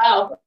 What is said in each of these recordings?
Oh.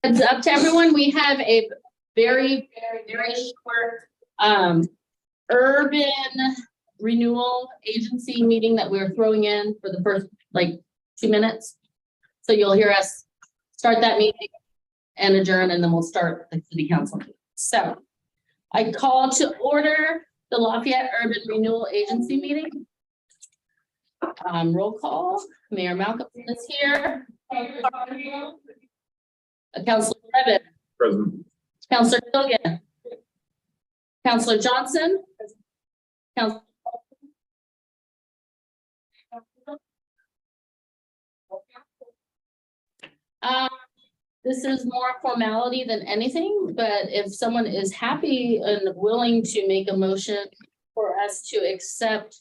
It's up to everyone. We have a very short urban renewal agency meeting that we're throwing in for the first like 2 minutes. So you'll hear us start that meeting and adjourn, and then we'll start the city council meeting. So I call to order the Lafayette Urban Renewal Agency meeting. Roll call. Mayor Malcolm is here. Councilor Levin. Present. Councilor Gilligan. Councilor Johnson. Councilor this is more formality than anything, but if someone is happy and willing to make a motion for us to accept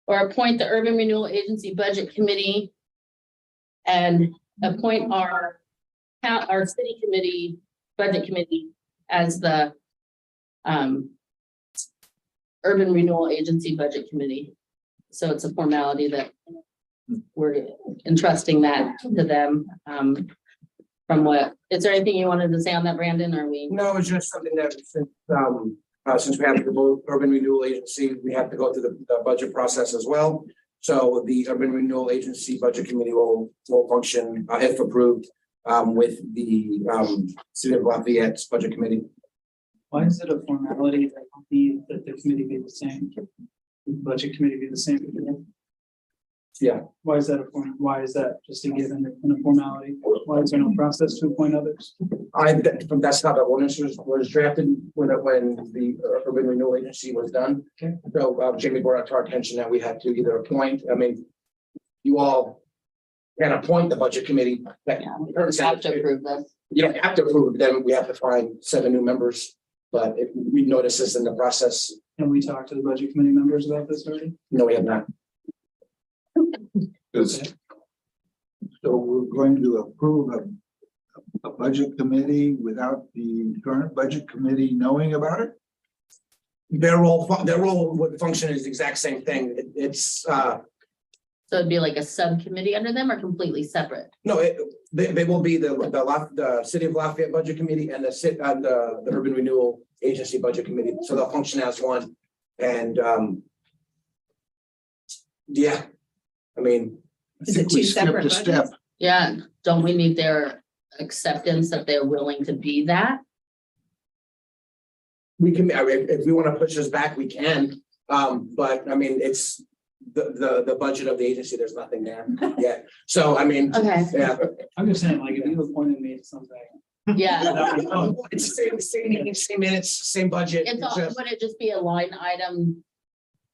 or appoint the Urban Renewal Agency Budget Committee and appoint our city committee, budget committee as the Urban Renewal Agency Budget Committee. So it's a formality that we're entrusting that to them. From what, is there anything you wanted to say on that, Brandon? Or we? No, it's just something that since we have the Urban Renewal Agency, we have to go through the budget process as well. So the Urban Renewal Agency Budget Committee will function, if approved, with the City of Lafayette's Budget Committee. Why is it a formality that the committee be the same? The budget committee be the same? Yeah. Why is that why is that just a given and a formality? Why is there no process to appoint others? That's how the ordinance was drafted when the Urban Renewal Agency was done. Okay. So Jamie brought it to our attention that we had to either appoint, I mean, you all can appoint the budget committee. Yeah, we have to approve this. You don't have to approve, then we have to find 7 new members. But if we notice this in the process, Can we talk to the budget committee members about this already? no, we have not. So we're going to approve a budget committee without the current budget committee knowing about it? Their role would function is the exact same thing. It's So it'd be like a subcommittee under them or completely separate? no, they will be the City of Lafayette Budget Committee and the Urban Renewal agency budget committee, so they'll function as one. And yeah, I mean, I Is it think we two skipped separate a step. budgets? Yeah, don't we need their acceptance that they're willing to be that? we can, I mean, if we want to push this back, we can. But I mean, it's the budget of the agency, there's nothing there yet. So I mean, Okay, yeah. I'm just saying, like, if you appointed me to something. yeah. It's the same minutes, same budget. It's all, just- would it just be a line item?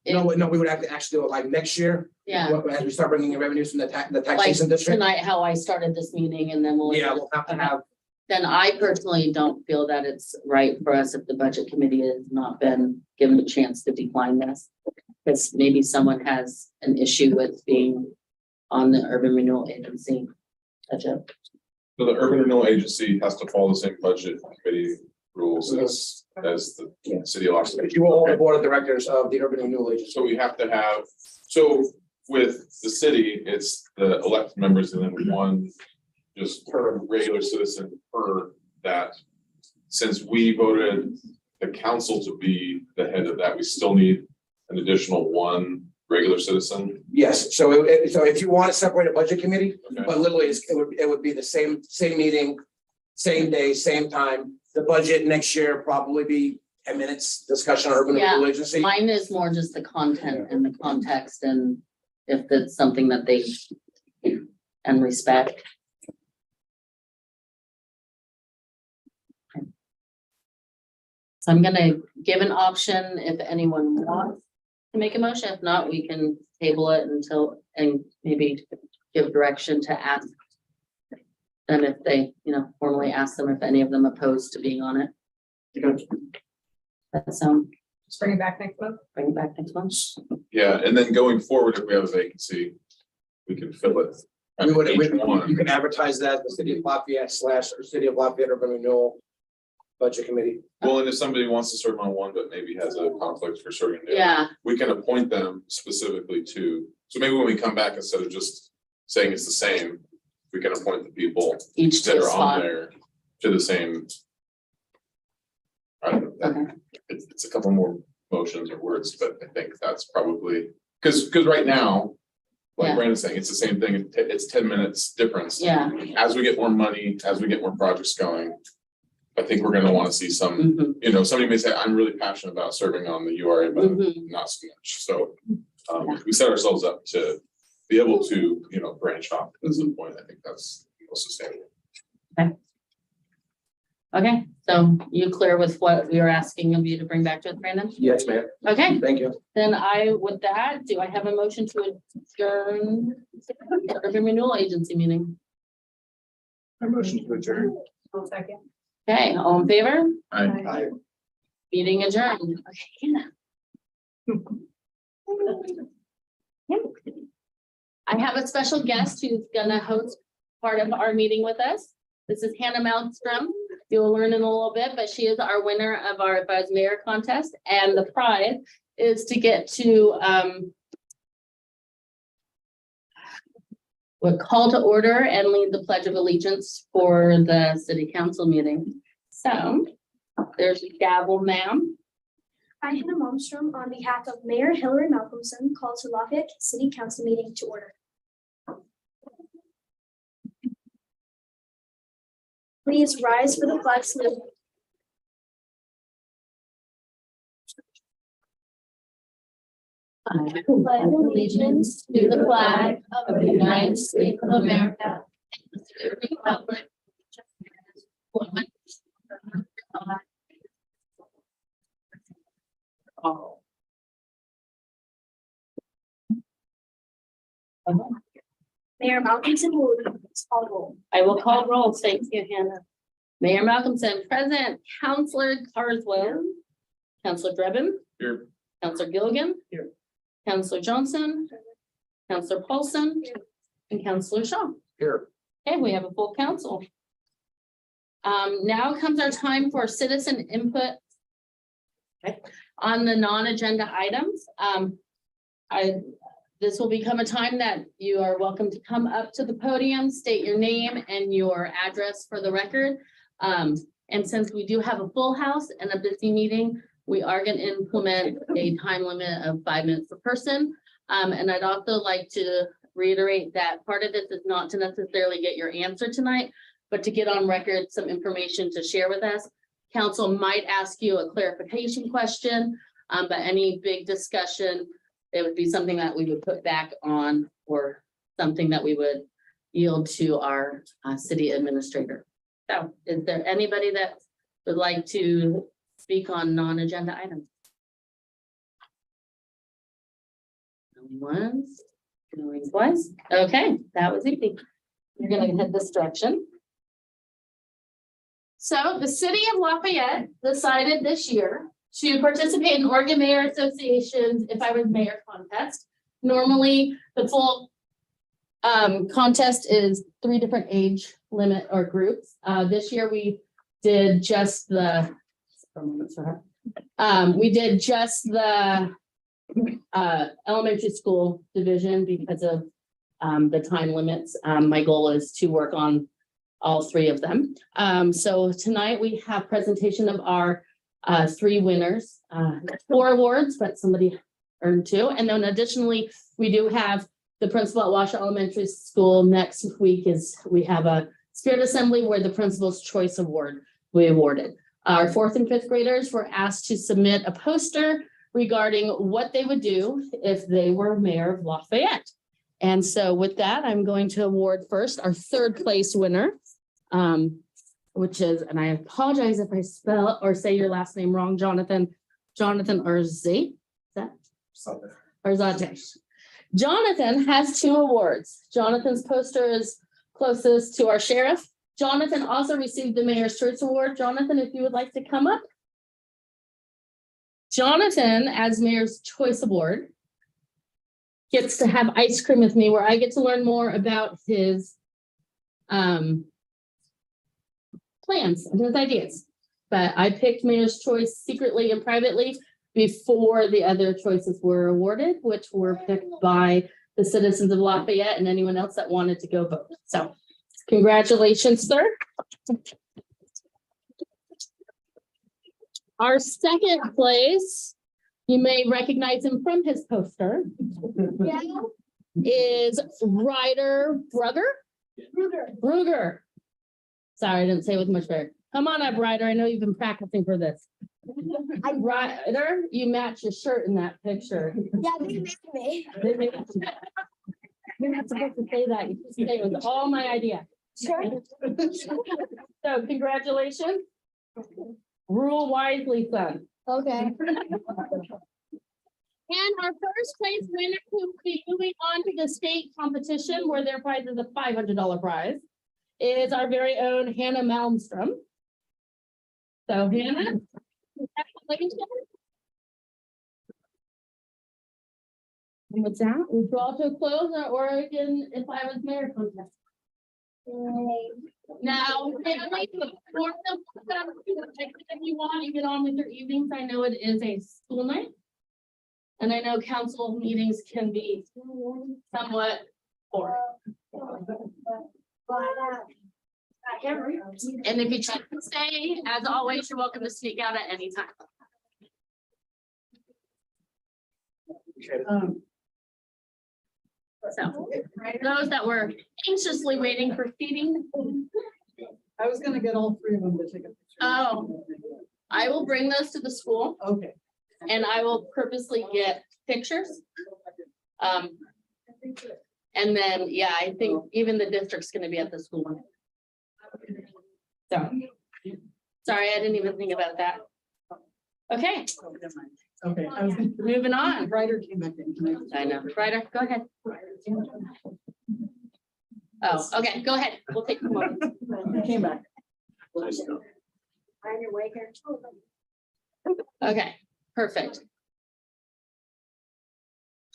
No, we would have to actually do it like next year. Yeah, As we start bringing in revenues from the like taxation district. tonight, how I started this meeting and then we'll. Yeah, we'll have to have, Then I personally don't feel that it's right for us if the budget committee has not been given a chance to decline this. Because maybe someone has an issue with being on the urban renewal agency budget. So the urban renewal agency has to follow the same budget committee rules as the Yeah. city of Los Angeles. you will hold the board of directors of the urban renewal agency. So we have to have, so with the city, it's the elected members and then one just per regular citizen per that. Since we voted the council to be the head of that, we still need an additional one regular citizen. Yes, so so if you want to separate a budget committee, Okay. but literally it would be the same meeting, same day, same time. The budget next year probably be 10 minutes discussion on urban Yeah. renewal agency. Mine is more just the content and the context and if it's something that they and respect. So I'm gonna give an option if anyone wants to make a motion. If not, we can table it until, and maybe give direction to ask them if they, formally ask them if any of them opposed to being on it. That sound, Just bring it back next month. bring it back next month. Yeah, and then going forward, if we have a vacancy, we can fill it. We would, Each one. you can advertise that the city of Lafayette / city of Lafayette urban renewal budget committee. Well, and if somebody wants to serve on one, but maybe has a conflict for serving the other, Yeah, we can appoint them specifically to, so maybe when we come back, instead of just saying it's the same, we can appoint the people each that to a are on spot. there to the same. I don't know, Okay, it's a couple more motions or words, but I think that's probably, because right now, like Yeah. Brandon's saying, it's the same thing, it's 10 minutes difference. yeah. As we get more money, as we get more projects going, I think we're gonna wanna see some, Mhm, somebody may say, I'm really passionate about serving on the URA, but mhm. not so much, so. We set ourselves up to be able to, branch off at some point, I think that's most sustainable. Okay, so you clear with what we were asking of you to bring back to us, Brandon? Yes, ma'am. Okay, Thank you. then with that, do I have a motion to adjourn the urban renewal agency meeting? My motion to adjourn. One second. Okay, all in favor? Aye. Meeting adjourned. Okay, Hannah. I have a special guest who's gonna host part of our meeting with us. This is Hannah Malmstrom. You'll learn in a little bit, but she is our winner of our If I Was Mayor contest, and the prize is to get to what call to order and lead the Pledge of Allegiance for the city council meeting. So there's your gavel, ma'am. I, Hannah Malmstrom, on behalf of Mayor Hillary Malcolmson, call to Lafayette City Council meeting to order. Please rise for the flag salute. I pledge allegiance to the flag of the United States of America. And to the republic for which it stands, one nation. Mayor Malcolmson will call roll. I will call roll. Thank you, Hannah. Mayor Malcolmson, present. Counselor Carswell. Counselor Drebin. Here. Counselor Gilligan. Here. Counselor Johnson. Counselor Paulson. And Counselor Shaw. Here. Okay, we have a full council. Now comes our time for citizen input. Okay, on the non-agenda items. This will become a time that you are welcome to come up to the podium, state your name and your address for the record. And since we do have a full house and a busy meeting, we are going to implement a time limit of 5 minutes per person. And I'd also like to reiterate that part of this is not to necessarily get your answer tonight, but to get on record some information to share with us. Council might ask you a clarification question, but any big discussion, it would be something that we would put back on or something that we would yield to our city administrator. So is there anybody that would like to speak on non-agenda items? Going once, going twice. Okay, that was easy. You're gonna head this direction. So the city of Lafayette decided this year to participate in Oregon Mayor Association's If I Was Mayor contest. Normally, the full contest is 3 different age limit or groups. This year we did just the elementary school division because of the time limits. My goal is to work on all 3 of them. So tonight we have presentation of our 3 winners, 4 awards, but somebody earned 2. And then additionally, we do have the principal at Washoe Elementary School. Next week we have a spirit assembly where the principal's choice award we awarded. Our 4th and 5th graders were asked to submit a poster regarding what they would do if they were mayor of Lafayette. And so with that, I'm going to award first our 3rd place winner, which is, and I apologize if I spell or say your last name wrong, Jonathan Arzate. Is that? Arzate. Jonathan has 2 awards. Jonathan's poster is closest to our sheriff. Jonathan also received the Mayor's Choice Award. Jonathan, if you would like to come up. Jonathan, as Mayor's Choice Award, gets to have ice cream with me where I get to learn more about his plans and his ideas. But I picked Mayor's Choice secretly and privately before the other choices were awarded, which were picked by the citizens of Lafayette and anyone else that wanted to go vote. So congratulations, sir. Our 2nd place, you may recognize him from his poster, is Ryder Bruger. Sorry, I didn't say it with much better. Come on up, Ryder. I know you've been practicing for this. Ryder, you match your shirt in that picture. Yeah, they made me. You're not supposed to say that. You just say it was all my idea. Sure. So congratulations. Rule wisely, son. Okay. And our first place winner who will be moving on to the state competition where their prize is a $500 prize is our very own Hannah Malmstrom. So Hannah. And with that, we draw to a close our Oregon If I Was Mayor contest. Now, if you want to get on with your evenings, I know it is a school night. And I know council meetings can be somewhat boring. And if you choose to stay, as always, you're welcome to sneak out at any time. So those that were anxiously waiting for seating. I was gonna get all 3 of them to take a picture. Oh. I will bring those to the school Okay. and I will purposely get pictures. And then, yeah, I think even the district's gonna be at the school. So, sorry, I didn't even think about that. Okay, Oh, never mind. Okay, I was gonna. moving on. Ryder came back in. Can I know, Ryder, go ahead. Oh, okay, go ahead. We'll take the moment. He came back. Okay, perfect.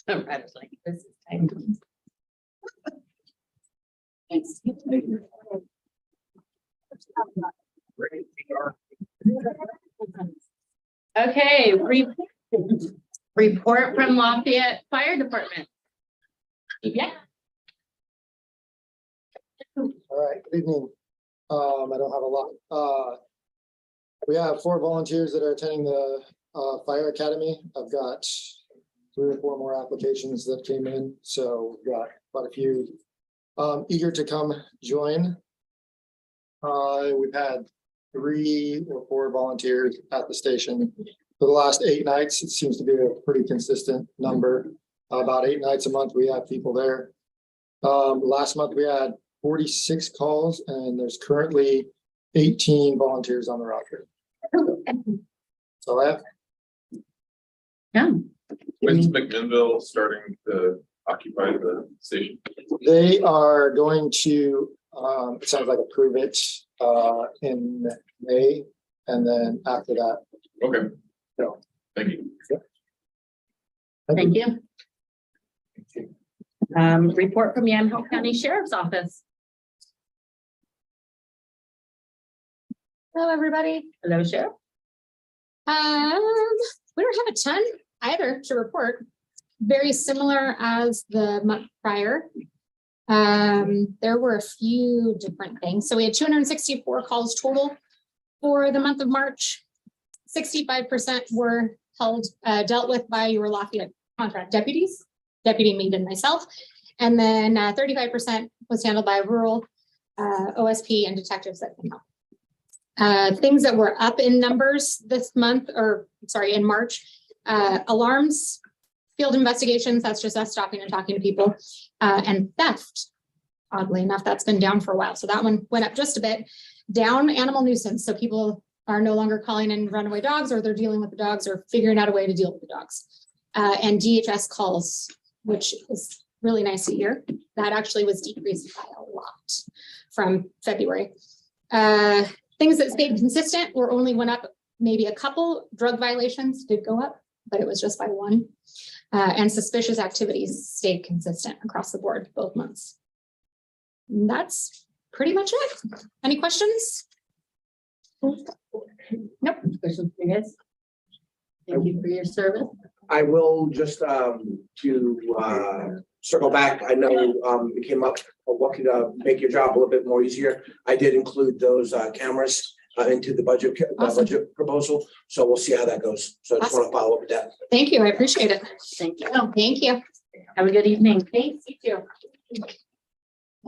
Oh, Ryder's like, this is tight. Thanks. Okay, report from Lafayette Fire Department. Yeah. All right, good evening. I don't have a lot. We have 4 volunteers that are attending the fire academy. I've got 3 or 4 more applications that came in, so we've got quite a few eager to come join. We've had 3 or 4 volunteers at the station for the last 8 nights. It seems to be a pretty consistent number. About 8 nights a month, we have people there. Last month we had 46 calls, and there's currently 18 volunteers on the roster. So that When's McMinnville starting to occupy the station? they are going to, it sounds like approve it in May, and then after that. Okay. So. Thank you. Thank you. Report from Yamhill County Sheriff's Office. Hello, everybody. Hello, Sheriff. We don't have a ton either to report. Very similar as the month prior. There were a few different things. So we had 264 calls total for the month of March. 65% were dealt with by your Lafayette contract deputies, Deputy Mead and myself. And then 35% was handled by rural OSP and detectives that can help. Things that were up in numbers this month, or sorry, in March, alarms, field investigations, that's just us stopping and talking to people, and theft. Oddly enough, that's been down for a while. So that one went up just a bit. Down animal nuisance. So people are no longer calling in runaway dogs, or they're dealing with the dogs or figuring out a way to deal with the dogs. And DHS calls, which is really nice to hear. That actually was decreased by a lot from February. Things that stayed consistent or only went up maybe a couple. Drug violations did go up, but it was just by 1. And suspicious activities stayed consistent across the board both months. And that's pretty much it. Any questions? Nope. Questions for you guys? Thank you for your service. I will just to circle back. I know it came up, what could make your job a little bit more easier. I did include those cameras into the budget budget proposal. So we'll see how that goes. So I just want to follow up with that. Thank you. I appreciate it. Thank you. Oh, thank you. Have a good evening. Thanks, you too.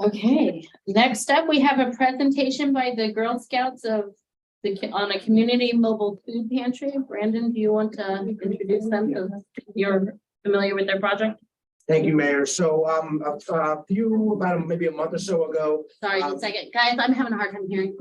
Okay, next up, we have a presentation by the Girl Scouts of on a community mobile food pantry. Brandon, do you want to introduce them? Because you're familiar with their project? Thank you, Mayor. So about maybe a month or so ago, Sorry, just a second. Guys, I'm having a hard time hearing.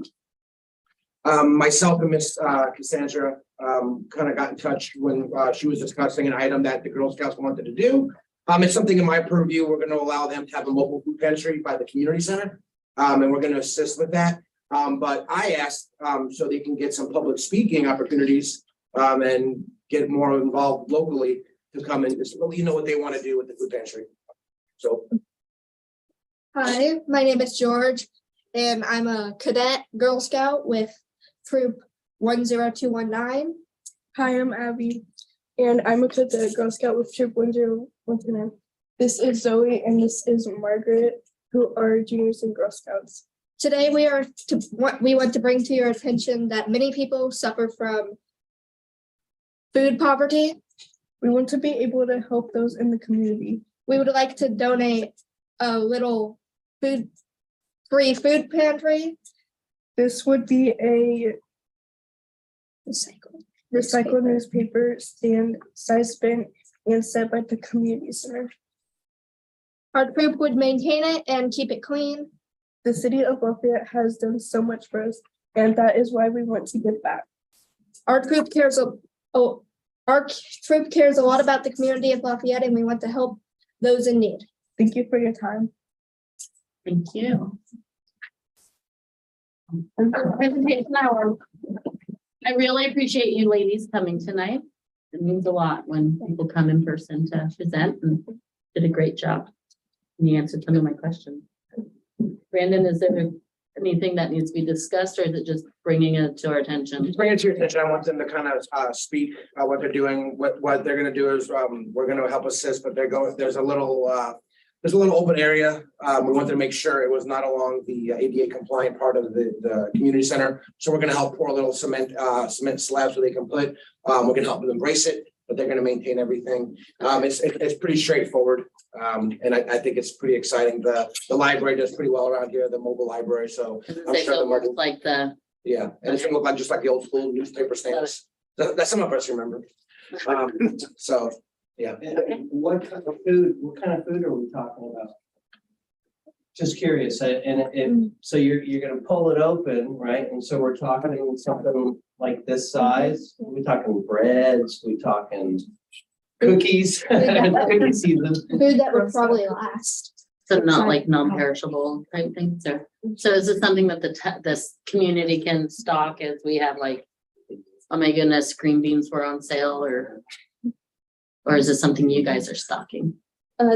myself and Miss Cassandra kind of got in touch when she was discussing an item that the Girl Scouts wanted to do. It's something in my purview. We're going to allow them to have a mobile food pantry by the community center. And we're going to assist with that. But I asked so they can get some public speaking opportunities and get more involved locally to come and just let you know what they want to do with the food pantry. So. Hi, my name is George, and I'm a cadet Girl Scout with Troop 10219. Hi, I'm Abby, and I'm a cadet Girl Scout with Troop 10129. This is Zoe, and this is Margaret, who are juniors and Girl Scouts. Today we want to bring to your attention that many people suffer from food poverty. We want to be able to help those in the community. We would like to donate a little free food pantry. This would be a recycled newspaper stand, size bin, and set by the community center. Our group would maintain it and keep it clean. The city of Lafayette has done so much for us, and that is why we want to give back. Our group cares a lot about the community of Lafayette, and we want to help those in need. Thank you for your time. Thank you. Presentation hour. I really appreciate you ladies coming tonight. It means a lot when people come in person to present, and did a great job. And you answered some of my questions. Brandon, is there anything that needs to be discussed, or is it just bringing it to our attention? Bring it to your attention. I want them to kind of speak what they're doing. What they're going to do is we're going to help assist, but there's a little there's a little open area. We wanted to make sure it was not along the ADA compliant part of the community center. So we're gonna help pour a little cement slabs so they can put, we're gonna help them embrace it, but they're gonna maintain everything. It's pretty straightforward. And I think it's pretty exciting. The library does pretty well around here, the mobile library, so. I'm They sure the go market- like the, Yeah, and it's gonna look like just like the old school newspaper stamps that some of us remember. So, yeah. And what kind of food are we talking about? Just curious, so you're gonna pull it open, right? And so we're talking something like this size, we talking breads, we talking cookies. Cookie season. Food that would probably last. so not like non-perishable type things, or, so is it something that this community can stock as we have like, oh my goodness, green beans were on sale, or is it something you guys are stocking?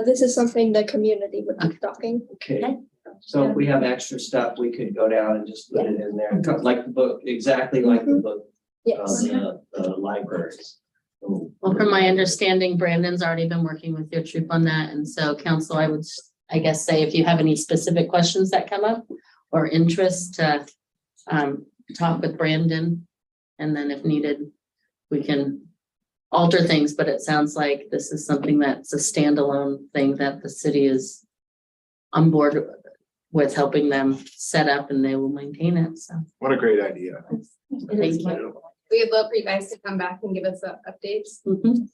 This is something the community would be stocking. Okay, so if we have extra stuff, we could go down and just put it in there, like the book, exactly like the book. Yes. The libraries. Well, from my understanding, Brandon's already been working with your troop on that, and so council, I would, I guess, say if you have any specific questions that come up or interest to talk with Brandon, and then if needed, we can alter things, but it sounds like this is something that's a standalone thing that the city is on board with helping them set up, and they will maintain it, so. What a great idea. Thank you. We'd love for you guys to come back and give us updates. Mhm.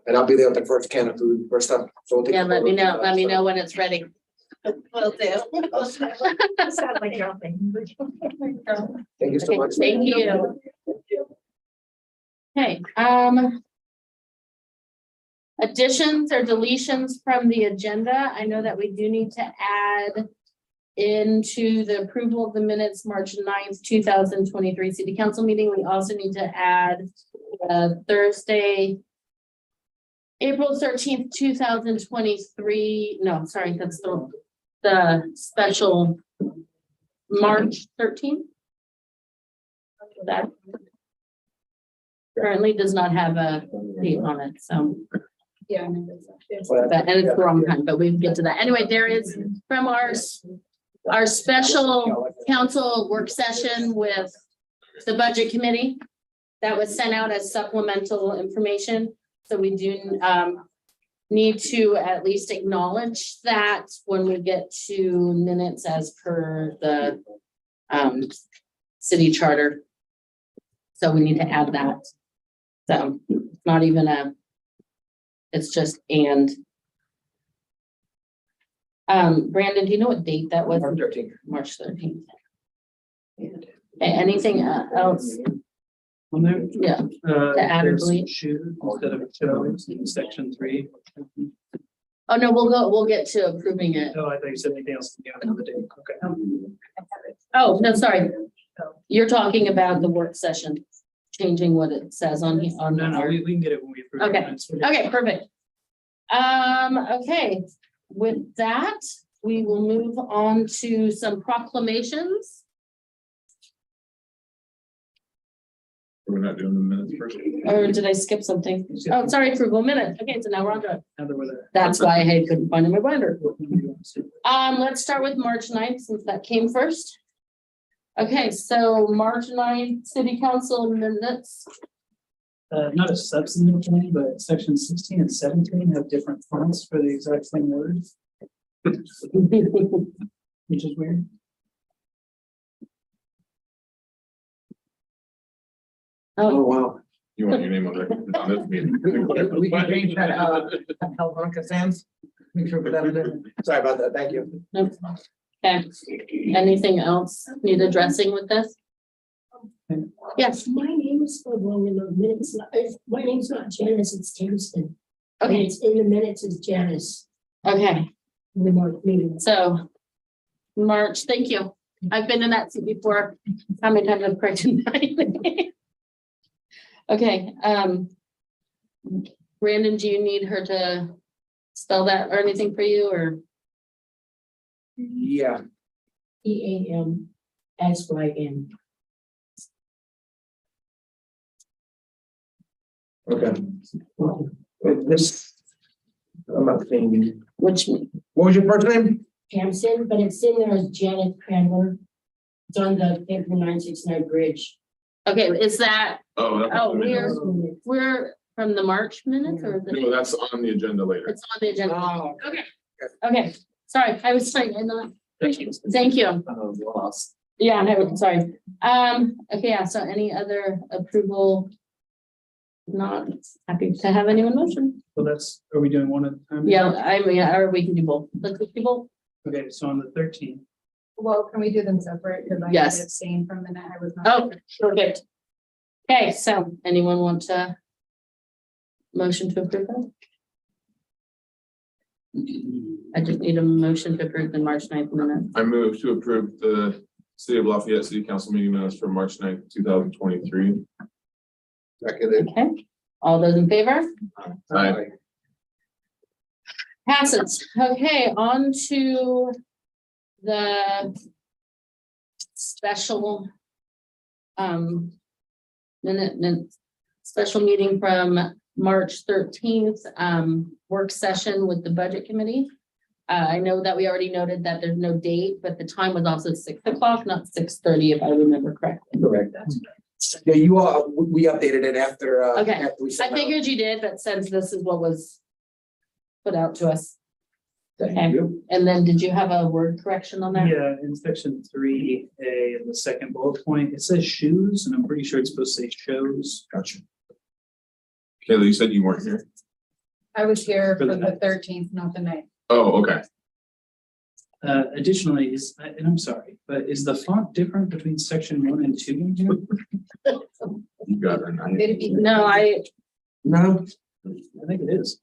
And I'll be there with the first can of food, first up. So we'll take Yeah, a let me photo. know, let me know when it's ready. Will do. Sounds like your thing. Thank you so Okay, much. thank you. Okay, additions or deletions from the agenda. I know that we do need to add into the approval of the minutes, March 9th, 2023 city council meeting. We also need to add Thursday, April 13th, 2023. No, sorry, that's the special March 13th. That currently does not have a date on it, so. Yeah. And it's the wrong time, but we can get to that. Anyway, there is from our special council work session with the budget committee that was sent out as supplemental information. So we do need to at least acknowledge that when we get to minutes as per the city charter. So we need to add that. So not even it's just and. Brandon, do you know what date that was? March 13th. March 13th. Okay, anything else? On there? Yeah. To add or there's delete? shoe instead of chose in section 3. Oh, no, we'll get to approving it. Oh, I thought you said anything else. Yeah, another day. Okay. Oh, no, sorry. You're talking about the work session, changing what it says on No, our. we can get it when we approve. Okay. the minutes. Okay, perfect. Okay, with that, we will move on to some proclamations. We're not doing the minutes first. Or did I skip something? Oh, sorry, approval minutes. Okay, so now we're on to it. Now that we're there. That's why I couldn't find it in my binder. What do you want to see? Let's start with March 9th, since that came first. Okay, so March 9th, city council minutes. Not a substantive thing, but section 16 and 17 have different fonts for the exact same words, which is weird. Oh, wow. You want your name on this meeting? We can change that, Helvetica Sands. Make sure we put that in there. Sorry about that. Thank you. nope. Okay, anything else need addressing with this? Yes, My name is spelled wrong in the minutes. My name's not Janice, it's Tamston. And okay, it's in the minutes as Janice. okay, in the meeting. so. March, thank you. I've been in that seat before. How many times I've corrected that? Okay, Brandon, do you need her to spell that or anything for you, or? Yeah. EAMSYN. Okay. This I'm not saying, which, what was your first name? Hampson, but it's in there as Janet Cranmer. It's on the paper 969 bridge. okay, is that, Oh, that's. oh, we're from the March minutes or the? No, that's on the agenda later. It's on the agenda. Oh. Okay, okay, sorry, I was trying, and thank you. Yeah, no, sorry. Okay, yeah, so any other approval? Not happy to have anyone motion. Well, are we doing one at a time? Yeah, I mean, or we can do both. Let's do both. Okay, so on the 13th, Well, can we do them separate? Because I Yes. had abstained from the night I was not. Oh, perfect. Okay, so anyone want to motion to approve that? I just need a motion to approve the March 9th minute. I move to approve the City of Lafayette City Council meeting minutes for March 9th, 2023. Seconded. Okay, all those in favor? Aye. Passes. Okay, on to the special special meeting from March 13th, work session with the budget committee. I know that we already noted that there's no date, but the time was also 6 o'clock, not 6:30, if I remember correctly. Correct. Yeah, you all, we updated it after, Okay. after we I sent out. figured you did, but since this is what was put out to us. Thank Okay, you. and then did you have a word correction on that? yeah, in section 3A, the second bullet point, it says shoes, and I'm pretty sure it's supposed to say shows. Gotcha. Kayla, you said you weren't here. I was here For for the the 13th, not the night. Oh, okay. Additionally, and I'm sorry, but is the font different between section 1 and 2 in here? You got it. No, No, I think it is.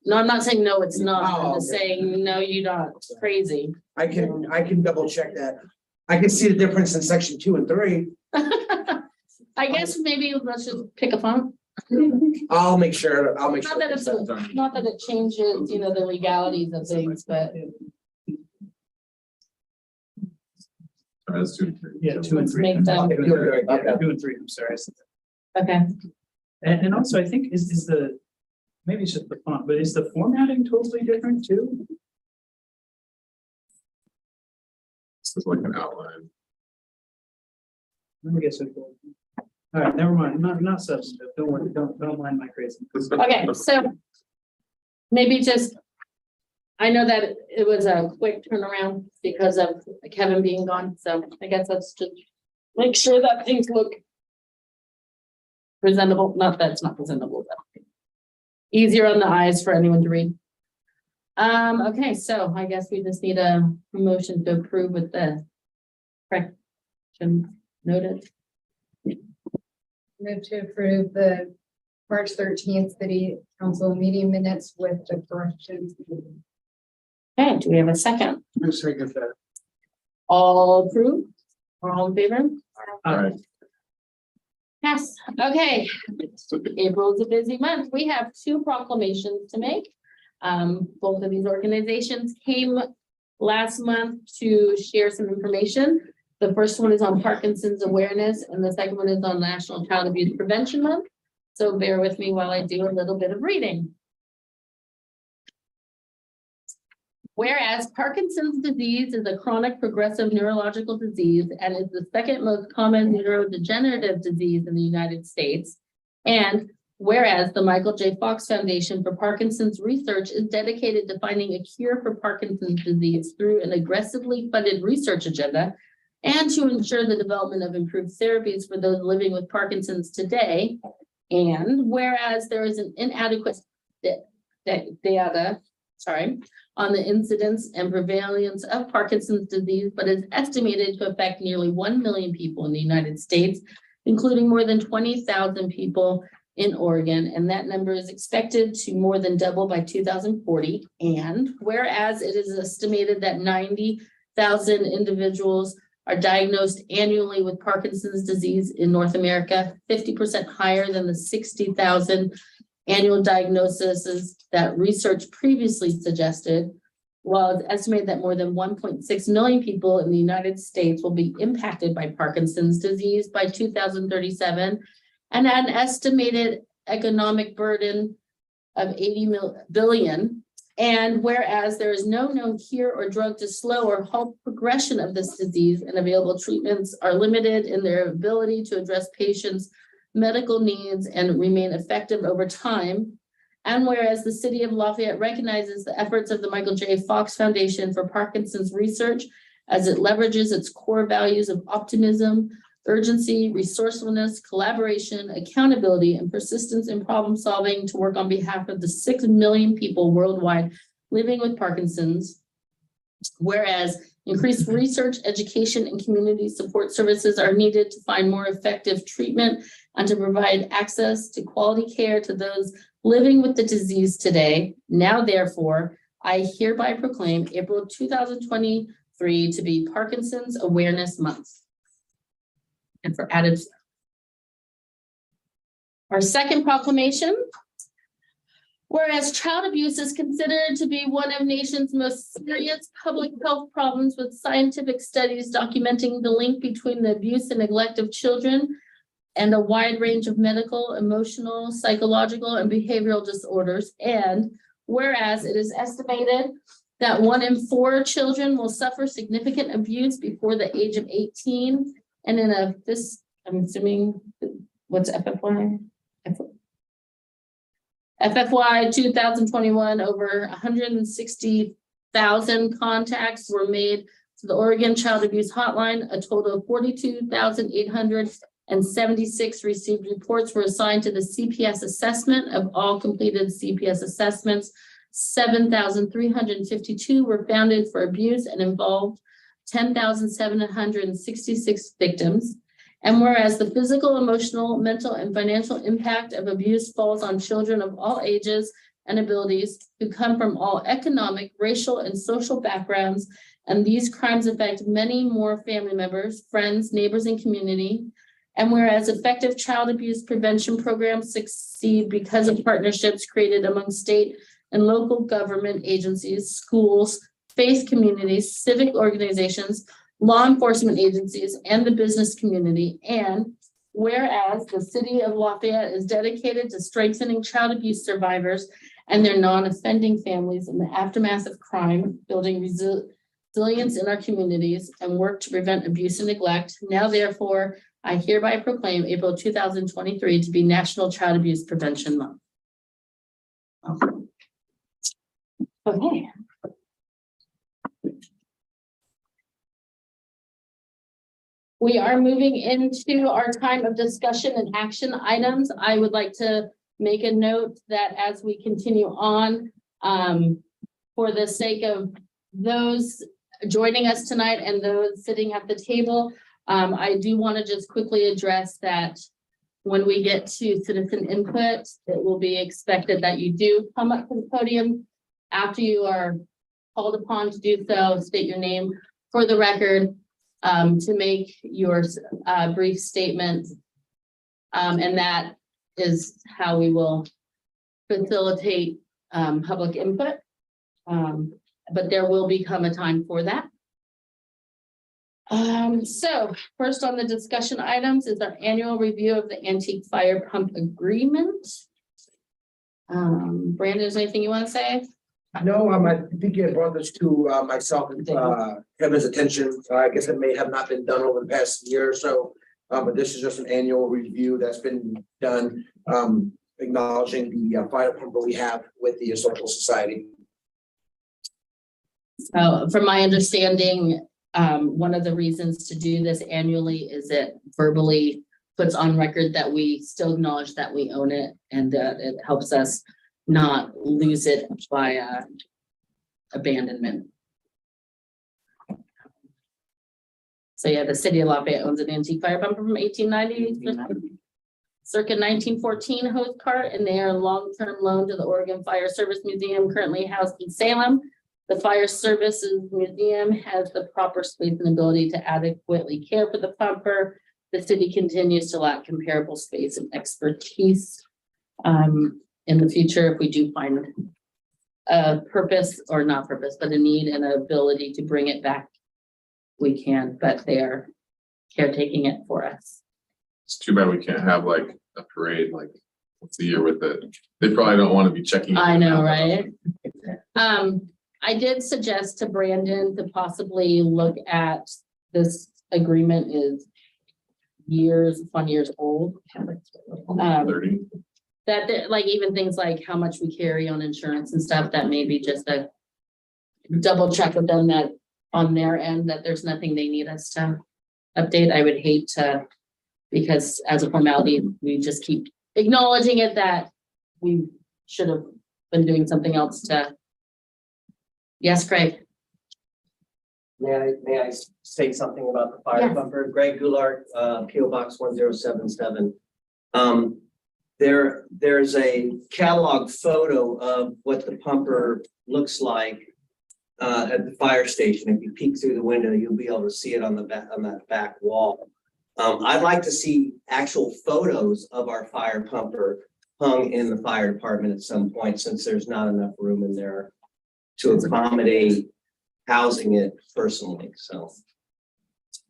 no, I'm not saying no, it's not. I'm Oh, just okay. saying, no, you're not crazy. I can double check that. I can see the difference in section 2 and 3. I guess maybe let's just pick a font. I'll make sure, Not that it's, not that it changes, the legalities of things, but That's 2 and 3. Yeah, 2 and let's 3. make them, Yeah, 2 Okay. and 3, I'm sorry. okay. And also, I think is the, maybe it's just the font, but is the formatting totally different too? This is like an outline. Let me get some. All right, never mind, not substantive, don't worry, don't mind my crazy. Okay, so maybe just, I know that it was a quick turnaround because of Kevin being gone, so I guess let's just make sure that things look presentable, not that it's not presentable, but easier on the eyes for anyone to read. Okay, so I guess we just need a motion to approve with the correction noted. Move to approve the March 13th city council meeting minutes with the corrections. Okay, do we have a second? Second that. All approved? All in favor? All right. Yes, okay. April is a busy month. We have 2 proclamations to make. Both of these organizations came last month to share some information. The first one is on Parkinson's awareness, and the second one is on National Child Abuse Prevention Month. So bear with me while I do a little bit of reading. Whereas Parkinson's disease is a chronic progressive neurological disease and is the second most common neurodegenerative disease in the United States. And whereas the Michael J. Fox Foundation for Parkinson's Research is dedicated to finding a cure for Parkinson's disease through an aggressively funded research agenda and to ensure the development of improved therapies for those living with Parkinson's today. And whereas there is an inadequate data on the incidence and prevalence of Parkinson's disease, but is estimated to affect nearly 1 million people in the United States, including more than 20,000 people in Oregon, and that number is expected to more than double by 2040. And whereas it is estimated that 90,000 individuals are diagnosed annually with Parkinson's disease in North America, 50% higher than the 60,000 annual diagnoses that research previously suggested, while it's estimated that more than 1.6 million people in the United States will be impacted by Parkinson's disease by 2037, and an estimated economic burden of 80 billion. And whereas there is no known cure or drug to slow or halt progression of this disease, and available treatments are limited in their ability to address patients' medical needs and remain effective over time. And whereas the city of Lafayette recognizes the efforts of the Michael J. Fox Foundation for Parkinson's Research as it leverages its core values of optimism, urgency, resourcefulness, collaboration, accountability, and persistence in problem solving to work on behalf of the 6 million people worldwide living with Parkinson's. Whereas increased research, education, and community support services are needed to find more effective treatment and to provide access to quality care to those living with the disease today. Now, therefore, I hereby proclaim April 2023 to be Parkinson's Awareness Month. And for added, our second proclamation, whereas child abuse is considered to be one of nation's most serious public health problems, with scientific studies documenting the link between the abuse and neglect of children and a wide range of medical, emotional, psychological, and behavioral disorders. And whereas it is estimated that 1 in 4 children will suffer significant abuse before the age of 18. And in I'm assuming, what's FFY? FFY 2021, over 160,000 contacts were made to the Oregon Child Abuse Hotline. A total of 42,876 received reports were assigned to the CPS assessment. Of all completed CPS assessments, 7,352 were founded for abuse and involved 10,766 victims. And whereas the physical, emotional, mental, and financial impact of abuse falls on children of all ages and abilities who come from all economic, racial, and social backgrounds, and these crimes affect many more family members, friends, neighbors, and community. And whereas effective child abuse prevention programs succeed because of partnerships created among state and local government agencies, schools, faith communities, civic organizations, law enforcement agencies, and the business community. And whereas the city of Lafayette is dedicated to strengthening child abuse survivors and their non-offending families in the aftermath of crime, building resilience in our communities, and work to prevent abuse and neglect. Now, therefore, I hereby proclaim April 2023 to be National Child Abuse Prevention Month. Okay. We are moving into our time of discussion and action items. I would like to make a note that as we continue on, for the sake of those joining us tonight and those sitting at the table, I do want to just quickly address that when we get to citizen input, it will be expected that you do come up to the podium after you are called upon to do so, state your name for the record, to make your brief statement. And that is how we will facilitate public input. But there will become a time for that. So first on the discussion items is our annual review of the antique fire pump agreement. Brandon, is there anything you want to say? No, I think you brought this to myself and Kevin's attention. I guess it may have not been done over the past year or so, but this is just an annual review that's been done, acknowledging the fire pump that we have with the Historical Society. So from my understanding, one of the reasons to do this annually is it verbally puts on record that we still acknowledge that we own it, and that it helps us not lose it by abandonment. So yeah, the city of Lafayette owns an antique fire pump from 1890, circa 1914 hose cart, and they are a long-term loan to the Oregon Fire Service Museum, currently housed in Salem. The Fire Services Museum has the proper space and ability to adequately care for the pumper. The city continues to lack comparable space and expertise. In the future, if we do find a purpose, or not purpose, but a need and an ability to bring it back, we can, but they are caretaking it for us. It's too bad we can't have like a parade like what's the year with it? They probably don't want to be checking. I know, right? I did suggest to Brandon to possibly look at this agreement is years old. 30. Like even things like how much we carry on insurance and stuff, that may be just a double check with them that on their end, that there's nothing they need us to update. I would hate to, because as a formality, we just keep acknowledging it that we should have been doing something else to. Yes, Craig. May I say something about the fire Yes. pumper? Greg Goulart, PO Box 1077. There's a catalog photo of what the pumper looks like at the fire station. If you peek through the window, you'll be able to see it on the back, on that back wall. I'd like to see actual photos of our fire pumper hung in the fire department at some point, since there's not enough room in there to accommodate housing it personally. So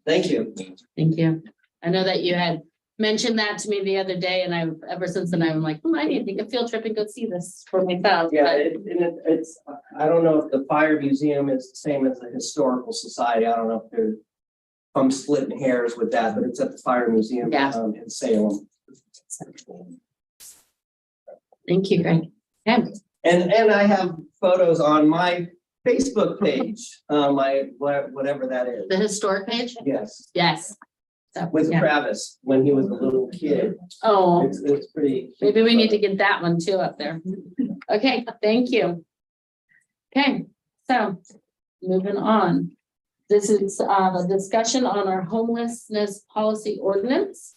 thank you. Thank you. I know that you had mentioned that to me the other day, and ever since then, I'm like, I need to take a field trip and go see this for myself. Yeah, it's, I don't know if the fire museum is the same as the historical society. I don't know if they're, I'm splitting hairs with that, but it's at the fire museum in Salem. Thank you, Greg. Yeah. And I have photos on my Facebook page, whatever that is. The historic page? Yes, Yes. So, with yeah. Travis when he was a little kid. Oh, It's pretty. maybe we need to get that one too up there. Okay, thank you. Okay, so moving on. This is the discussion on our homelessness policy ordinance.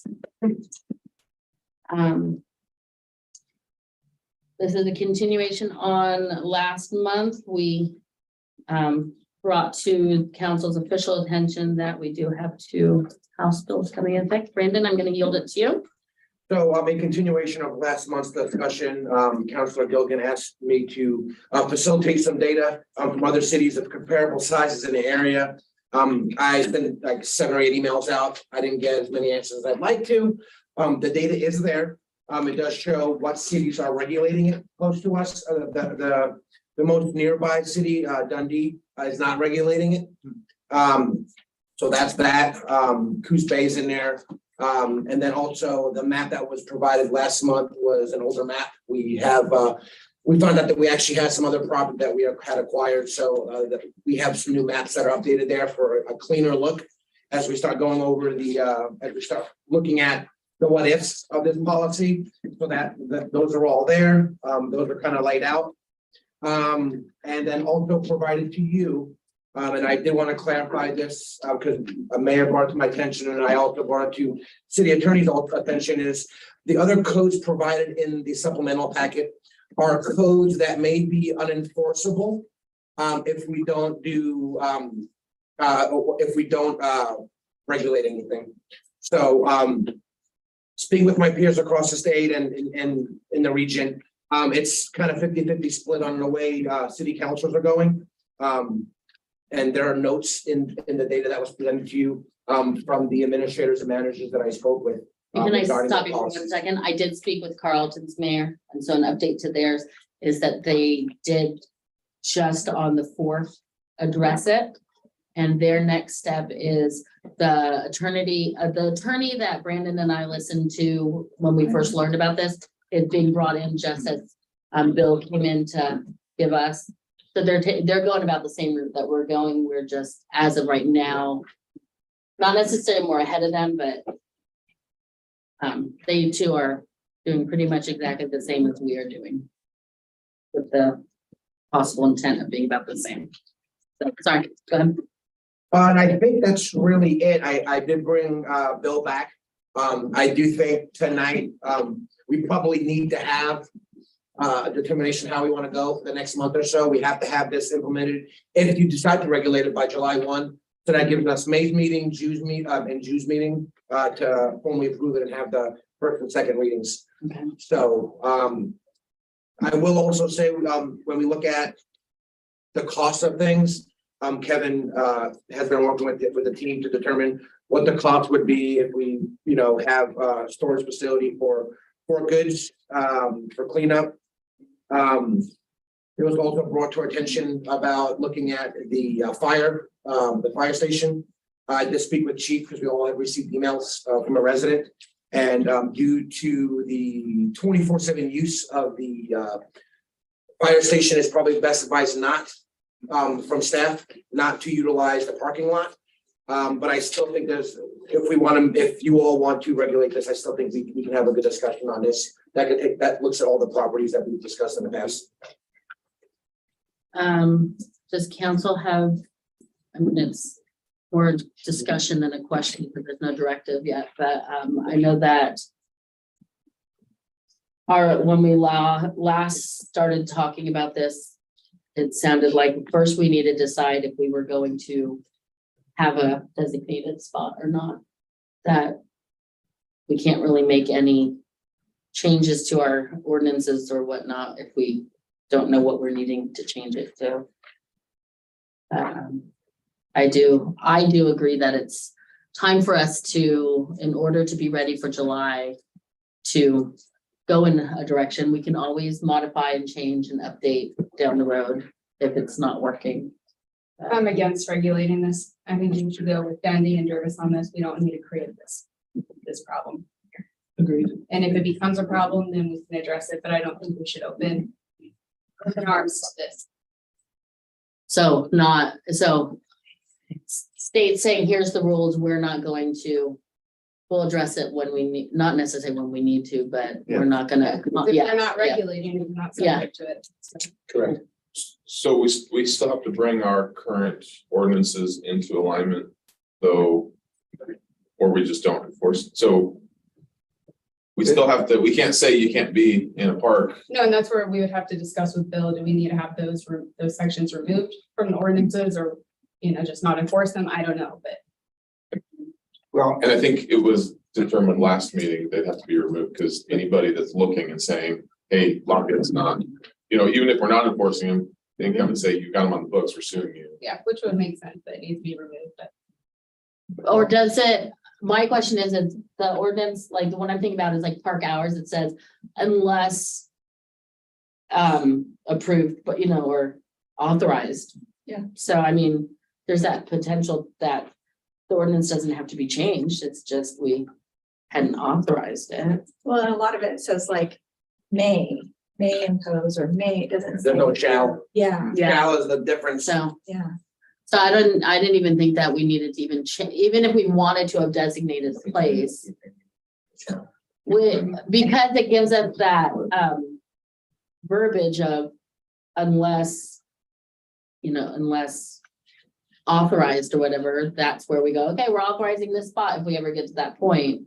This is a continuation on last month. We brought to council's official attention that we do have 2 House bills coming in effect. Brandon, I'm going to yield it to you. So in continuation of last month's discussion, Councilor Gilligan asked me to facilitate some data from other cities of comparable sizes in the area. I sent like 7 or 8 emails out. I didn't get as many answers as I'd like to. The data is there. It does show what cities are regulating it close to us. The most nearby city, Dundee, is not regulating it. So that's that. Coos Bay is in there. And then also the map that was provided last month was an older map. We have, we found out that we actually had some other property that we had acquired. So that we have some new maps that are updated there for a cleaner look as we start going over the, as we start looking at the what ifs of this policy. So that those are all there. Those are kind of laid out. And then also provided to you. And I did want to clarify this because a mayor brought it to my attention, and I also brought it to city attorney's attention, is the other codes provided in the supplemental packet are codes that may be unenforceable if we don't do regulate anything. So speaking with my peers across the state and in the region, it's kind of 50-50 split on the way city councils are going. And there are notes in the data that was presented to you from the administrators and managers that I spoke with. Can I regarding stop the you for 1 policies. second? I did speak with Carlton's mayor, and so an update to theirs is that they did just on the 4th address it. And their next step is the attorney that Brandon and I listened to when we first learned about this is being brought in just as Bill came in to give us. So they're going about the same route that we're going. We're just, as of right now, not necessarily more ahead of them, but they too are doing pretty much exactly the same as we are doing, with the possible intent of being about the same. So, sorry, go ahead. And I think that's really it. I did bring Bill back. I do think tonight we probably need to have a determination how we want to go for the next month or so. We have to have this implemented. If you decide to regulate it by July 1, so that gives us May's meeting, June's meeting to formally approve it and have the first and second readings. Okay. So I will also say when we look at the cost of things, Kevin has been working with the team to determine what the cost would be if we, have a storage facility for for goods, for cleanup. It was also brought to our attention about looking at the fire station. I did speak with chief because we all have received emails from a resident. And due to the 24/7 use of the fire station, is probably best advised not from staff, not to utilize the parking lot. But I still think if you all want to regulate this, I still think we can have a good discussion on this. That looks at all the properties that we've discussed in the past. Does council have, I mean, it's more discussion than a question, because there's no directive yet, but I know that when we last started talking about this, it sounded like first we need to decide if we were going to have a designated spot or not. That we can't really make any changes to our ordinances or whatnot if we don't know what we're needing to change it to. I do agree that it's time for us to, in order to be ready for July, to go in a direction. We can always modify and change and update down the road if it's not working. I'm against regulating this. I think we should go with Dandy and Jervis on this. We don't need to create this problem. Agreed. And if it becomes a problem, then we can address it, but I don't think we should open arms to this. So state saying, here's the rules, we're not going to, we'll address it when we need, not necessarily when we need to, but we're not gonna. If they're not regulating, we're not subject to it. So. Correct. So we still have to bring our current ordinances into alignment, though, or we just don't enforce. So we still have to, we can't say you can't be in a park. No, and that's where we would have to discuss with Bill. Do we need to have those sections removed from the ordinances, or, just not enforce them? I don't know, but. Well, And I think it was determined last meeting, they'd have to be removed, because anybody that's looking and saying, hey, Lafayette's not, even if we're not enforcing them, they can come and say, you got them on the books, we're suing you. Yeah, which would make sense, but it needs to be removed, but. Or does it, my question is the ordinance, like the one I'm thinking about is like park hours, it says unless approved, but or authorized. Yeah. So I mean, there's that potential that the ordinance doesn't have to be changed. It's just we hadn't authorized it. Well, and a lot of it says like may impose or may, it doesn't. There's no shall. Yeah, Shall is the difference. So yeah. So I didn't even think that we needed to even change, even if we wanted to have designated a place. Because it gives us that verbiage of unless authorized or whatever, that's where we go, okay, we're authorizing this spot if we ever get to that point.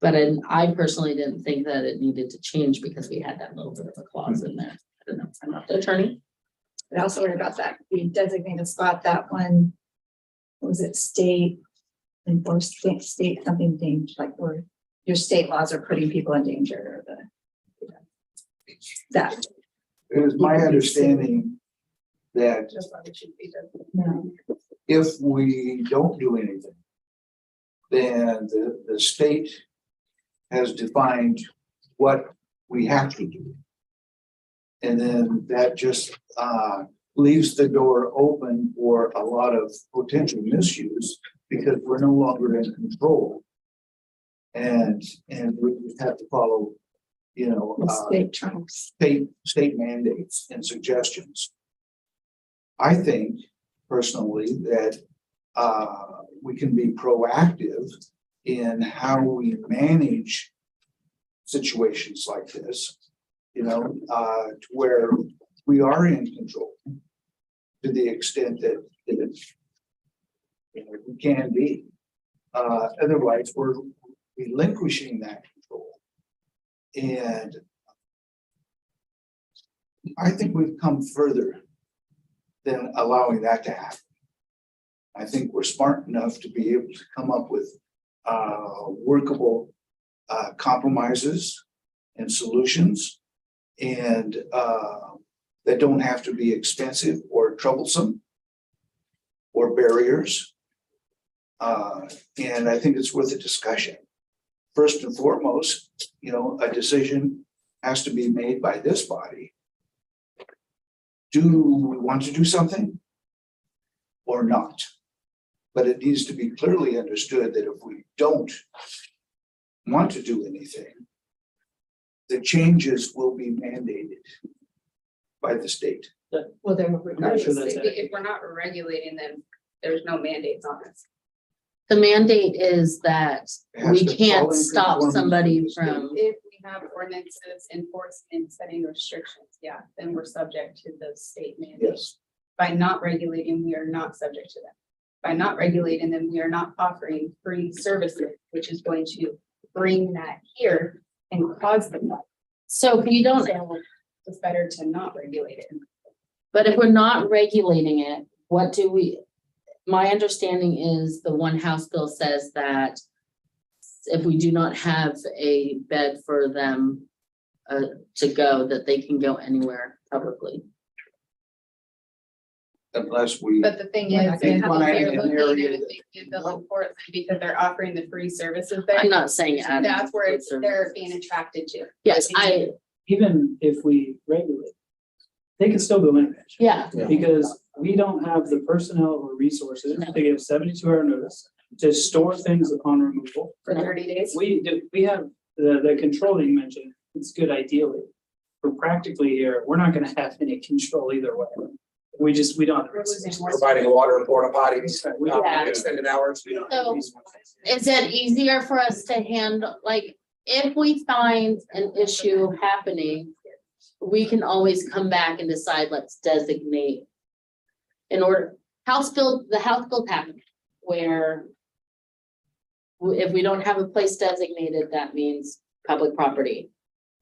But I personally didn't think that it needed to change because we had that little bit of a clause in there. I don't know, I'm not the attorney. I also worried about that, the designated spot, that one, what was it, state enforced, state something dangerous, like where your state laws are putting people in danger, or that. it is my understanding that Just like it should be done. No. if we don't do anything, then the state has defined what we have to do. And then that just leaves the door open for a lot of potential misuse because we're no longer in control. And we have to follow, The state trumps. state mandates and suggestions. I think personally that we can be proactive in how we manage situations like this, to where we are in control to the extent that we can be. Otherwise, we're relinquishing that control. And I think we've come further than allowing that to happen. I think we're smart enough to be able to come up with workable compromises and solutions, and that don't have to be expensive or troublesome or barriers. And I think it's worth a discussion. first and foremost, a decision has to be made by this body. Do we want to do something or not? But it needs to be clearly understood that if we don't want to do anything, the changes will be mandated by the state. Well, then not sure that's if we're not regulating them, there's no mandates on us. The mandate is that It has we to can't fall in stop conformity somebody with the state. from, If we have ordinances enforcing and setting restrictions, yeah, then we're subject to the state mandates. Yes, By not regulating, we are not subject to them. By not regulating them, we are not offering free services, which is going to bring that here and cause them. so we don't, So it's better to not regulate it. but if we're not regulating it, what do we? My understanding is the one House bill says that if we do not have a bed for them to go, that they can go anywhere publicly. unless we, But the thing Yeah, I is, think if when I- you're in looking area at the bill in Portland, because they're offering the free services there. I'm not saying add That's where it's, food they're service. being attracted to. Yes, Even if we regulate, they can still go in. yeah, Because we don't have the personnel or resources to give 72-hour notice to store things upon removal. For 30 days. We do, we have the control that you mentioned, it's good ideally. But practically here, we're not gonna have any control either way. We don't. have the We're losing resources. more. Providing water and porta potties, Yeah. extended hours. So- is it easier for us to handle, like, if we find an issue happening, we can always come back and decide, let's designate. In order, the House bill happened where if we don't have a place designated, that means public property.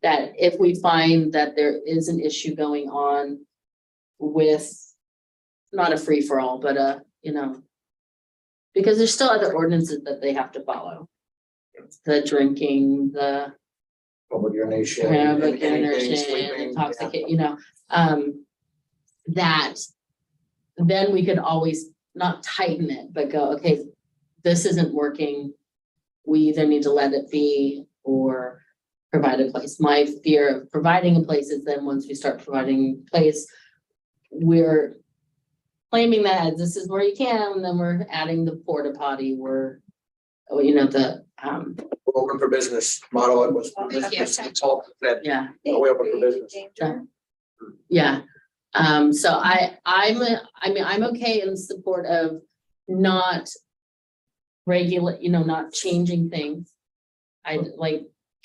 That if we find that there is an issue going on with, not a free for all, but because there's still other ordinances that they have to follow. The drinking, the Public urination. public anything, urination, sleeping, intoxicate, that then we could always not tighten it, but go, okay, this isn't working. We either need to let it be or provide a place. My fear of providing a place is then once we start providing a place, we're claiming that this is where you can, and then we're adding the porta potty, we're, the, We're open for business model. It was. Thank you. It's all that, yeah. we open for business. Yeah, so I'm okay in support of not regulate, not changing things. Like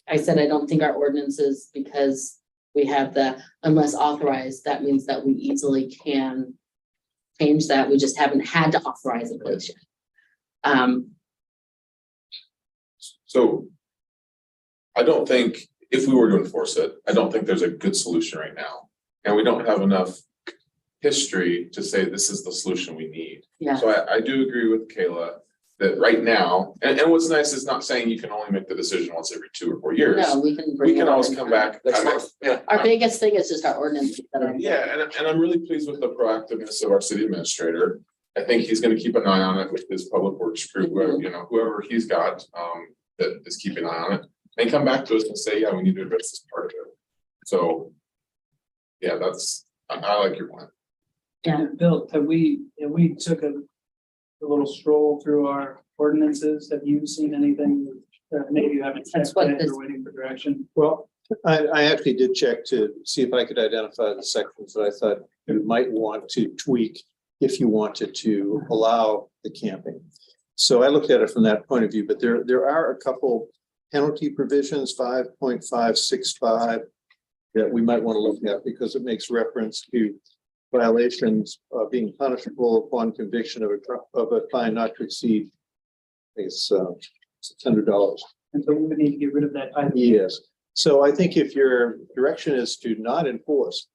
I said, I don't think our ordinances, because we have the unless authorized, that means that we easily can change that. We just haven't had to authorize a place yet. So I don't think, if we were to enforce it, I don't think there's a good solution right now. And we don't have enough history to say this is the solution we need. Yeah. So I do agree with Kayla that right now, and what's nice is not saying you can only make the decision once every 2 or 4 years. No, we can. bring We can it always up come anytime. back. Next month, yeah. Our biggest thing is just our ordinance. Yeah, and I'm really pleased with the proactiveness of our city administrator. I think he's gonna keep an eye on it with his public works crew, whoever he's got, that is keeping an eye on it. And come back to us and say, yeah, we need to address this part of it. So, yeah, I like your plan. Yeah. Bill, have we took a little stroll through our ordinances? Have you seen anything that maybe you haven't That's checked what yet this- or waiting for direction? Well, I actually did check to see if I could identify the sections that I thought you might want to tweak if you wanted to allow the camping. So I looked at it from that point of view, but there are a couple penalty provisions, 5.565, that we might want to look at because it makes reference to violations being punishable upon conviction of a fine not to exceed, it's $600. And so we would need to get rid of that item. Yes, so I think if your direction is to not enforce,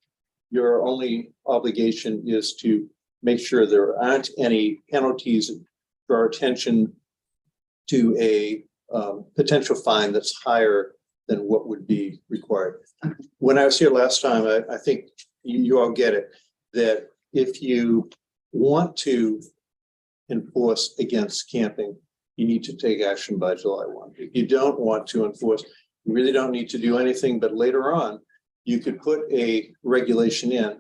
your only obligation is to make sure there aren't any penalties, draw attention to a potential fine that's higher than what would be required. When I was here last time, I think you all get it, that if you want to enforce against camping, you need to take action by July 1. If you don't want to enforce, you really don't need to do anything, but later on, you could put a regulation in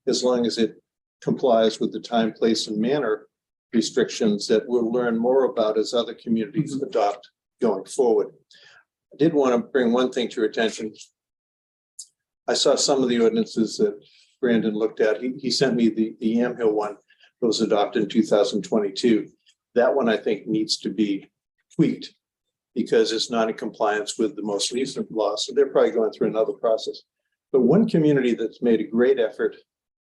as long as it complies with the time, place, and manner restrictions that we'll learn more about as other communities adopt going forward. I did want to bring one thing to your attention. I saw some of the ordinances that Brandon looked at. He sent me the Yamhill one that was adopted in 2022. That one I think needs to be tweaked because it's not in compliance with the most recent law. So they're probably going through another process. But one community that's made a great effort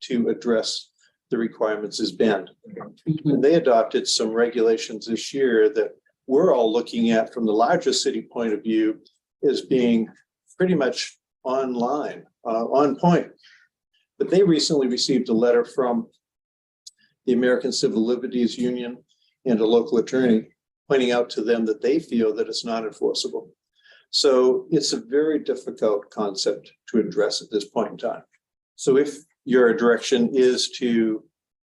to address the requirements is Bend. And they adopted some regulations this year that we're all looking at from the larger city point of view as being pretty much online, on point. But they recently received a letter from the American Civil Liberties Union and a local attorney pointing out to them that they feel that it's not enforceable. So it's a very difficult concept to address at this point in time. So if your direction is to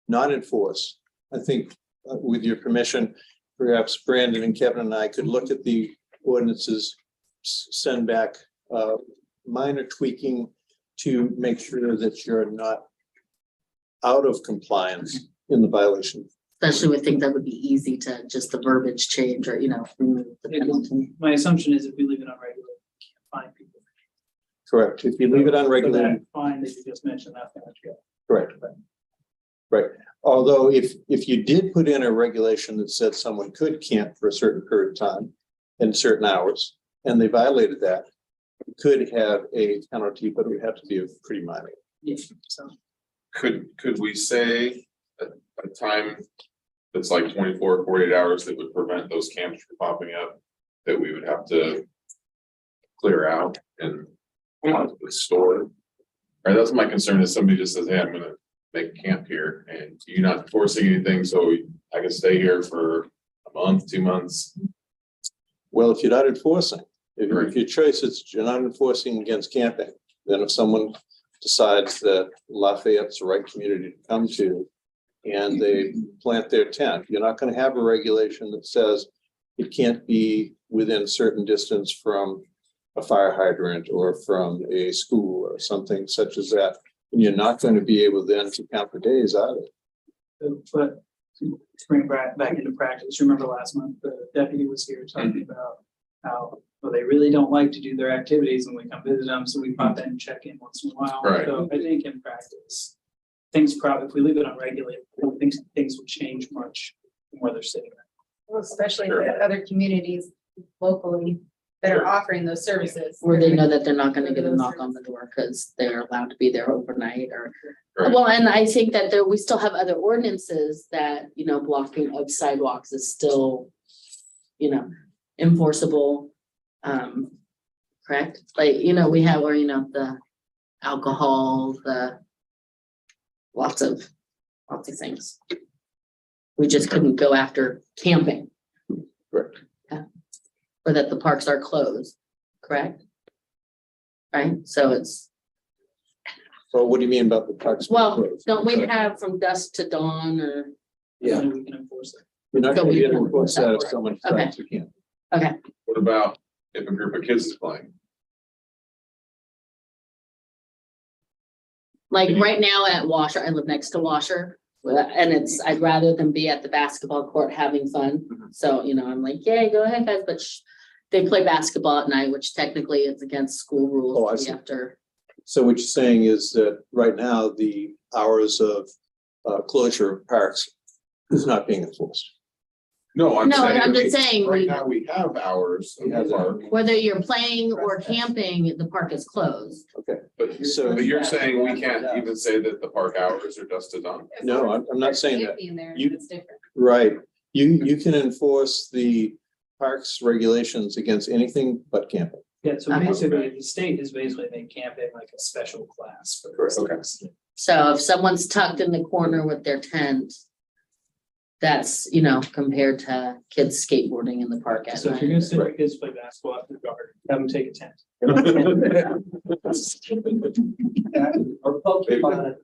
not enforce, I think with your permission, perhaps Brandon and Kevin and I could look at the ordinances, send back minor tweaking to make sure that you're not out of compliance in the violation. Especially with things that would be easy to just the verbiage change or, remove the penalty. My assumption is if we leave it unregulated, we can't find people. Correct. If you leave it So unregulated, that fine that you just mentioned, that's gonna go. correct. Right. Although if you did put in a regulation that said someone could camp for a certain period of time and certain hours, and they violated that, you could have a penalty, but it would have to be pretty minor. Yeah, so. Could we say a time that's like 24, 48 hours that would prevent those camps from popping up, that we would have to clear out and store? Or that's my concern, is somebody just says, hey, I'm gonna make a camp here and you're not forcing anything, so I can stay here for a month, 2 months. Well, if you're not enforcing, if your choice is you're not enforcing against camping, then if someone decides that Lafayette's the right community to come to and they plant their tent, you're not going to have a regulation that says it can't be within a certain distance from a fire hydrant or from a school or something such as that. And you're not going to be able then to count for days either. But to bring back into practice, remember last month, the deputy was here talking about how, well, they really don't like to do their activities when we come visit them, so we pop in and check in once in a while. Right. So I think in practice, things probably, if we leave it unregulated, I don't think things will change much from where they're sitting. Well, especially with other communities locally that are offering those services. Where they know that they're not gonna get a knock on the door because they're allowed to be there overnight or. Right. Well, and I think that we still have other ordinances that, blocking of sidewalks is still, enforceable. Correct? Like, we have, or, the alcohol, the lots of things. We just couldn't go after camping. Correct. Yeah. Or that the parks are closed, correct? Right, so it's, So what do you mean about the parks? being well, closed? don't we have from dusk to dawn or, Yeah. And we can enforce it. You're not So going to we be able can to enforce that if enforce someone Okay. decides to camp. okay, What about if a group of kids is playing? like right now at Washer, I live next to Washer. And I'd rather them be at the basketball court having fun. So, I'm like, yay, go ahead, guys, but they play basketball at night, which technically is against school rules. Oh, I We see. have to. So what you're saying is that right now, the hours of closure of parks is not being enforced. No, I'm No, saying. I'm just saying, Right now, we have hours in the park, whether you're playing or camping, the park is closed. Okay. but you're saying we can't even say that the park hours are dusk to dawn? No, I'm not saying that. Being there, You- it's different. Right. You can enforce the parks regulations against anything but camping. Yeah, so Okay. basically, the state is basically made camping like a special class for. Okay. So if someone's tucked in the corner with their tent, that's, compared to kids skateboarding in the park at So if you're gonna night. send your kids to play basketball after dark, have them take a tent. Or Pokemon.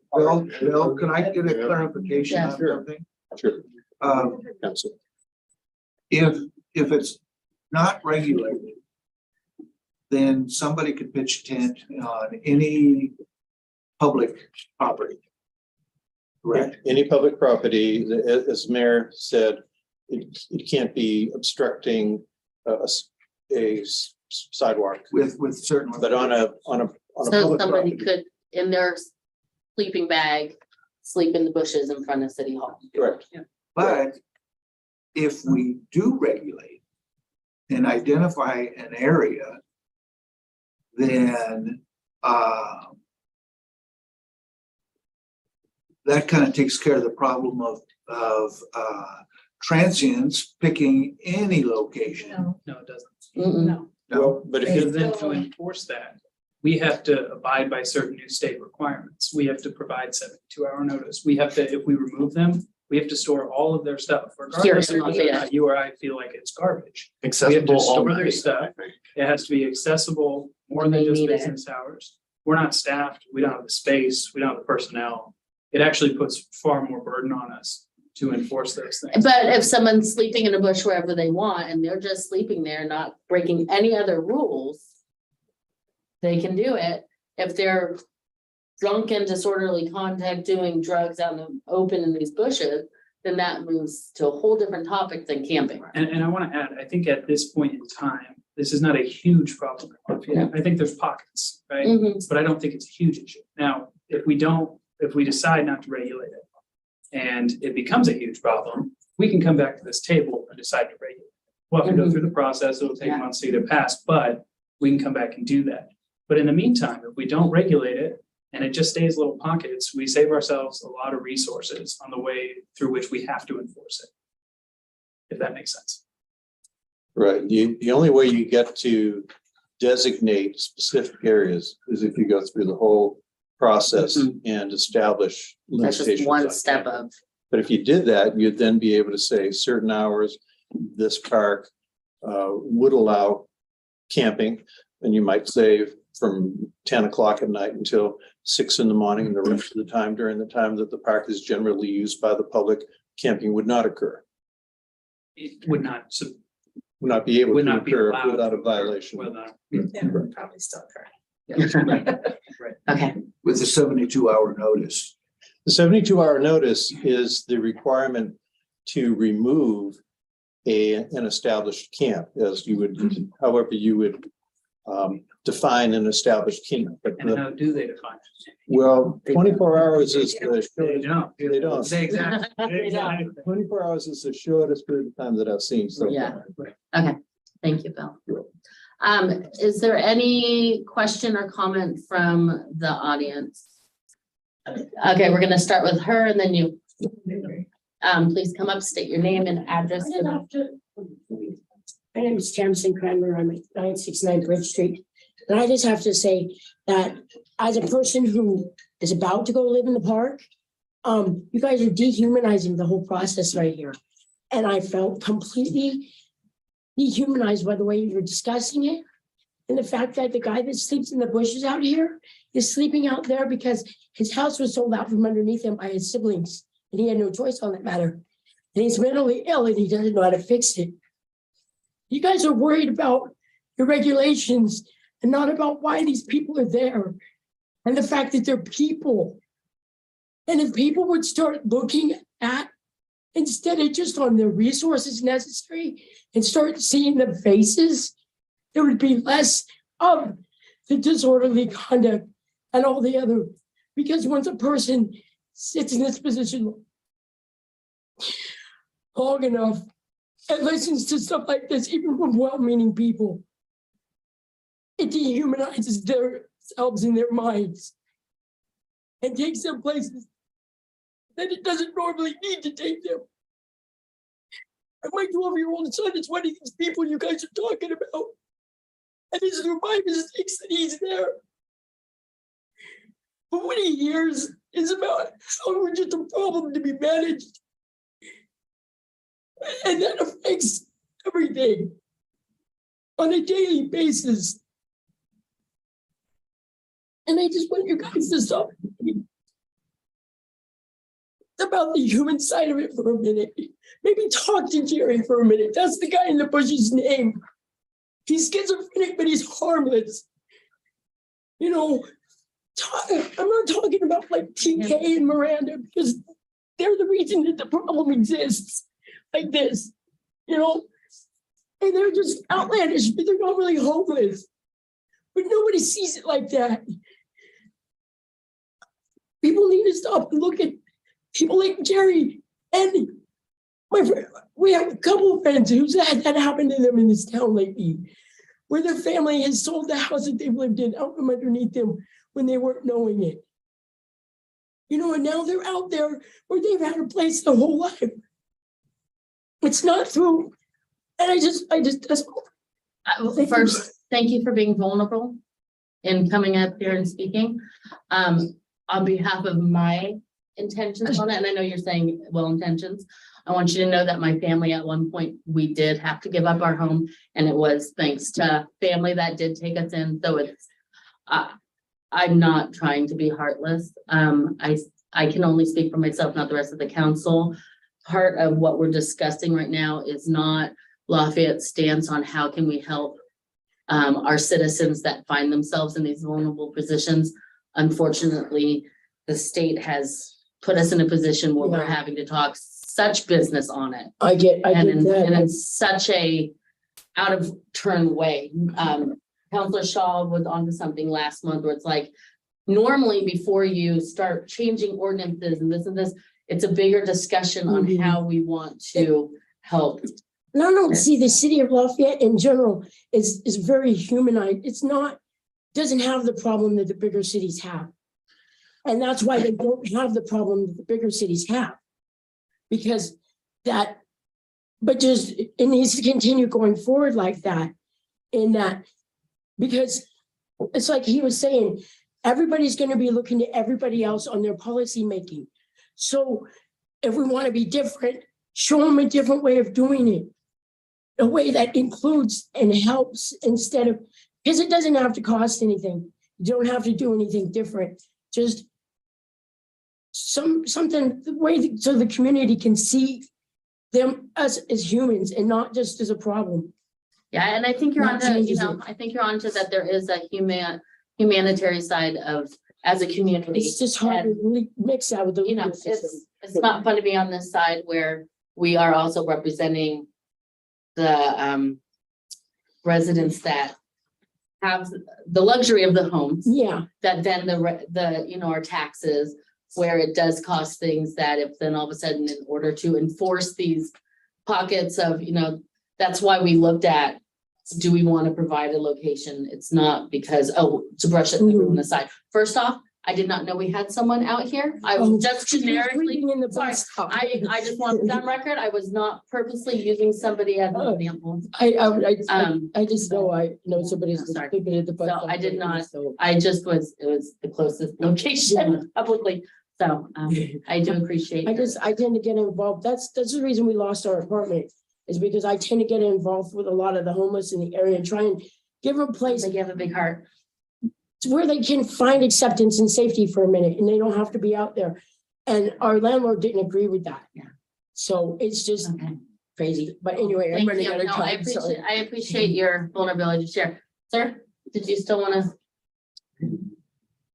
Bill, can I get a clarification Yeah, on sure. something? Sure. Um, Council. if if it's not regulated, then somebody could pitch a tent on any public property. Correct? Any public property, as the mayor said, it can't be obstructing a sidewalk, With certain. but on a So public somebody property. could, in their sleeping bag, sleep in the bushes in front of City Hall. Correct. But if we do regulate and identify an area, then that kind of takes care of the problem of transients picking any location. No, it doesn't. Mm-mm. No. Well, but if Because you, then to enforce that, we have to abide by certain new state requirements. We have to provide 72-hour notice. We have to, if we remove them, we have to store all of their stuff, regardless Here of in whether or Lafayette. not you or I feel like it's garbage. We have to Accessible all store their night. stuff. It has to be accessible more When than they just need it. business hours. We're not staffed. We don't have the space. We don't have the personnel. It actually puts far more burden on us to enforce those things. But if someone's sleeping in a bush wherever they want and they're just sleeping there, not breaking any other rules, they can do it. If they're drunk and disorderly conduct, doing drugs out in the open in these bushes, then that moves to a whole different topic than camping. And I want to add, I think at this point in time, this is not a huge problem. I think there's pockets, right? Mhm. But I don't think it's a huge issue. Now, if we decide not to regulate it and it becomes a huge problem, we can come back to this table and decide to regulate it. We'll have to go through the process. It'll take Yeah. months to get it passed, but we can come back and do that. But in the meantime, if we don't regulate it and it just stays little pockets, we save ourselves a lot of resources on the way through which we have to enforce it. If that makes sense. right, the only way you get to designate specific areas is if you go through the whole process and establish That's limitations. just one on step camping. of, But if you did that, you'd then be able to say certain hours, this park would allow camping. And you might say from 10 o'clock at night until 6 in the morning, and the rest of the time during the time that the park is generally used by the public, camping would not occur, It would not, would not be able would to not be occur allowed. without a violation. Probably still occur. okay, With a 72-hour notice. The 72-hour notice is the requirement to remove an established camp, as you would, however you would define an established camp. But And how do they define it? well, 24 hours is the They don't. They don't. Say exactly. They don't. Exactly. 24 hours is the shortest period of time that I've seen so Yeah. far. okay, thank you, Bill. Is there any question or comment from the audience? Okay, we're gonna start with her and then you. Please come up, state your name and address. My name is Tamsin Cranmer. I'm at 969 Bridge Street. And I just have to say that as a person who is about to go live in the park, you guys are dehumanizing the whole process right here. And I felt completely dehumanized by the way you were discussing it. And the fact that the guy that sleeps in the bushes out here is sleeping out there because his house was sold out from underneath him by his siblings. And he had no choice on that matter. And he's mentally ill and he doesn't know how to fix it. You guys are worried about your regulations and not about why these people are there and the fact that they're people. And if people would start looking at, instead of just on the resources necessary and start seeing the faces, there would be less of the disorderly conduct and all the other. Because once a person sits in this position long enough and listens to stuff like this, even from well-meaning people, it dehumanizes themselves in their minds and takes them places that it doesn't normally need to take them. And my 12-year-old son is one of these people you guys are talking about. And it's through my mistakes that he's there. But what he hears is about how we're just a problem to be managed. And that affects everything on a daily basis. And I just want you guys to stop about the human side of it for a minute. Maybe talk to Jerry for a minute. That's the guy in the bushes' name. He's schizophrenic, but he's harmless. You know, I'm not talking about like TK and Miranda because they're the reason that the problem exists like this, you know? And they're just outlandish, but they're not really homeless. But nobody sees it like that. People need to stop and look at people like Jerry and my friend. We have a couple of friends who's had that happen to them in this town lately, where their family has sold the house that they've lived in out from underneath them when they weren't knowing it. You know, and now they're out there where they've had a place their whole life. It's not through, and I just, First, thank you for being vulnerable and coming up here and speaking. On behalf of my intentions on it, and I know you're saying well intentions, I want you to know that my family at one point, we did have to give up our home, and it was thanks to family that did take us in. So it's, I'm not trying to be heartless. I can only speak for myself, not the rest of the council. Part of what we're discussing right now is not Lafayette's stance on how can we help our citizens that find themselves in these vulnerable positions. Unfortunately, the state has put us in a position where we're having to talk such business on it. I get that. And it's such a out of turn way. Councilor Shaw was onto something last month where it's like, normally before you start changing ordinances and this, it's a bigger discussion on how we want to help. No, see, the city of Lafayette in general is very humanized. It's not, doesn't have the problem that the bigger cities have. And that's why they don't have the problem that the bigger cities have. Because that, but just, it needs to continue going forward like that. In that, because it's like he was saying, everybody's going to be looking to everybody else on their policy making. So if we want to be different, show them a different way of doing it. A way that includes and helps instead of, because it doesn't have to cost anything. You don't have to do anything different. Just something, the way so the community can see them us as humans and not just as a problem. Yeah, and I think you're onto, you know, I think you're onto that there is a humanitarian side of as a community. It's just hard to really mix that with the you know, legal system. it's not fun to be on this side where we are also representing the residents that have the luxury of the homes. Yeah. That then the you know, our taxes, where it does cost things that if then all of a sudden in order to enforce these pockets of, you know, that's why we looked at, do we want to provide a location? It's not because, oh, to brush it everyone aside. First off, I did not know we had someone out here. I was just generically, sorry, I just want it on record. I was not purposely using somebody as an example. I just know I know somebody's thinking at the bus. So I did not, I just was, it was the closest location publicly. So I do appreciate. I tend to get involved. That's the reason we lost our apartment, is because I tend to get involved with a lot of the homeless in the area and try and give them a place. They have a big heart. Where they can find acceptance and safety for a minute and they don't have to be out there. And our landlord didn't agree with that. Yeah. So it's just crazy. But anyway, I'm running out of time. I appreciate your vulnerability to share. Sir, did you still want to?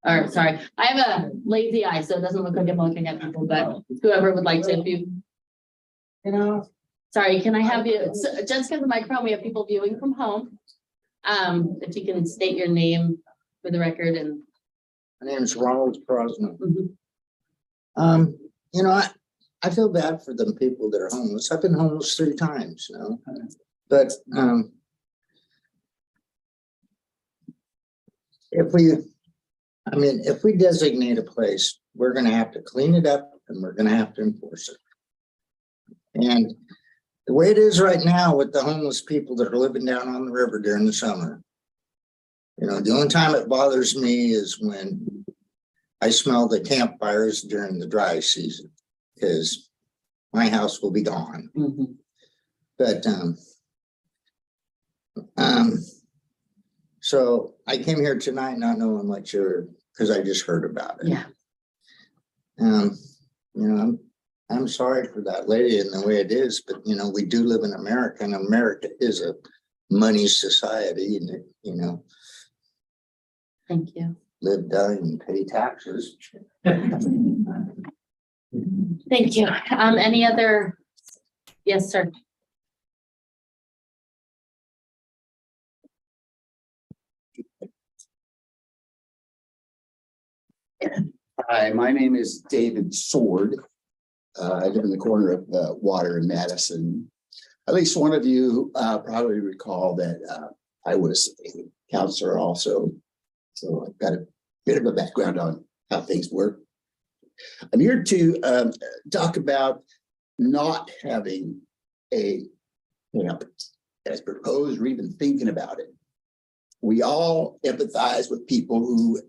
All right, sorry. I have a lazy eye, so it doesn't look like I'm looking at people, but whoever would like to, if you know, sorry, can I have you, just give the microphone, we have people viewing from home. If you can state your name for the record. And my name is Ronald Crosman. Mm-hmm. You know, I feel bad for them people that are homeless. I've been homeless 3 times, you know, but if we designate a place, we're going to have to clean it up and we're going to have to enforce it. And the way it is right now with the homeless people that are living down on the river during the summer, you know, the only time it bothers me is when I smell the campfires during the dry season, because my house will be gone. Mm-hmm. But so I came here tonight not knowing what you're, because I just heard about it. Yeah. You know, I'm sorry for that lady and the way it is, but you know, we do live in America and America is a money society and it, you know, Thank you. live, die and pay taxes. Thank you. Any other? Yes, sir. Hi, my name is David Sword. I live in the corner of Water and Madison. At least one of you probably recall that I was a counselor also. So I've got a bit of a background on how things work. I'm here to talk about not having a camp as proposed or even thinking about it. We all empathize with people who,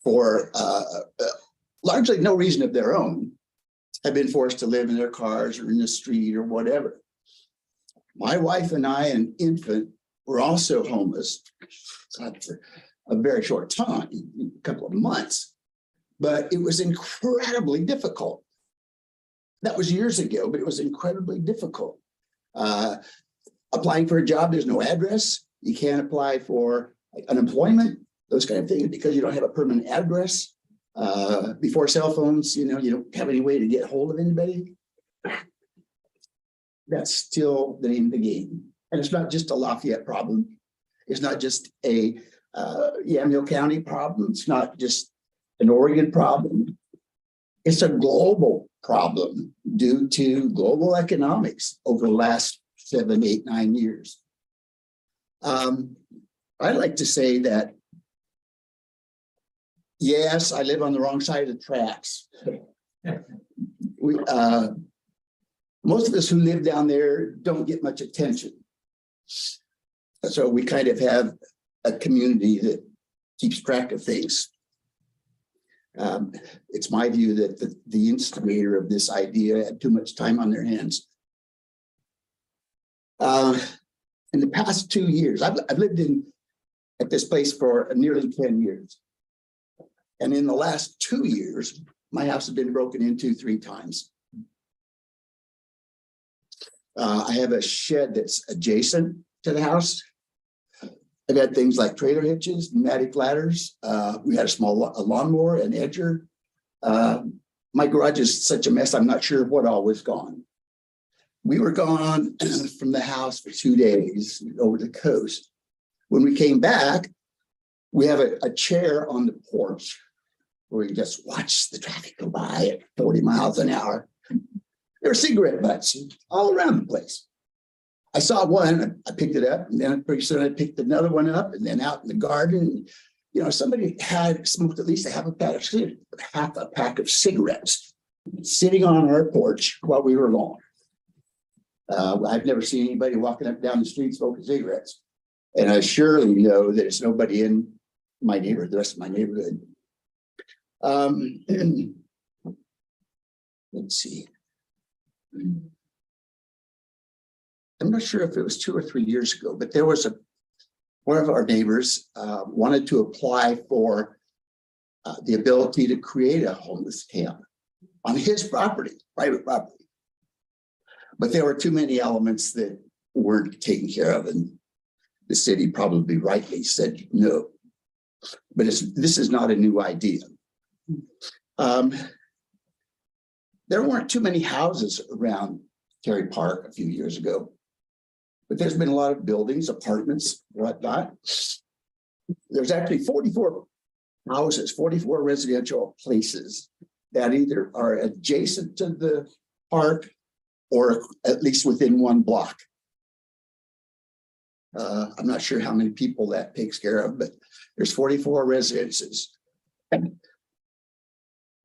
for largely no reason of their own, have been forced to live in their cars or in the street or whatever. My wife and I, an infant, were also homeless for a very short time, a couple of months, but it was incredibly difficult. That was years ago, but it was incredibly difficult. Applying for a job, there's no address. You can't apply for unemployment, those kind of things, because you don't have a permanent address. Before cell phones, you know, you don't have any way to get hold of anybody. That's still the name of the game. And it's not just a Lafayette problem. It's not just a Yamhill County problem. It's not just an Oregon problem. It's a global problem due to global economics over the last 7, 8, 9 years. I'd like to say that, yes, I live on the wrong side of the tracks. Most of us who live down there don't get much attention. So we kind of have a community that keeps track of things. It's my view that the instigator of this idea had too much time on their hands. In the past 2 years, I've lived at this place for nearly 10 years. And in the last 2 years, my house has been broken into 3 times. I have a shed that's adjacent to the house. I've had things like trailer hitches, pneumatic ladders. We had a small lawnmower, an edger. My garage is such a mess, I'm not sure what all was gone. We were gone from the house for 2 days over the coast. When we came back, we have a chair on the porch where we just watch the traffic go by at 40 miles an hour. There were cigarette butts all around the place. I saw one, I picked it up, and then pretty soon I picked another one up, and then out in the garden, you know, somebody had smoked at least half a pack of cigarettes sitting on our porch while we were gone. I've never seen anybody walking up and down the street smoking cigarettes. And I surely know that it's nobody in my neighborhood, the rest of my neighborhood. Let's see. I'm not sure if it was 2 or 3 years ago, but there was one of our neighbors wanted to apply for the ability to create a homeless camp on his property, private property. But there were too many elements that weren't taken care of, and the city probably rightly said no. But this is not a new idea. There weren't too many houses around Terry Park a few years ago, but there's been a lot of buildings, apartments, whatnot. There's actually 44 houses, 44 residential places that either are adjacent to the park or at least within 1 block. I'm not sure how many people that takes care of, but there's 44 residences.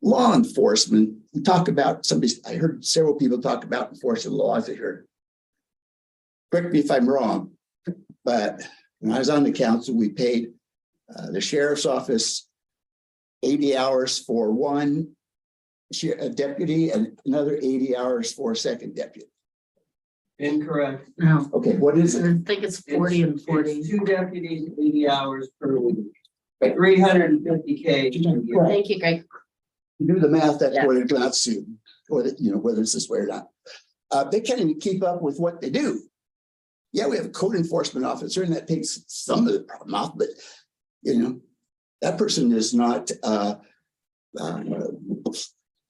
Law enforcement, we talk about I heard several people talk about enforcing laws here. Correct me if I'm wrong, but when I was on the council, we paid the sheriff's office 80 hours for one deputy and another 80 hours for a second deputy. Incorrect. No, Okay, what is I it? think it's 40 and 40. It's 2 deputies, 80 hours per week. 350K. Thank you, Greg. You do the math, that's Yeah. what it amounts to. whether, you know, whether it's this way or not. They can't even keep up with what they do. Yeah, we have a code enforcement officer and that takes some of the problem off, but you know, that person is not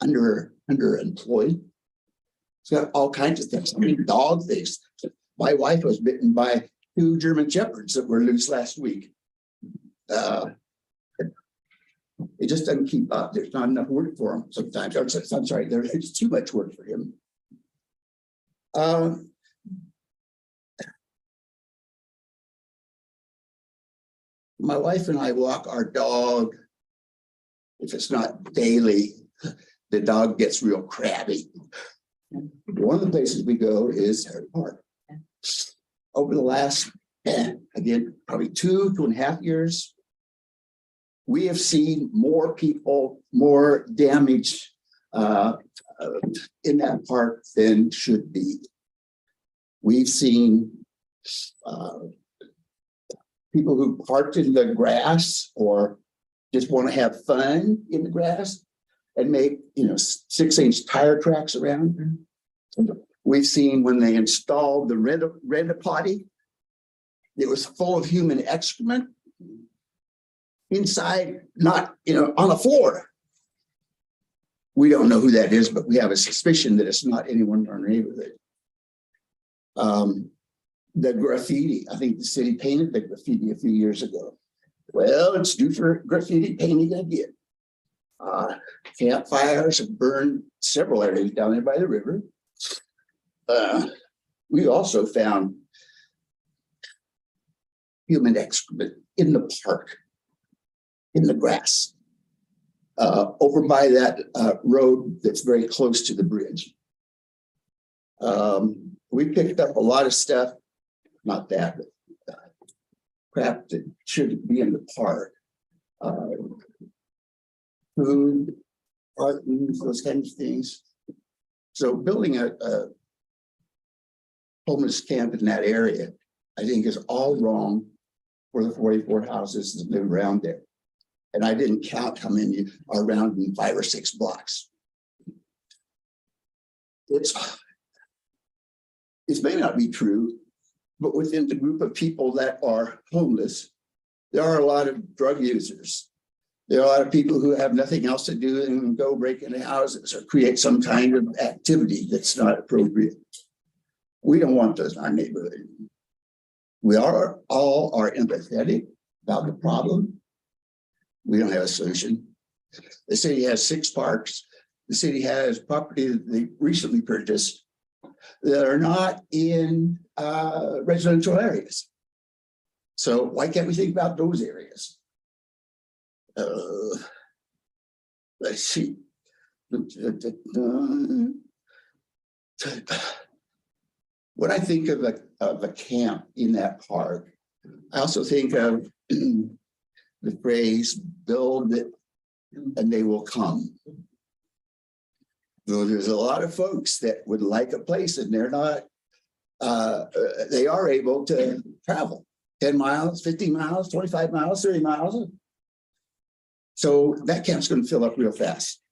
underemployed. It's got all kinds of things. I mean, dog things. My wife was bitten by 2 German shepherds that were loose last week. It just doesn't keep up. There's not enough work for him sometimes. I'm sorry, there's too much work for him. My wife and I walk our dog. If it's not daily, the dog gets real crabby. One of the places we go is Harry Park. Over the last, again, probably 2.5 years, we have seen more people, more damage in that park than should be. We've seen people who parked in the grass or just want to have fun in the grass and make, you know, 6-inch tire tracks around. We've seen when they installed the rent-a-potty, it was full of human excrement inside, not, you know, on the floor. We don't know who that is, but we have a suspicion that it's not anyone in our neighborhood. The graffiti, I think the city painted the graffiti a few years ago. Well, it's due for graffiti painting again. Campfires have burned several areas down there by the river. We also found human excrement in the park, in the grass, over by that road that's very close to the bridge. We picked up a lot of stuff, not that, but crap that shouldn't be in the park. Food, cartons, those kinds of things. So building a homeless camp in that area, I think is all wrong for the 44 houses that live around there. And I didn't count how many are around in 5 or 6 blocks. It may not be true, but within the group of people that are homeless, there are a lot of drug users. There are a lot of people who have nothing else to do and go break into houses or create some kind of activity that's not appropriate. We don't want those in our neighborhood. We all are empathetic about the problem. We don't have a solution. The city has 6 parks. The city has property that they recently purchased that are not in residential areas. So why can't we think about those areas? Let's see. When I think of a camp in that park, I also think of the phrase, build it and they will come. So there's a lot of folks that would like a place and they're not, they are able to travel 10 miles, 15 miles, 25 miles, 30 miles. So that camp's going to fill up real fast.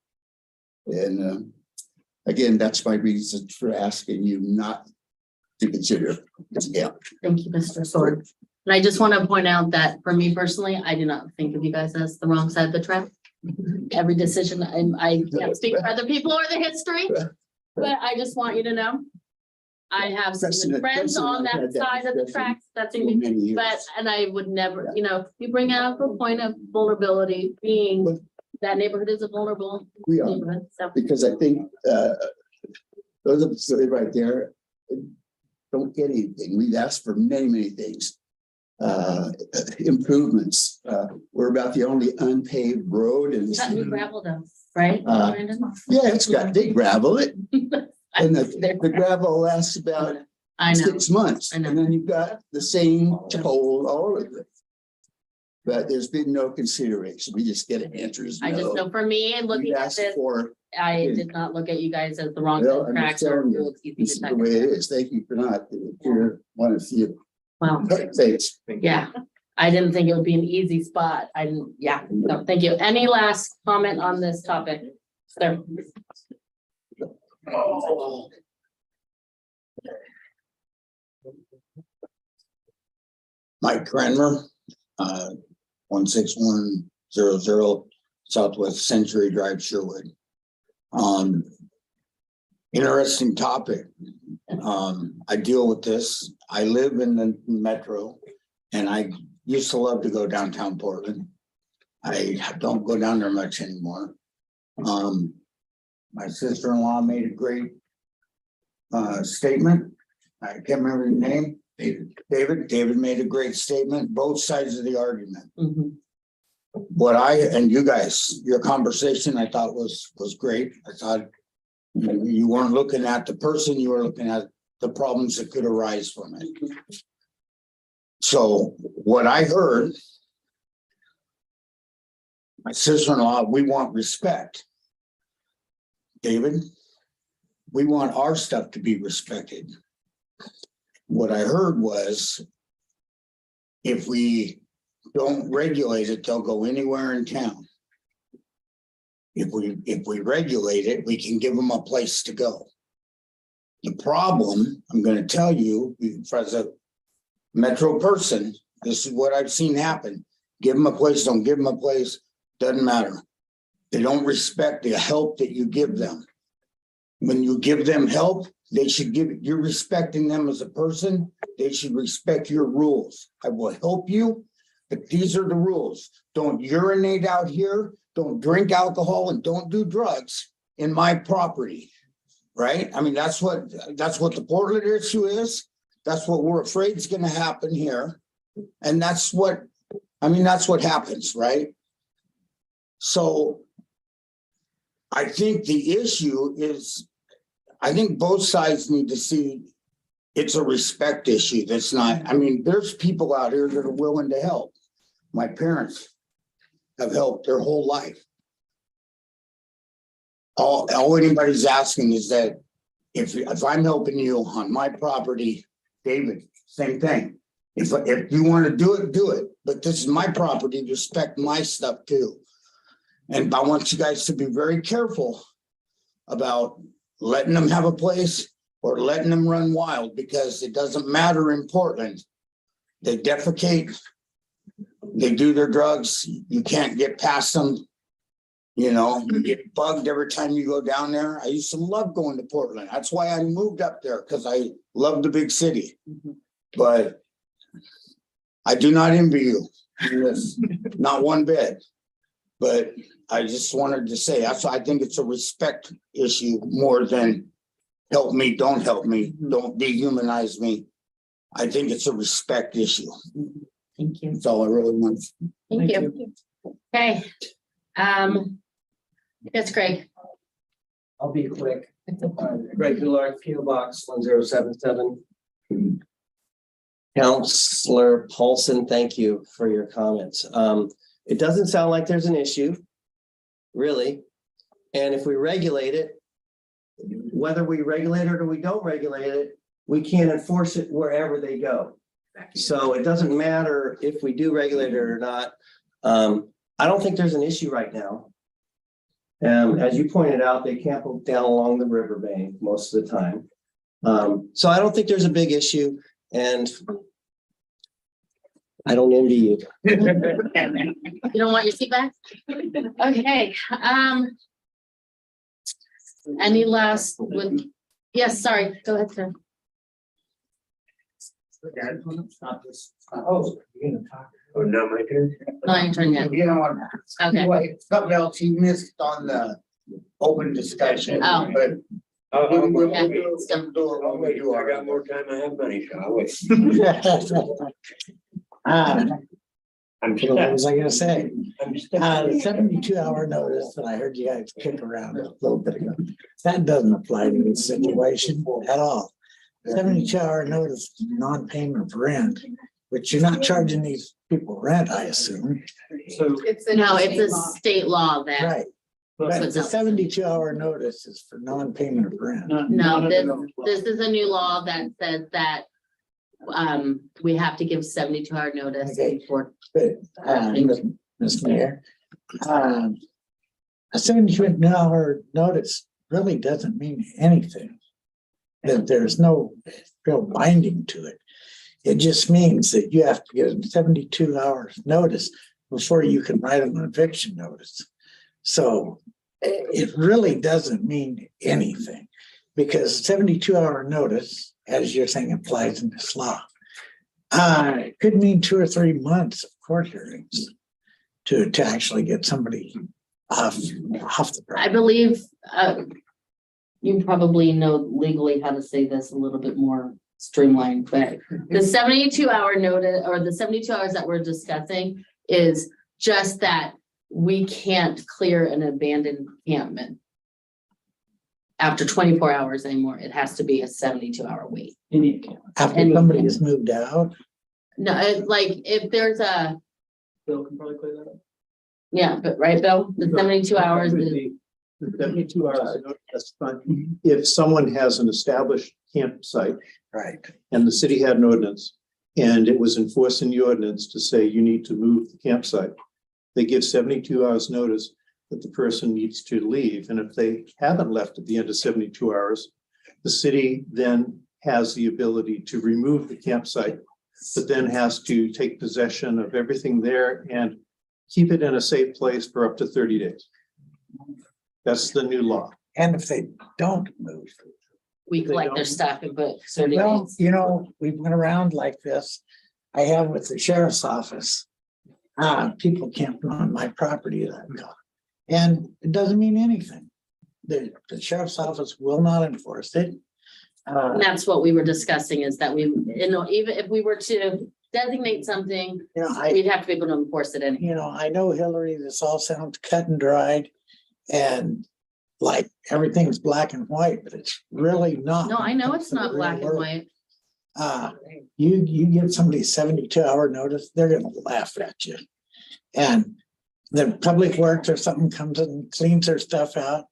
And again, that's my reason for asking you not to consider this camp. Thank you, Mr. Sword. And I just want to point out that for me personally, I do not think of you guys as the wrong side of the track. Every decision, I can't speak for other people or the history, but I just want you to know. I have some good friends on that side of the tracks. That's in me, but, and I would never, you know, you bring out a point of vulnerability, being that neighborhood is a vulnerable neighborhood. So because I think those of us that live right there don't get anything. We've asked for many, many things. Improvements. We're about the only unpaved road in got new gravel though, right? Yeah, it's got big gravel. And the gravel lasts about 6 months. And then you've got the same hole all over it. But there's been no consideration. We just get answers. I just know for me, looking at this, I did not look at you guys as the wrong tracks or rules. This is the way it is. Thank you for not. You're one of few. Wow. Thanks. Yeah, I didn't think it would be an easy spot. I didn't, yeah, no, thank you. Any last comment on this topic? Sir? Mike Cranmer, 16100 Southwest Century Drive, Sherwood. Interesting topic. I deal with this. I live in the metro and I used to love to go downtown Portland. I don't go down there much anymore. My sister-in-law made a great statement. I can't remember his name. David made a great statement, both sides of the argument. What and you guys, your conversation I thought was great. I thought you weren't looking at the person, you were looking at the problems that could arise from it. So what I heard, my sister-in-law, we want respect. David, we want our stuff to be respected. What I heard was, if we don't regulate it, they'll go anywhere in town. If we regulate it, we can give them a place to go. The problem, I'm going to tell you, as a metro person, this is what I've seen happen. Give them a place, don't give them a place, doesn't matter. They don't respect the help that you give them. When you give them help, they should you're respecting them as a person. They should respect your rules. I will help you, but these are the rules. Don't urinate out here. Don't drink alcohol and don't do drugs in my property, right? I mean, that's what the Portland issue is. That's what we're afraid is going to happen here. And that's what happens, right? So I think the issue is, I think both sides need to see it's a respect issue. That's not, I mean, there's people out here that are willing to help. My parents have helped their whole life. All anybody's asking is that if I'm helping you on my property, David, same thing. If you want to do it. But this is my property, respect my stuff too. And I want you guys to be very careful about letting them have a place or letting them run wild, because it doesn't matter in Portland. They defecate, they do their drugs, you can't get past them. You know, you get bugged every time you go down there. I used to love going to Portland. That's why I moved up there, because I love the big city. But I do not envy you, not one bit. But I just wanted to say, that's why I think it's a respect issue more than help me, don't help me, don't dehumanize me. I think it's a respect issue. Thank you. That's all I really want. Thank you. Okay. That's Greg. I'll be quick. Greg Goulart, PO Box 1077. Counselor Paulson, thank you for your comments. It doesn't sound like there's an issue, really. And if we regulate it, whether we regulate it or we don't regulate it, we can't enforce it wherever they go. So it doesn't matter if we do regulate it or not. I don't think there's an issue right now. As you pointed out, they camp down along the riverbank most of the time. So I don't think there's a big issue, and I don't envy you. You don't want your seat back? Okay, any last yes, sorry, go ahead, sir. Oh, you're gonna talk. Oh, no, my turn. No, your turn yet. You know what? Okay. Wait, something else you missed on the open discussion. Oh. But we'll Yeah. do it when we do our. I got more time, I have money, so I'll wait. What was I gonna say? The 72-hour notice that I heard you guys kick around a little bit ago, that doesn't apply to this situation at all. 72-hour notice, non-payment of rent, but you're not charging these people rent, I assume. So It's a state law that. Right. But the 72-hour notice is for non-payment of rent. No, this is a new law that says that we have to give 72-hour notice Okay. before. But, Mr. Mayor, a 72-hour notice really doesn't mean anything. That there's no real binding to it. It just means that you have to get 72 hours notice before you can write an eviction notice. So it really doesn't mean anything because 72-hour notice, as you're saying, applies in this law. It could mean 2 or 3 months of court hearings to actually get somebody off the I property. believe, you probably know legally how to say this a little bit more streamlined, but the 72-hour notice or the 72 hours that we're discussing is just that we can't clear an abandoned encampment after 24 hours anymore. It has to be a 72-hour wait. After somebody has moved out. No, like if there's a, Bill can probably clear that up. yeah, but right, Bill, the 72 hours is. The 72 hours, that's fine. If someone has an established campsite. Right. And the city had an ordinance and it was enforcing the ordinance to say you need to move the campsite. They give 72 hours notice that the person needs to leave. And if they haven't left at the end of 72 hours, the city then has the ability to remove the campsite, but then has to take possession of everything there and keep it in a safe place for up to 30 days. That's the new law. And if they don't move. We collect their stuff and put 30 Well, days. you know, we've been around like this. I have with the sheriff's office. People camping on my property that I've got. And it doesn't mean anything. The sheriff's office will not enforce it. And that's what we were discussing is that we, you know, even if we were to designate something, You know, we'd have to be able to enforce it anyway. you know, I know, Hillary, this all sounds cut and dried and like everything's black and white, but it's really not. No, I know when it it's comes to the not real black and world. white. You give somebody 72-hour notice, they're gonna laugh at you. And the public works or something comes and cleans their stuff out,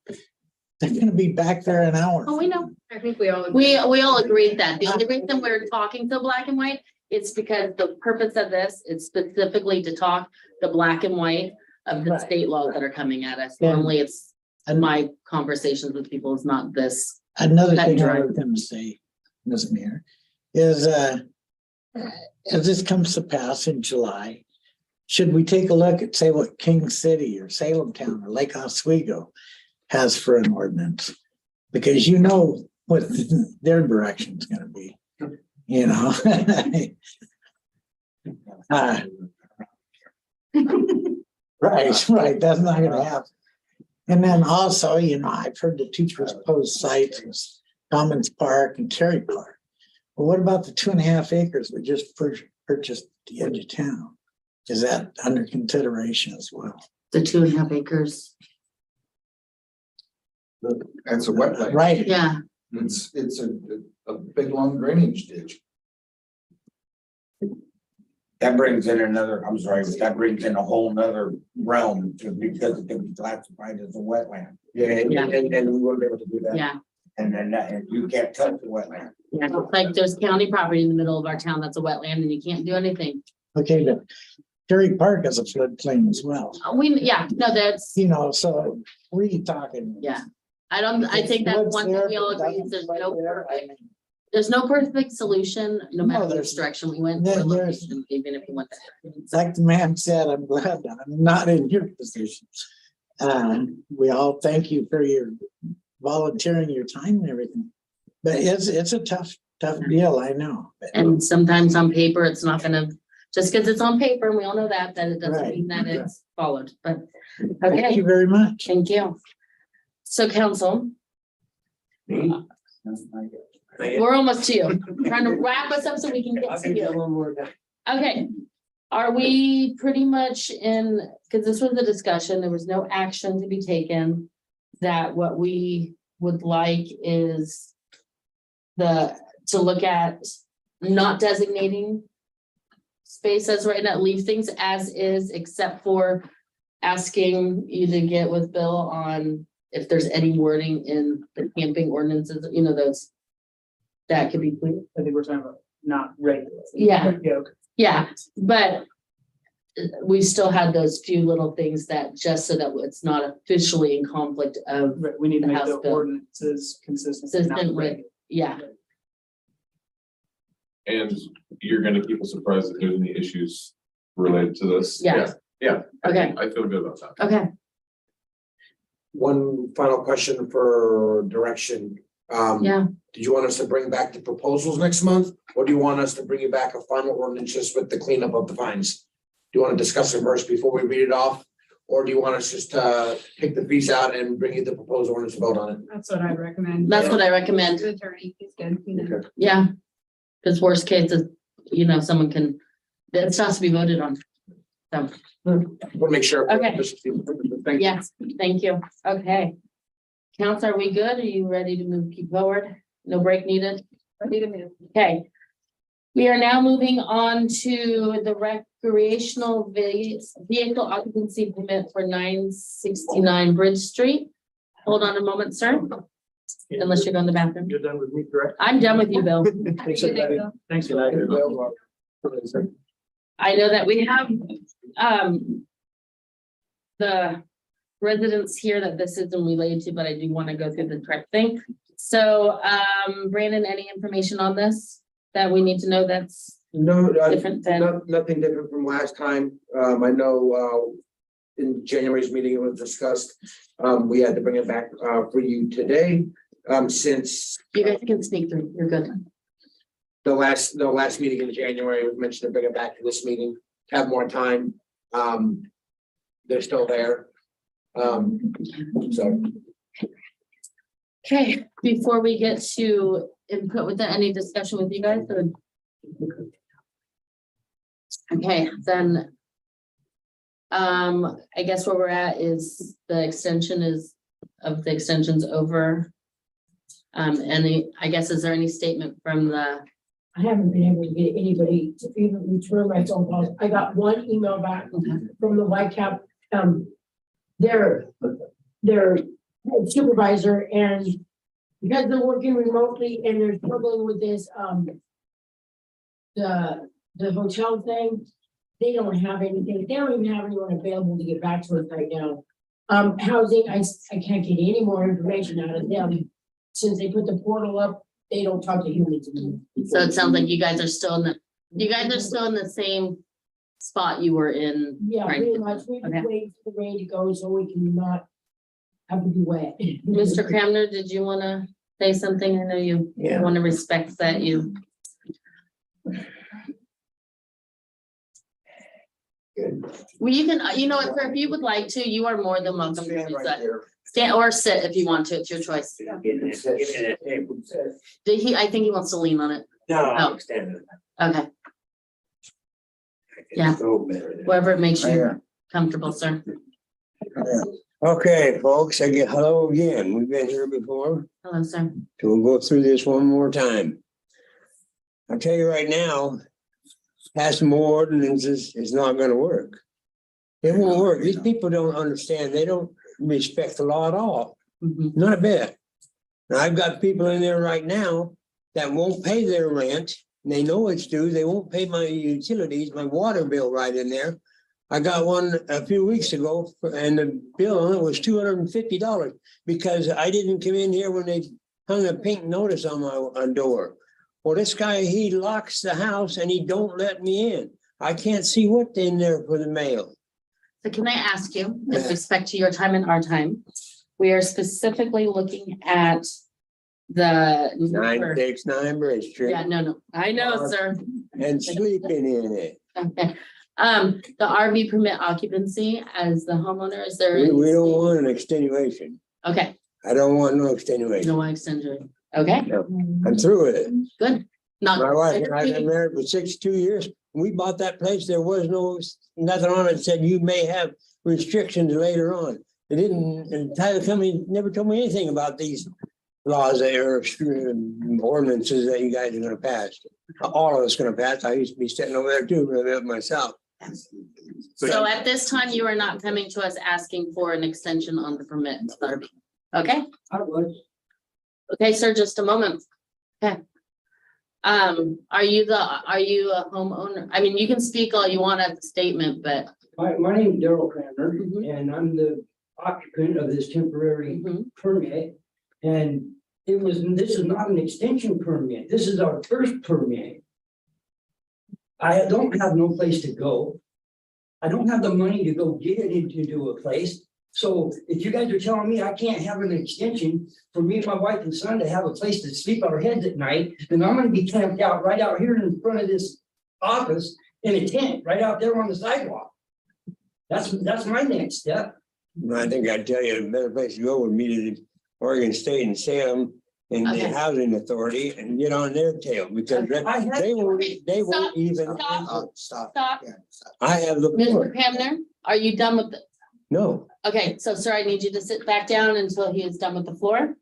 they're gonna be back there an hour. Oh, we know. I think we all. We all agreed that. The only reason we're talking so black and white is because the purpose of this is specifically to talk the black and white of the Right. state laws that are coming at us. Yeah. Normally it's my conversations with people is not this. Another Cut and thing I dry. was gonna say, Ms. Mayor, is as this comes to pass in July, should we take a look at, say, what King City or Salem Town or Lake Oswego has for an ordinance? Because you know what their direction's gonna be, you know? Right, that's not gonna happen. And then also, you know, I've heard the two proposed sites is Commons Park and Terry Park. Well, what about the 2.5 acres we just purchased at the edge of town? Is that under consideration as well? The 2.5 acres. That's a wetland. Right. Yeah. It's a big long drainage ditch. That brings in another, I'm sorry, but that brings in a whole nother realm to, because it can be classified as a wetland. Yeah, Yeah. and we won't be able to do that. Yeah. And then and you can't touch the wetland. Yeah. It's like there's county property in the middle of our town that's a wetland and you can't do anything. Okay, but Terry Park has a floodplain as well. That's, You know, so what are you talking? yeah. I think that's one thing we all agree is there's no perfect solution, no matter which direction we went. Even if you went there. Like the man said, I'm glad that I'm not in your position. We all thank you for your volunteering your time and everything. But it's a tough deal, I know. And sometimes on paper, it's not gonna, just because it's on paper, and we all know that it doesn't Right. mean that it's followed, but. Thank Okay, you very much. thank you. So council, we're almost to you, trying to wrap us up so we can get to you. Okay, are we pretty much in, because this was a discussion, there was no action to be taken. That what we would like is to look at not designating spaces right now, leave things as is, except for asking you to get with Bill on if there's any wording in the camping ordinances, you know, those that could be clear. I think we're talking about not regular. Yeah. Yeah, okay. Yeah, but we still had those few little things that just so that it's not officially in conflict of, Right, we need to The make House the bill. ordinances consistent. not Consistent with- regular. yeah, And you're gonna keep us surprised if there's any issues related to this? Yeah. Yeah. Okay. I feel good about that. okay. One final question for direction. Yeah. Did you want us to bring back the proposals next month? Or do you want us to bring you back a final ordinance just with the cleanup of the fines? Do you want to discuss it first before we read it off? Or do you want us just to pick the piece out and bring you the proposed ordinance vote on it? That's what I'd recommend. That's what I recommend. The attorney, he's good. you know. Okay. Yeah. Because worst case is, someone can, it has to be voted on. So, Want to make sure. Okay. Thank you. yes, thank you. Okay. Council, are we good? Are you ready to keep forward? No break needed? Ready to move. Okay. We are now moving on to the recreational vehicle occupancy permit for 969 Bridge Street. Hold on a moment, sir. Unless you're going to the bathroom. You're done with me, correct? I'm done with you, Bill. Thanks, everybody. Thanks for Good that. night. I know that we have the residents here that this isn't related to, but I do want to go through the correct thing. So Brandon, any information on this that we need to know that's No, different than? nothing different from last time. I know, in January's meeting, it was discussed. We had to bring it back, for you today, since You guys can sneak through, you're good. the last meeting in January was mentioned to bring it back to this meeting, have more time. They're still there. So. Okay, before we get to input with any discussion with you guys, or? Okay, then. I guess where we're at is the extension's over. I guess, is there any statement from the, I haven't been able to get anybody to even return my phone calls. I got one email back from the Whitecap, their supervisor, and because they're working remotely and they're struggling with this, the hotel thing, they don't have anything. They don't even have anyone available to get back to us right now. Housing, I can't get any more information out of them. Since they put the portal up, they don't talk to humans anymore. so it sounds like you guys are still in the same spot you were in. Yeah, right? pretty much. We Okay. just wait for the rain to go so we can not have to be wet. Mr. Cramner, did you want to say something? I know you Yeah. want to respect that you. Good. Well, you can, what, sir, if you would like to, you are more than welcome to Stand do right that. there. Stand or sit if you want to, it's your choice. I think he wants to lean on it. No, Oh. extend it. Okay, Yeah. So better. wherever it makes Right you here. comfortable, sir. Okay, folks, I get hello again. We've been here before, Hello, sir. so we'll go through this one more time. I'll tell you right now, passing more ordinances is not gonna work. It won't work. These people don't understand. They don't respect the law at all, Mhm. not a bit. Now, I've got people in there right now that won't pay their rent. And they know it's due. They won't pay my utilities, my water bill right in there. I got one a few weeks ago and the bill on it was $250 because I didn't come in here when they hung a pink notice on my door. Well, this guy, he locks the house and he don't let me in. I can't see what's in there for the mail. So can I ask you, with respect to your time and our time, we are specifically looking at the. 969 Bridge Street. Yeah, no, I know, sir. And sleeping in it. Okay, the RV permit occupancy as the homeowner, is there? We don't want an extenuation. Okay, I don't want no you extenuation. don't want to extend your, okay, I'm through with it. good. Not. My wife and I have been married for 62 years. When we bought that place, there was nothing on it that said you may have restrictions later on. They didn't, and the title company never told me anything about these laws that are ordinances that you guys are gonna pass. All of us gonna pass. I used to be sitting over there too, myself. So at this time, you are not coming to us asking for an extension on the permit, RV. Okay? I was. Okay, sir, just a moment. Okay. Are you a homeowner? I mean, you can speak all you want at the statement, but. My name is Daryl Cranmer, and I'm the occupant of this temporary permit. And this is not an extension permit. This is our first permit. I don't have no place to go. I don't have the money to go get it into a place. So if you guys are telling me I can't have an extension for me and my wife and son to have a place to sleep our heads at night, then I'm gonna be camped out right out here in front of this office in a tent, right out there on the sidewalk. That's my next step. I think I'd tell you a better place to go would be to the Oregon State and Salem and the Housing Authority and get on their tail because they won't even. Stop. I have the floor. Mr. Hamner, are you done with the? No. Okay, so sir, I need you to sit back down until he is done with the floor.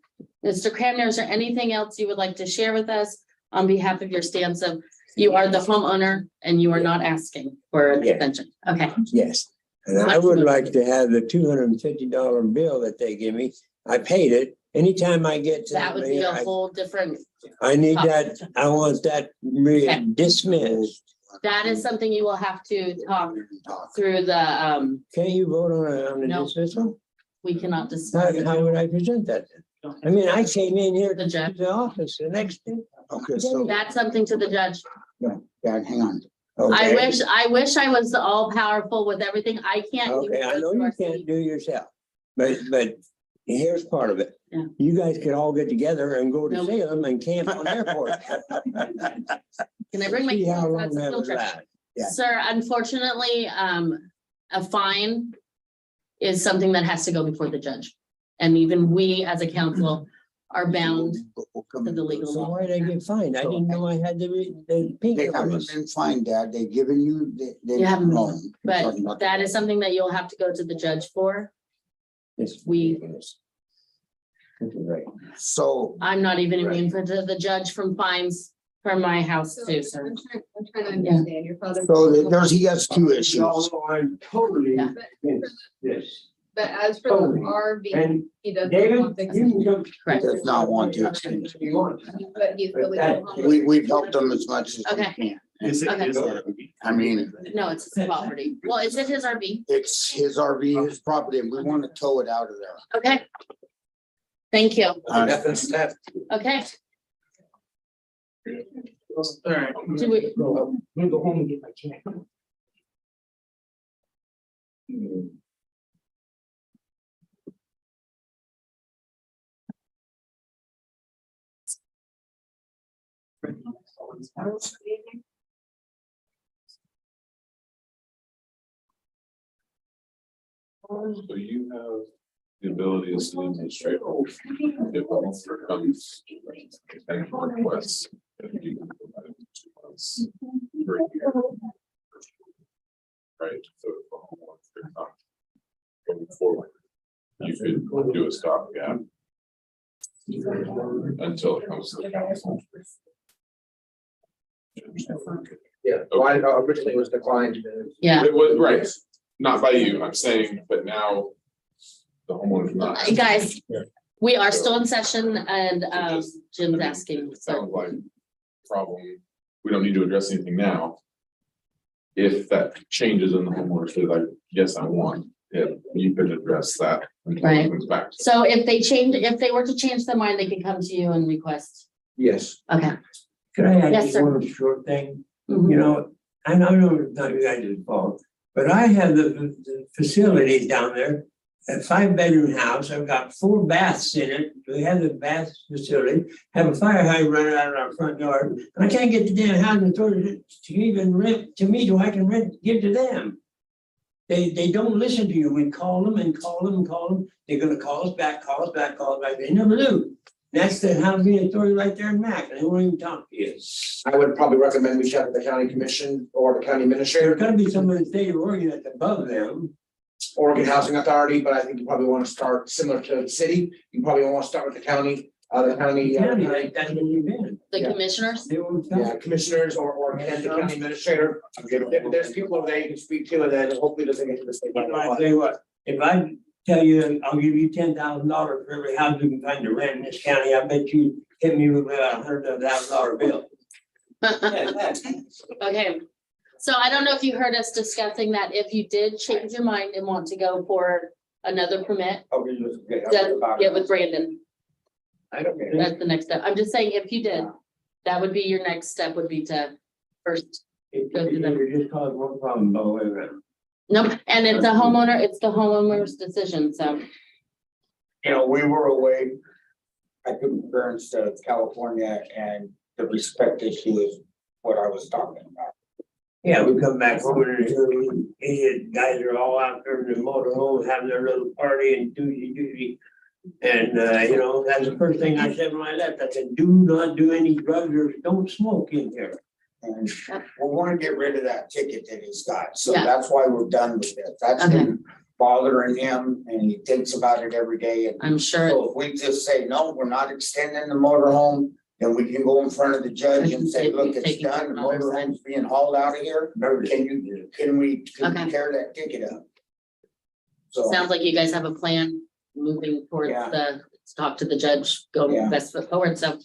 Mr. Cramner, is there anything else you would like to share with us on behalf of your stance of you are the homeowner and you are not asking for an extension? Okay. Yes, and I would like to have the $250 bill that they give me. I paid it. Anytime I get to That would be a whole different. I need that. I want that dismissed. That is something you will have to talk through the, Can't you vote on a No. dismissal? we cannot discuss. How would I present that? I mean, I came in here The to judge. the office the next day. Okay, so, That's something to the judge. yeah, hang on. I Okay. wish I was all powerful with everything. I can't. Okay, I know you can't do yourself, but here's part of it. Yeah. You guys could all get together and go to No. Salem and camp on airport. Can I bring my? See how long That's a that field would trip. last. Yeah. Sir, unfortunately, a fine is something that has to go before the judge. And even we as a council are bound to the legal So law. why did I get fined? I didn't know I had the pink They haven't notice. been fined, Dad. They've given you, they. You haven't been no, fined, I'm talking but about that is something that you'll have to go to the judge for. Right. So, I'm not even immune for the judge from fines for my house too, sir. I'm trying to understand your father. he has two issues. No, I'm totally Yeah. against this. But as for the Totally. RV, And he doesn't want David, the, you can come. Correct. Does not want to extend. but he's really. We've helped them as much as we Okay. can. Is it, Okay. is it? I mean, No, it's his property. Well, is it his RV? it's his RV, his property, and we want to tow it out of there. Okay. Thank you. That. Okay. All right. Do we, I'm gonna go home and get my check. So you have the ability as an administrator. If a officer comes and requests. that you can provide them 2 months per year. Right, so if a homeowner not going forward, you could do a stopgap. Until it comes to the council. Yeah, well, I originally was declined. yeah. It was, right, not by you, I'm saying, but now. The homeowner's not. Guys, we are still in session and Jim's asking, so. Sounds like problem, we don't need to address anything now. If that changes in the homeowner says like, yes, I want it, you could address that. until it Right. comes back. So if they were to change their mind, they can come to you and request. Yes. Okay. Can I ask Yes, you sir. one short thing? Mhm. You know, I know it's not you guys' fault, but I have the facilities down there. A 5-bedroom house, I've got 4 baths in it, we have the bath facility, have a fire hydrant running out of our front yard. And I can't get the damn housing authority to even rent to me, so I can give to them. They don't listen to you, we call them and call them and call them, they're gonna call us back, they never do. That's the housing authority right there in Mac, and they won't even talk to you. I would probably recommend we check with the county commission or the county administrator, There's gotta be someone in the state of Oregon that's above them. Oregon Housing Authority, but I think you probably want to start similar to the city. You probably want to start with the county, County, like, that's what we've been. The Yeah. commissioners? They won't yeah, talk. commissioners or the county administrator. There's people over there you can speak to, and then hopefully doesn't get to the state. But I tell you what, if I tell you, I'll give you $10,000 for every house you can find to rent in this county, I bet you hit me with a $100,000 bill. Okay, so I don't know if you heard us discussing that if you did change your mind and want to go for another permit, Okay, just get with Brandon. I don't get That's the next step. I'm just saying, if you did, that would be your next step would be to first go through them. You just caused one problem, by the way, man. Nope, and it's the homeowner's decision, so. You know, we were away. I took my parents to California and the respect issue is what I was talking about. Yeah, we come back home and the idiot guys are all out there in the motorhome having their little party and doozy. And, you know, that's the first thing I said when I left. I said, do not do any drugs or don't smoke in here. And we want to get rid of that ticket that he's got, so Yeah. that's why we're done with this. That's Okay. been bothering him and he thinks about it every day. And I'm sure. so if we just say, no, we're not extending the motorhome, then we can go in front of the judge and say, look, it's done, the motorhome's being hauled out of here. Can we Okay. tear that ticket up? So, Sounds like you guys have a plan moving towards Yeah. let's talk to the judge, go Yeah. best foot forward, so.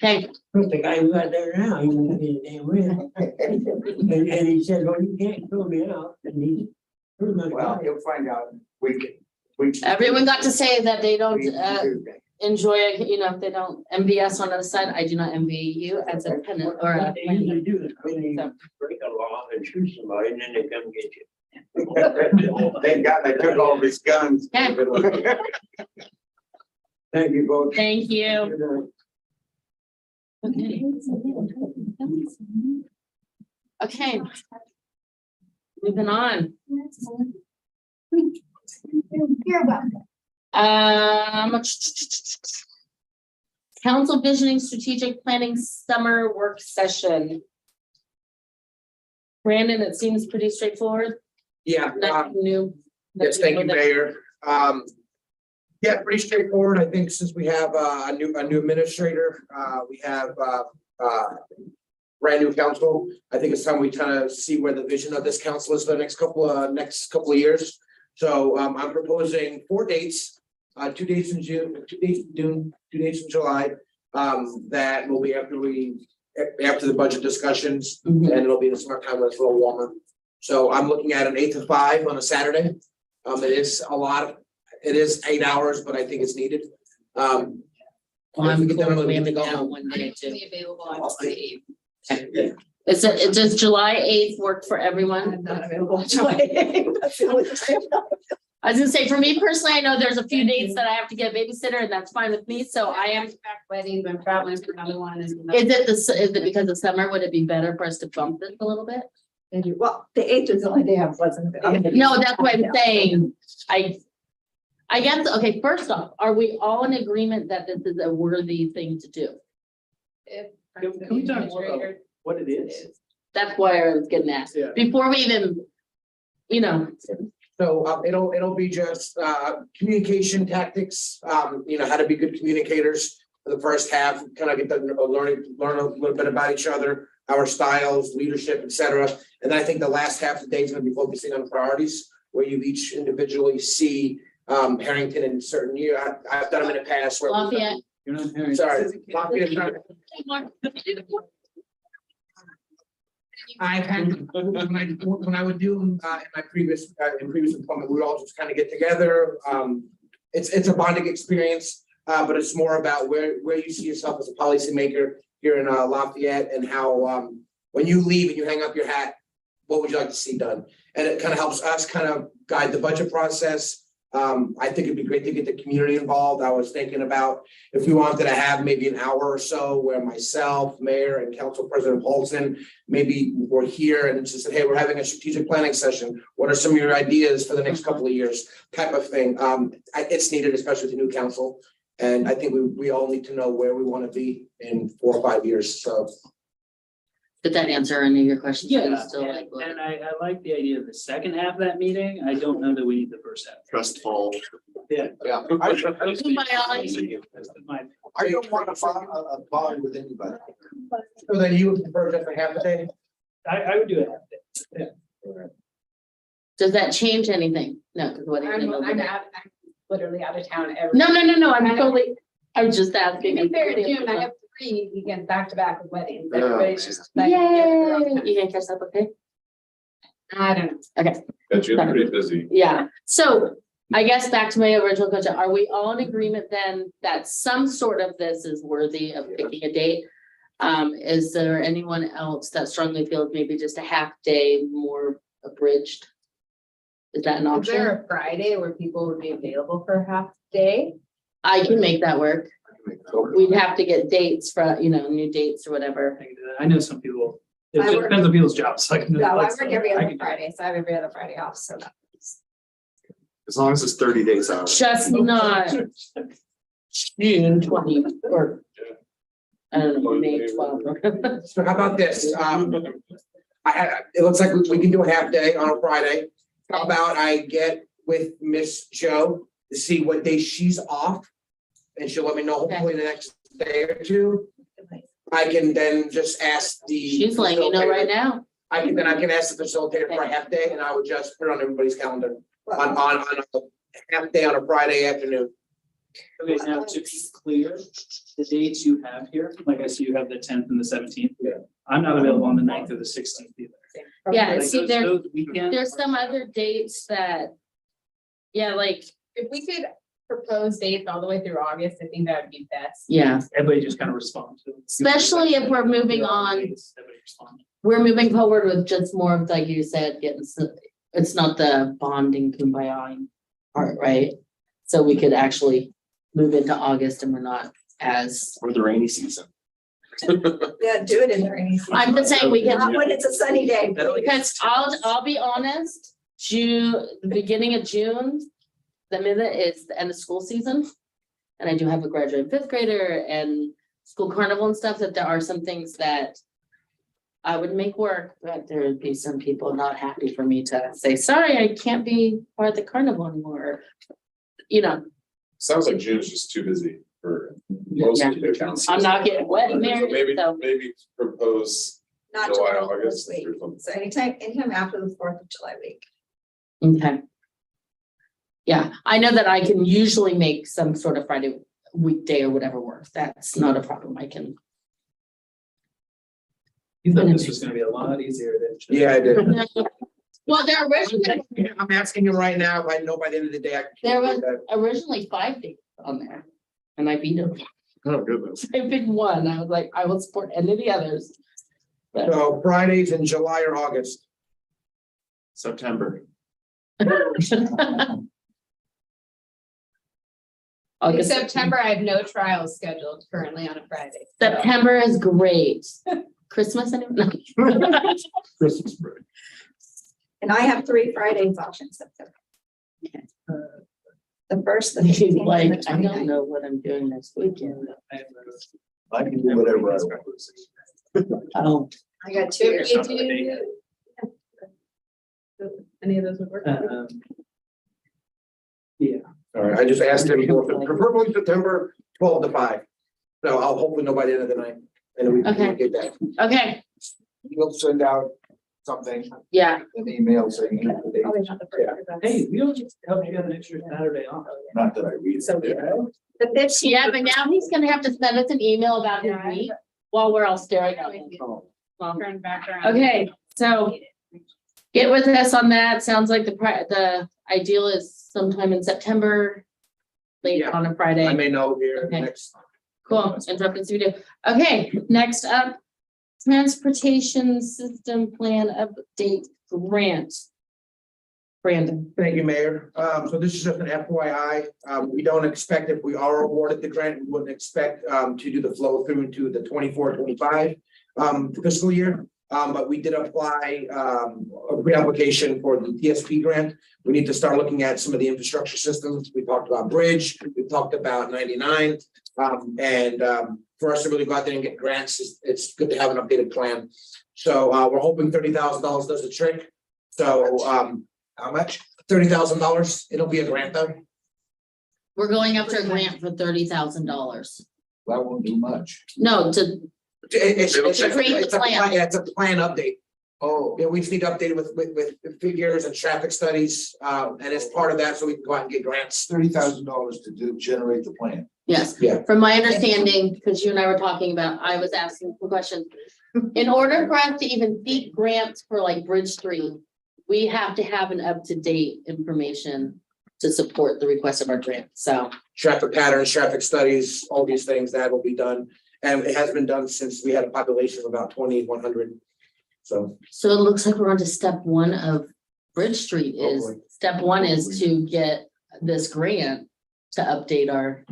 Okay, The guy who got there now, he won't get a damn win. And he said, well, you can't throw me out. And he pretty much. well, you'll find out. We can. everyone got to say that they don't we can do that. enjoy, you know, if they don't envy us on the other side. I do not envy you as a tenant or a. What they usually do is when you break a law and shoot somebody and then they come get you. They took all of his guns. Okay. Thank you, both. Thank you. Okay. Okay. Moving on. You're welcome. Council Visioning Strategic Planning Summer Work Session. Brandon, it seems pretty straightforward. Yeah, Nothing new. yes, thank you, Mayor. Yeah, pretty straightforward. I think since we have a new administrator, we have brand new council. I think it's time we kind of see where the vision of this council is for the next couple of years. So I'm proposing 4 dates, 2 dates in June, 2 dates in June, 2 dates in July. That will be after the budget discussions, and it'll be in the summertime when it's a little warmer. So I'm looking at an 8 to 5 on a Saturday. It is 8 hours, but I think it's needed. I'm whamming down one day too. Available on the 8th. Does July 8th work for everyone? I'm not available on July 8th. That's the only time. I was gonna say, for me personally, I know there's a few dates that I have to get a babysitter, and that's fine with me, so I am. Weddings, I'm traveling for another one. Is it because of summer? Would it be better for us to bump this a little bit? Well, the 8th is the only day I wasn't available. No, that's what I'm saying. I guess, okay, first off, are we all in agreement that this is a worthy thing to do? Can we talk more about what it is? That's why I was getting at, Yeah. before we even, you know. So it'll be just communication tactics, how to be good communicators for the first half, kind of get to learn a little bit about each other, our styles, leadership, et cetera. And then I think the last half of the day is gonna be focusing on priorities, where you each individually see Harrington in certain year. I've done them in the past where. Lafayette. You're not hearing. Sorry, Lafayette, sorry. I've had, when I would do in my previous employment, we would all just kind of get together. It's a bonding experience, but it's more about where you see yourself as a policymaker here in Lafayette, and how when you leave and you hang up your hat, what would you like to see done? And it kind of helps us kind of guide the budget process. I think it'd be great to get the community involved. I was thinking about if we wanted to have maybe an hour or so where myself, Mayor, and Council President Paulson, maybe we're here and just said, hey, we're having a strategic planning session. What are some of your ideas for the next couple of years? Type of thing. It's needed, especially with the new council. And I think we all need to know where we want to be in 4 or 5 years. So. Did that answer any of your questions? Yeah, Still like, and I like the idea of the second half of that meeting. I don't know that we need the first half. Trust fall. Yeah. Yeah. my eye. I don't want to bond with anybody. So then you would prefer just a half a day? I would do it half day. Yeah. Does that change anything? No, because what? I'm literally out of town every. No, I'm totally, I was just asking. To be fair, June, I have free weekend back to back with weddings. Oh, Everybody's man. just like. get their own- Yay, you can catch up, okay? I don't know. Okay, Bet you're pretty busy. yeah, so I guess back to my original question, are we all in agreement then that some sort of this is worthy of picking a date? Is there anyone else that strongly feels maybe just a half day more abridged? Is that an Is there option? a Friday where people would be available for a half day? I can make that work. We'd have to get dates for, new dates or whatever. I know some people, it I just work- depends on people's jobs, like. No, I like, work every I other can do it. Friday, so I have every other Friday off, so. As long as it's 30 days out. Just not June 20 or. I don't know, May 12. So how about this? It looks like we can do a half day on a Friday. How about I get with Miss Joe to see what day she's off? And she'll let me know hopefully the next day or two. I can then just ask the. She's letting you know right now. I can ask the facilitator for a half day and I would just put it on everybody's calendar on a half day on a Friday afternoon. Okay, now to be clear, the dates you have here, like I see you have the 10th and the 17th. Yeah. I'm not available on the 9th or the 16th either. Yeah, Like see, those weekends. there's some other dates that. Yeah, like, If we could propose dates all the way through August, I think that would be best. yeah, Everybody just kind of responds. especially if we're moving on. Everybody responds. We're moving forward with just more of, like you said, it's not the bonding kumbaya part, right? So we could actually move into August and we're not as, Or the rainy season. Yeah, do it in the rainy season. I'm just saying we can, Not when it's a sunny day. because I'll be honest, the beginning of June, the minute is the end of school season. And I do have a graduate fifth grader and school carnival and stuff, that there are some things that I would make work, but there would be some people not happy for me to say, sorry, I can't be part of the carnival anymore. Sounds like June's just too busy for most Yeah. of the counties. I'm not getting wet in So there, maybe, so. maybe propose Not July, till this August week. or something. So anytime after the 4th of July week. Okay. Yeah, I know that I can usually make some sort of Friday weekday or whatever work. That's not a problem. I can. You thought this was gonna be a lot easier than. Yeah, I did. Well, there originally, I'm asking him right now, if I know by the end of the day. I can there do was that. originally 5 days on there. And I beat him. Oh, goodness. I picked one. I was like, I will support any of the others. But So Fridays in July or August. September. In August, September, I have no trials scheduled currently on a Friday. so- September is great. Christmas, anyone? No. Christmas break. And I have 3 Fridays off in September. The first, the 15th, and the Like, I 29th. don't know what I'm doing next weekend. I can do whatever I want. Oh, I got 2 If years. you do- Any of those would work. Yeah. All right, I just asked him, preferably September 12 to 5. So I'll hopefully know by the end of the night. And then we Okay. can get that. okay, We'll send out something, yeah. an email saying, here's the date. Probably not the first, but that's- Hey, we don't just help you have an extra Saturday off. Not that I read. So, it. the 15th. Yeah, but now he's gonna have to send us an email about his week while we're all staring at him. Well, Turn back around. okay, so get with us on that. Sounds like the ideal is sometime in September. Late Yeah. on a I Friday. may know here Okay. next. Cool, interrupted video. Okay, next up, transportation system plan update grant. Brandon. Thank you, Mayor. So this is just an FYI. We don't expect, if we are awarded the grant, we wouldn't expect to do the flow through into the 24-25 fiscal year. But we did apply a pre-application for the TSP grant. We need to start looking at some of the infrastructure systems. We talked about bridge, we talked about 99. For us to really go out there and get grants, it's good to have an updated plan. So we're hoping $30,000 does the trick. So How much? $30,000, it'll be a grant though. We're going after a grant for $30,000. That won't do much. No, to, It's To create the a plan. Yeah, it's a plan update. Oh, Yeah, we just need to update it with figures and traffic studies, and as part of that, so we can go out and get grants. $30,000 to generate the plan. Yes, Yeah. from my understanding, because you and I were talking about, I was asking a question. In order for us to even seek grants for like Bridge Street, we have to have an up-to-date information to support the request of our grant, so. Traffic patterns, traffic studies, all these things that will be done. And it has been done since we had a population of about 2,100. So. So it looks like we're on to step one of Bridge Street is, Hopefully. step one is to get this grant to update our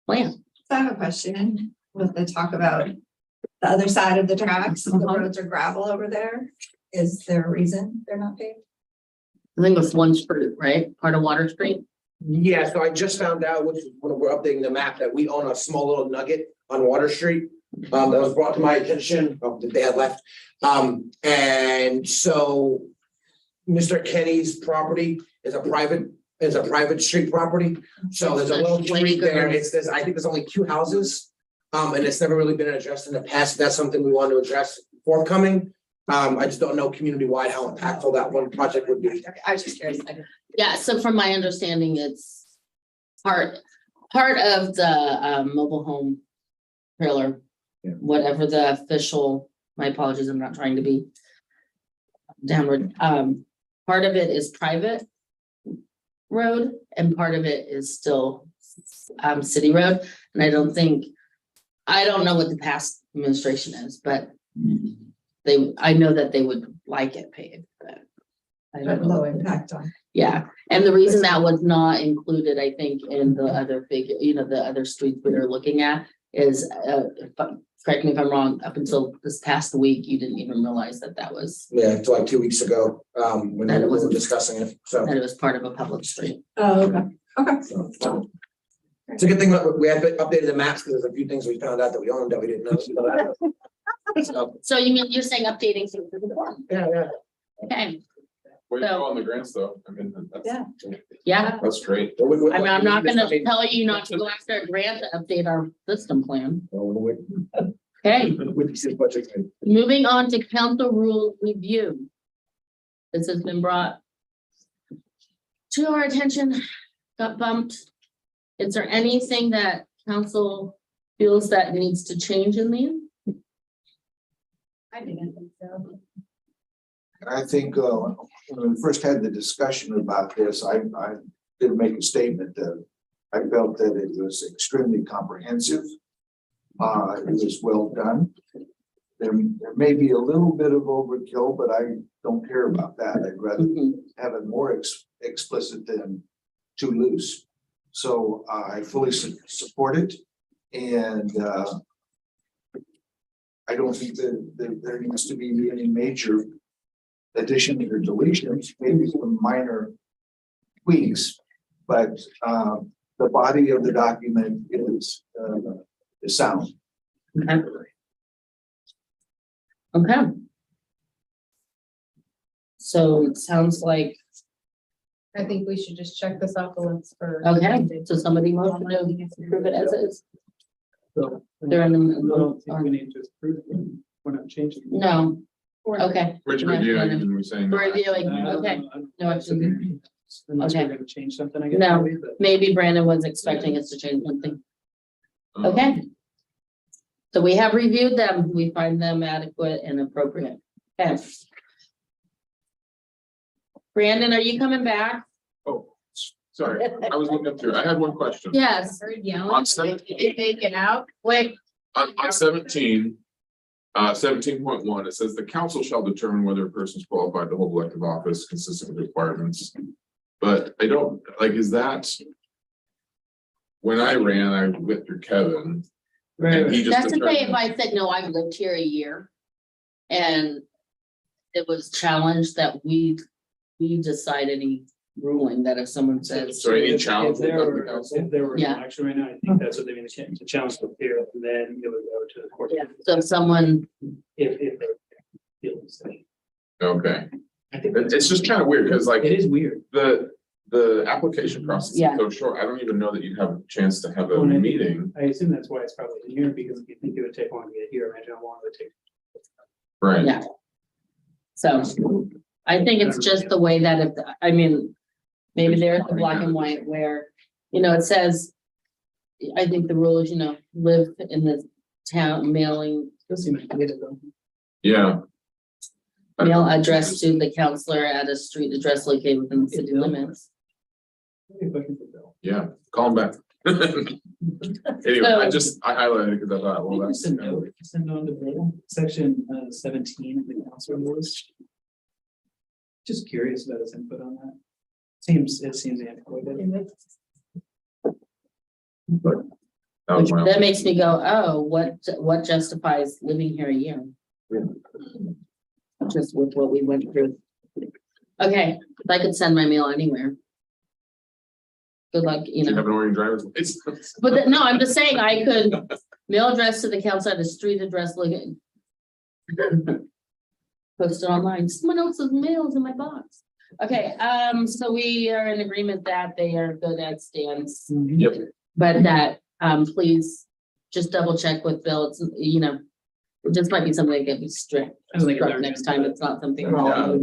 plan. I have a question with the talk about the other side of the tracks, the roads are gravel over there. Is there a reason they're not paved? I think it's one street, right? Part of Water Street. Yeah, so I just found out, which is when we're updating the map, that we own a small little nugget on Water Street. That was brought to my attention, that they had left. And so Mr. Kenny's property is a private street property. So there's a little street there. I think there's only 2 houses. And it's never really been addressed in the past. That's something we want to address forthcoming. I just don't know community-wide how impactful that one project would be. I was just curious. Yeah, so from my understanding, it's part of the mobile home trailer. Yeah. Whatever the official, my apologies, I'm not trying to be downward. Part of it is private road and part of it is still city road. And I don't know what the past administration is, but I know that they would like it paved, but I don't know. Low impact on. Yeah, and the reason that was not included, I think, in the other big, the other streets we are looking at is, correct me if I'm wrong, up until this past week, you didn't even realize that was. Yeah, until like 2 weeks ago, when That we it was- were discussing it, so. That it was part of a public street. Oh, okay. Okay. So, it's a good thing that we have updated the maps because there's a few things we found out that we owned that we didn't know. So, So you're saying updating things to the form? yeah. Okay, Way to go on the grants though. I mean, Yeah. yeah. that's great. I mean, I'm not gonna tell you not to go after a grant to update our system plan. Okay, moving on to council rule review. This has been brought to our attention, got bumped. Is there anything that council feels that needs to change in these? I didn't think so. I think, when we first had the discussion about this, I did make a statement that I felt that it was extremely comprehensive. It was well done. There may be a little bit of overkill, but I don't care about that. I'd rather have it more explicit than too loose. So I fully support it. And I don't think that there needs to be any major additions or deletions, maybe some minor tweaks, but the body of the document is sound. Okay. Okay. So it sounds like, I think we should just check this off the list for. okay, so somebody motion to approve it as is. So. They're in the I middle. don't think we need to approve it. We're not changing. it. No, okay. Which reviewing and we're saying. We're reviewing, I don't okay. know, I don't No, know. action. Unless Okay. we're gonna change something, I guess. No. maybe, but- Maybe Brandon was expecting us to change something. Okay. So we have reviewed them. We find them adequate and appropriate. Okay. Brandon, are you coming back? Oh, sorry, I was looking through. I had one question. Yes. Heard yelling. On 17, Taken out. Quick. on 17, 17.1, it says the council shall determine whether a person is qualified to hold elective office consistent with requirements. But I don't, like, is that? When I ran, I went through Kevin. And he just That's the way if determined, I said, no, I've lived here a year. And it was challenged that we decided any ruling that if someone says. so any If challenge. there of the were, council? if there were an Yeah. election right now, I think that's what they mean to challenge the fear, and then it would go to the court. Yeah, so if someone, If they feel the same. Okay, I think it's just kind of weird, because like it is weird. the application process is Yeah. so short, I don't even know that you'd have a chance to have a Well, and I think- meeting. I assume that's why it's probably in here, because if you think it would take long to get here, imagine how long it would take. Right. yeah. So I think it's just the way that if, I mean, maybe there's a black and white where, it says. I think the rule is, live in the town mailing, Yeah. mail address to the counselor at a street address located within the city limits. Yeah, call him back. Anyway, I highlighted it because I thought, well, that's. Send on to Bill, section 17 of the council rules. Just curious about his input on that. It seems antiquated. That makes me go, oh, what justifies living here a year? Just with what we went through. Okay, if I could send my mail anywhere. Good luck, You have an Oregon driver's license. But no, I'm just saying I could mail address to the council at a street address, look at. Post it online, someone else's mail's in my box. Okay, so we are in agreement that they are good at stands. Yep. But that, please just double check with Bill, it's, this might be something that can be strict next time, it's not something. I'll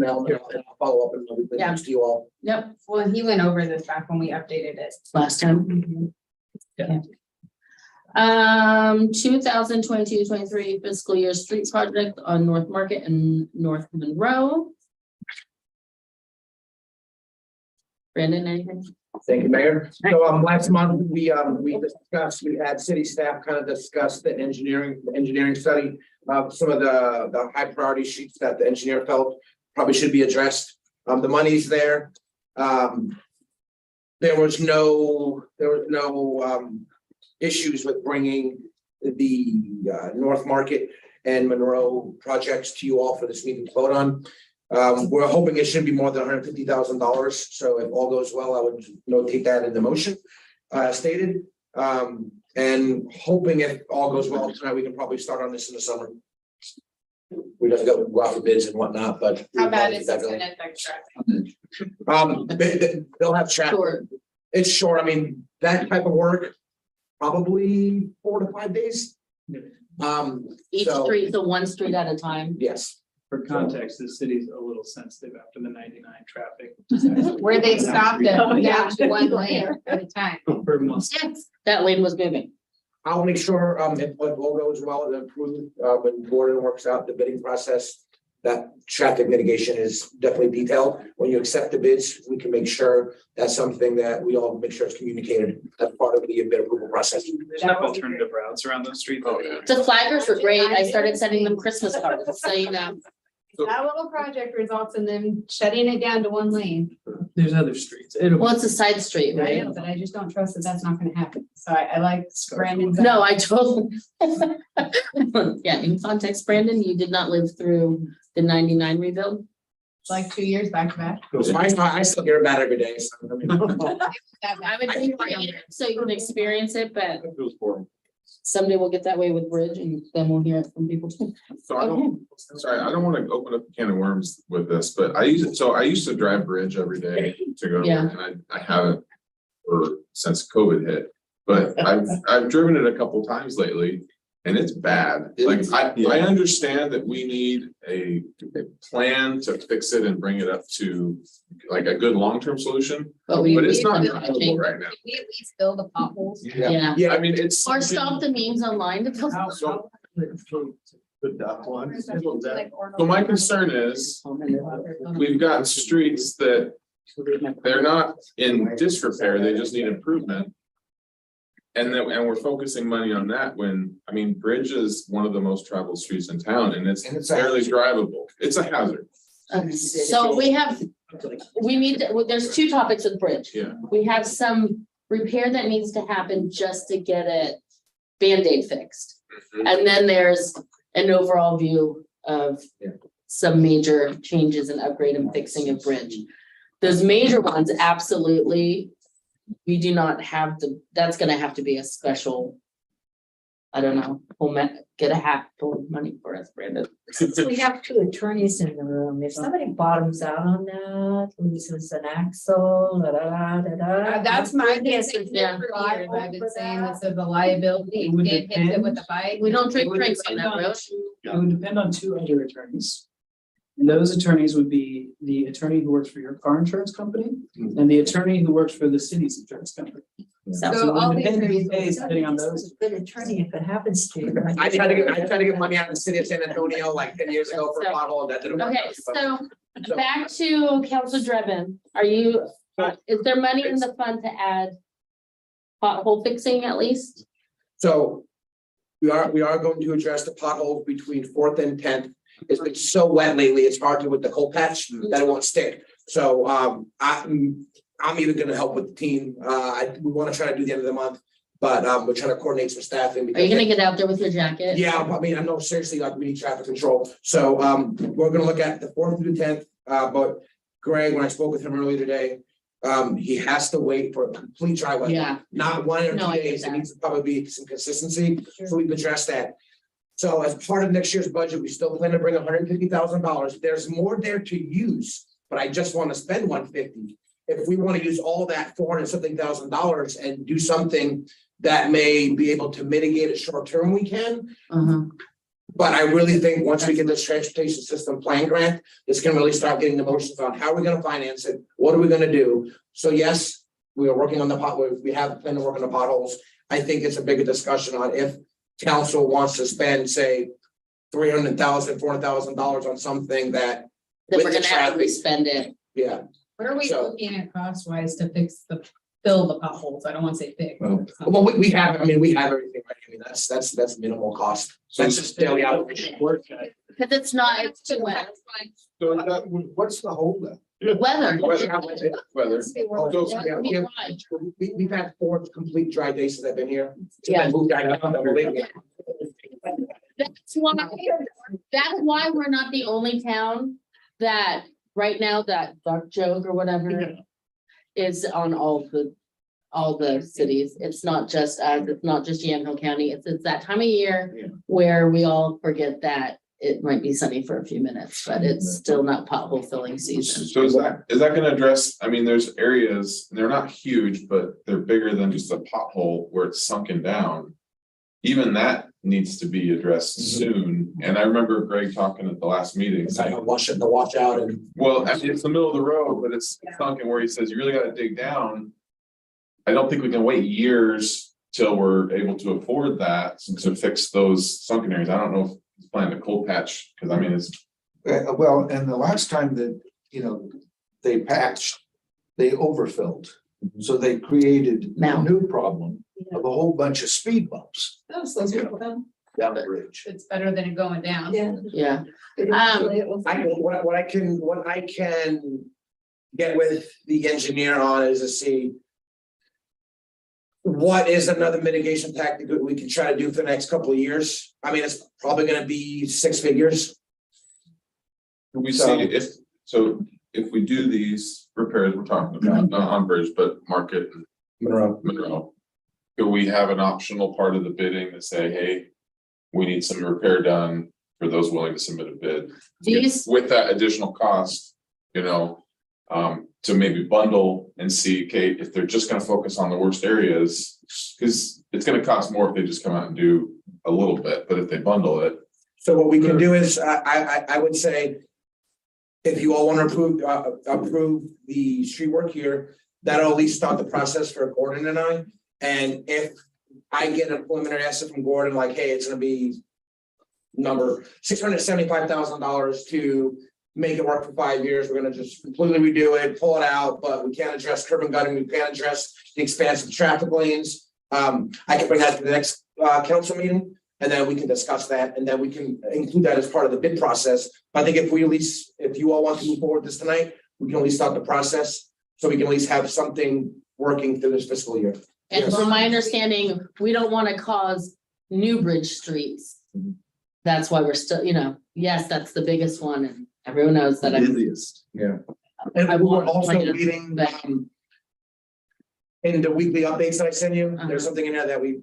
follow up and Yeah. next to you all. Yep, Well, he went over this back when we updated it. last time. Yeah. 2022-23 fiscal year street project on North Market and North Monroe. Brandon, anything? Thank you, Mayor. So last month, we had city staff kind of discuss the engineering study. Some of the high priority sheets that the engineer felt probably should be addressed. The money's there. There was no issues with bringing the North Market and Monroe projects to you all for this meeting to vote on. We're hoping it shouldn't be more than $150,000. So if all goes well, I would notate that in the motion stated. And hoping if all goes well tonight, we can probably start on this in the summer. We gotta go out for bids and whatnot, but. How bad is it gonna affect traffic? They'll have traffic. Short. It's short. I mean, that type of work, probably 4 to 5 days. Each So- street, so one street at a time. Yes. For context, the city's a little sensitive after the 99 traffic. Where they stopped it, Oh, yeah. down to one lane at a time. For months. Yes, that lane was moving. I'll make sure, if all goes well and approved, when Gordon works out the bidding process, that traffic mitigation is definitely detailed. When you accept the bids, we can make sure that's something that we all make sure it's communicated as part of the bid approval process. There's no alternative routes around those streets. Oh, yeah. The flaggers were great. I started sending them Christmas cards, so That little project results in them shutting it down to one lane. There's other streets. well, it's a side street, I right? know, but I just don't trust that that's not gonna happen. So I like Brandon's. No, I told. Yeah, in context, Brandon, you did not live through the 99 rebuild. Like 2 years back to back. I still hear about it every day. So, I mean, I would think so you can experience it, but It was horrible. someday we'll get that way with Bridge and then we'll hear it from people too. So I don't want to open up a can of worms with this, but I used to drive Bridge every day to go to Yeah. work, and I haven't since COVID hit. But I've driven it a couple times lately, and it's bad. Like I understand that we need a plan to fix it and bring it up to like a good long-term solution, But it's not we- drivable right now. Can we at least fill the potholes? Yeah. I mean, it's. Or stop the memes online to tell. So The duck one. so my concern is, we've got streets that they're not in disrepair, they just need improvement. And we're focusing money on that when, I mean, Bridge is one of the most traveled streets in town and it's barely drivable. It's a hazard. So there's two topics with Bridge. Yeah. We have some repair that needs to happen just to get it Band-Aid fixed. And then there's an overall view of some major changes and upgrade and fixing of Bridge. Those major ones, absolutely, we do not have that's gonna have to be a special, I don't know, get a hat full of money for us, Brandon. Since we have two attorneys in the room, if somebody bottoms out on that, loses an axle, That's my guess. Yeah. For years, I've been saying this is a liability. It would Kid hits it with a bike. We don't drink It would drinks on depend that road. It would depend on two other attorneys. And those attorneys would be the attorney who works for your car insurance company and the attorney who works for the city's insurance company. So all it these depends are- who pays depending on those. Good attorney if it happens to you. I tried to get money out of the city of San Antonio like 10 years ago for a pothole, that didn't work. Okay, so back to Council Drebin, are you, is there money in the fund to add pothole fixing at least? So we are going to address the potholes between 4th and 10th. It's been so wet lately, it's hard to with the cold patch that it won't stick. So I'm even gonna help with the team. We want to try to do the end of the month, but we're trying to coordinate some staffing. Are you gonna get out there with your jacket? Yeah, I mean, I know seriously, like we need traffic control. So we're gonna look at the 4th through the 10th. But Greg, when I spoke with him earlier today, he has to wait for a complete dry weather. Yeah. Not 1 or 2 No, I get days. It that. needs to probably be some consistency. So we've addressed that. So as part of next year's budget, we still plan to bring $150,000. There's more there to use, but I just want to spend $150. If we want to use all that $400-something thousand and do something that may be able to mitigate it short term, we can. But I really think once we get this transportation system plan grant, it's gonna really start getting the motions on how are we gonna finance it? What are we gonna do? So yes, we are working on the we have a plan to work on the potholes. I think it's a bigger discussion on if council wants to spend, say, $300,000, $400,000 on something that. Then with we're the gonna have to traffic- spend it. Yeah, What are we So- looking at cost wise to fill the potholes? I don't want to say fix. well, we have, I mean, we have everything, right? I mean, that's minimal cost. That's just daily operation. Cause it's not, it's too wet. So is that, What's the holdup? Weather. Weather. We've had 4 complete dry days since I've been here. Yeah. Moved out of town, believe me. That's why we're not the only town that, right now, that dark joke or whatever is on all the cities. It's not just us, it's not just Yamhill County. It's that time of year where we all forget that it might be sunny for a few minutes, but it's still not pothole filling season. So is that gonna address, I mean, there's areas, and they're not huge, but they're bigger than just a pothole where it's sunken down. Even that needs to be addressed soon, and I remember Greg talking at the last meeting. It's like the washout and. Well, actually, it's the middle of the road, but it's sunken where he says you really gotta dig down. I don't think we can wait years till we're able to afford that to fix those sunken areas. I don't know if he's planning to cold patch, because I mean, it's. Well, and the last time that, they patched, they overfilled. So they created a new problem of a whole bunch of speed bumps Those are fun. down the bridge. It's better than it going down. Yeah. What I can get with the engineer on is to see. What is another mitigation tactic that we can try to do for the next couple of years? I mean, it's probably gonna be 6 figures. We see if we do these repairs we're talking about, not on bridge, but Market and Monroe. Do we have an optional part of the bidding to say, hey, we need some repair done for those willing to submit a bid? With that additional cost, to maybe bundle and see, okay, if they're just gonna focus on the worst areas. Cause it's gonna cost more if they just come out and do a little bit, but if they bundle it. So what we can do is, I would say. If you all want to approve the street work here, that'll at least start the process for Gordon and I. And if I get a preliminary estimate from Gordon, like, hey, it's gonna be. Number $675,000 to make it work for 5 years. We're gonna just completely redo it, pull it out, but we can't address curb and gutting, we can't address the expansive traffic lanes. I can bring that to the next council meeting. And then we can discuss that, and then we can include that as part of the bid process. I think if you all want to move forward this tonight, we can at least start the process. So we can at least have something working through this fiscal year. And from my understanding, we don't want to cause new bridge streets. That's why we're still, yes, that's the biggest one, and everyone knows that. Yeah. And we were also reading in the weekly updates that I send you, there's something in there that we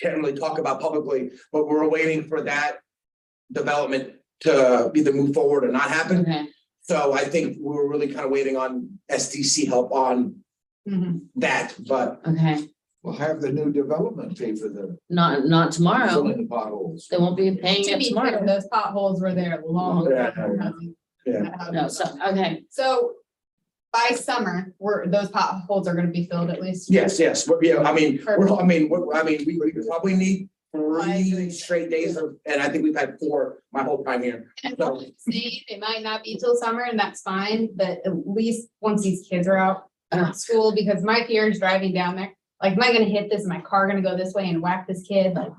can't really talk about publicly, but we're waiting for that development to either move forward or not happen. Okay. So I think we're really kind of waiting on SDC help on that, but. Okay, We'll have the new development pay for the not tomorrow. filling the potholes. They won't be paying To it be tomorrow. fair, those potholes were there long. Yeah. No, so, okay, So by summer, those potholes are gonna be filled at least? Yes, but yeah, we probably need 3 straight days of, and I think we've had 4 my whole time here. And So, it might not be till summer and that's fine, but at least once these kids are out of school, because my fear is driving down there, like, am I gonna hit this? Is my car gonna go this way and whack this kid? Like,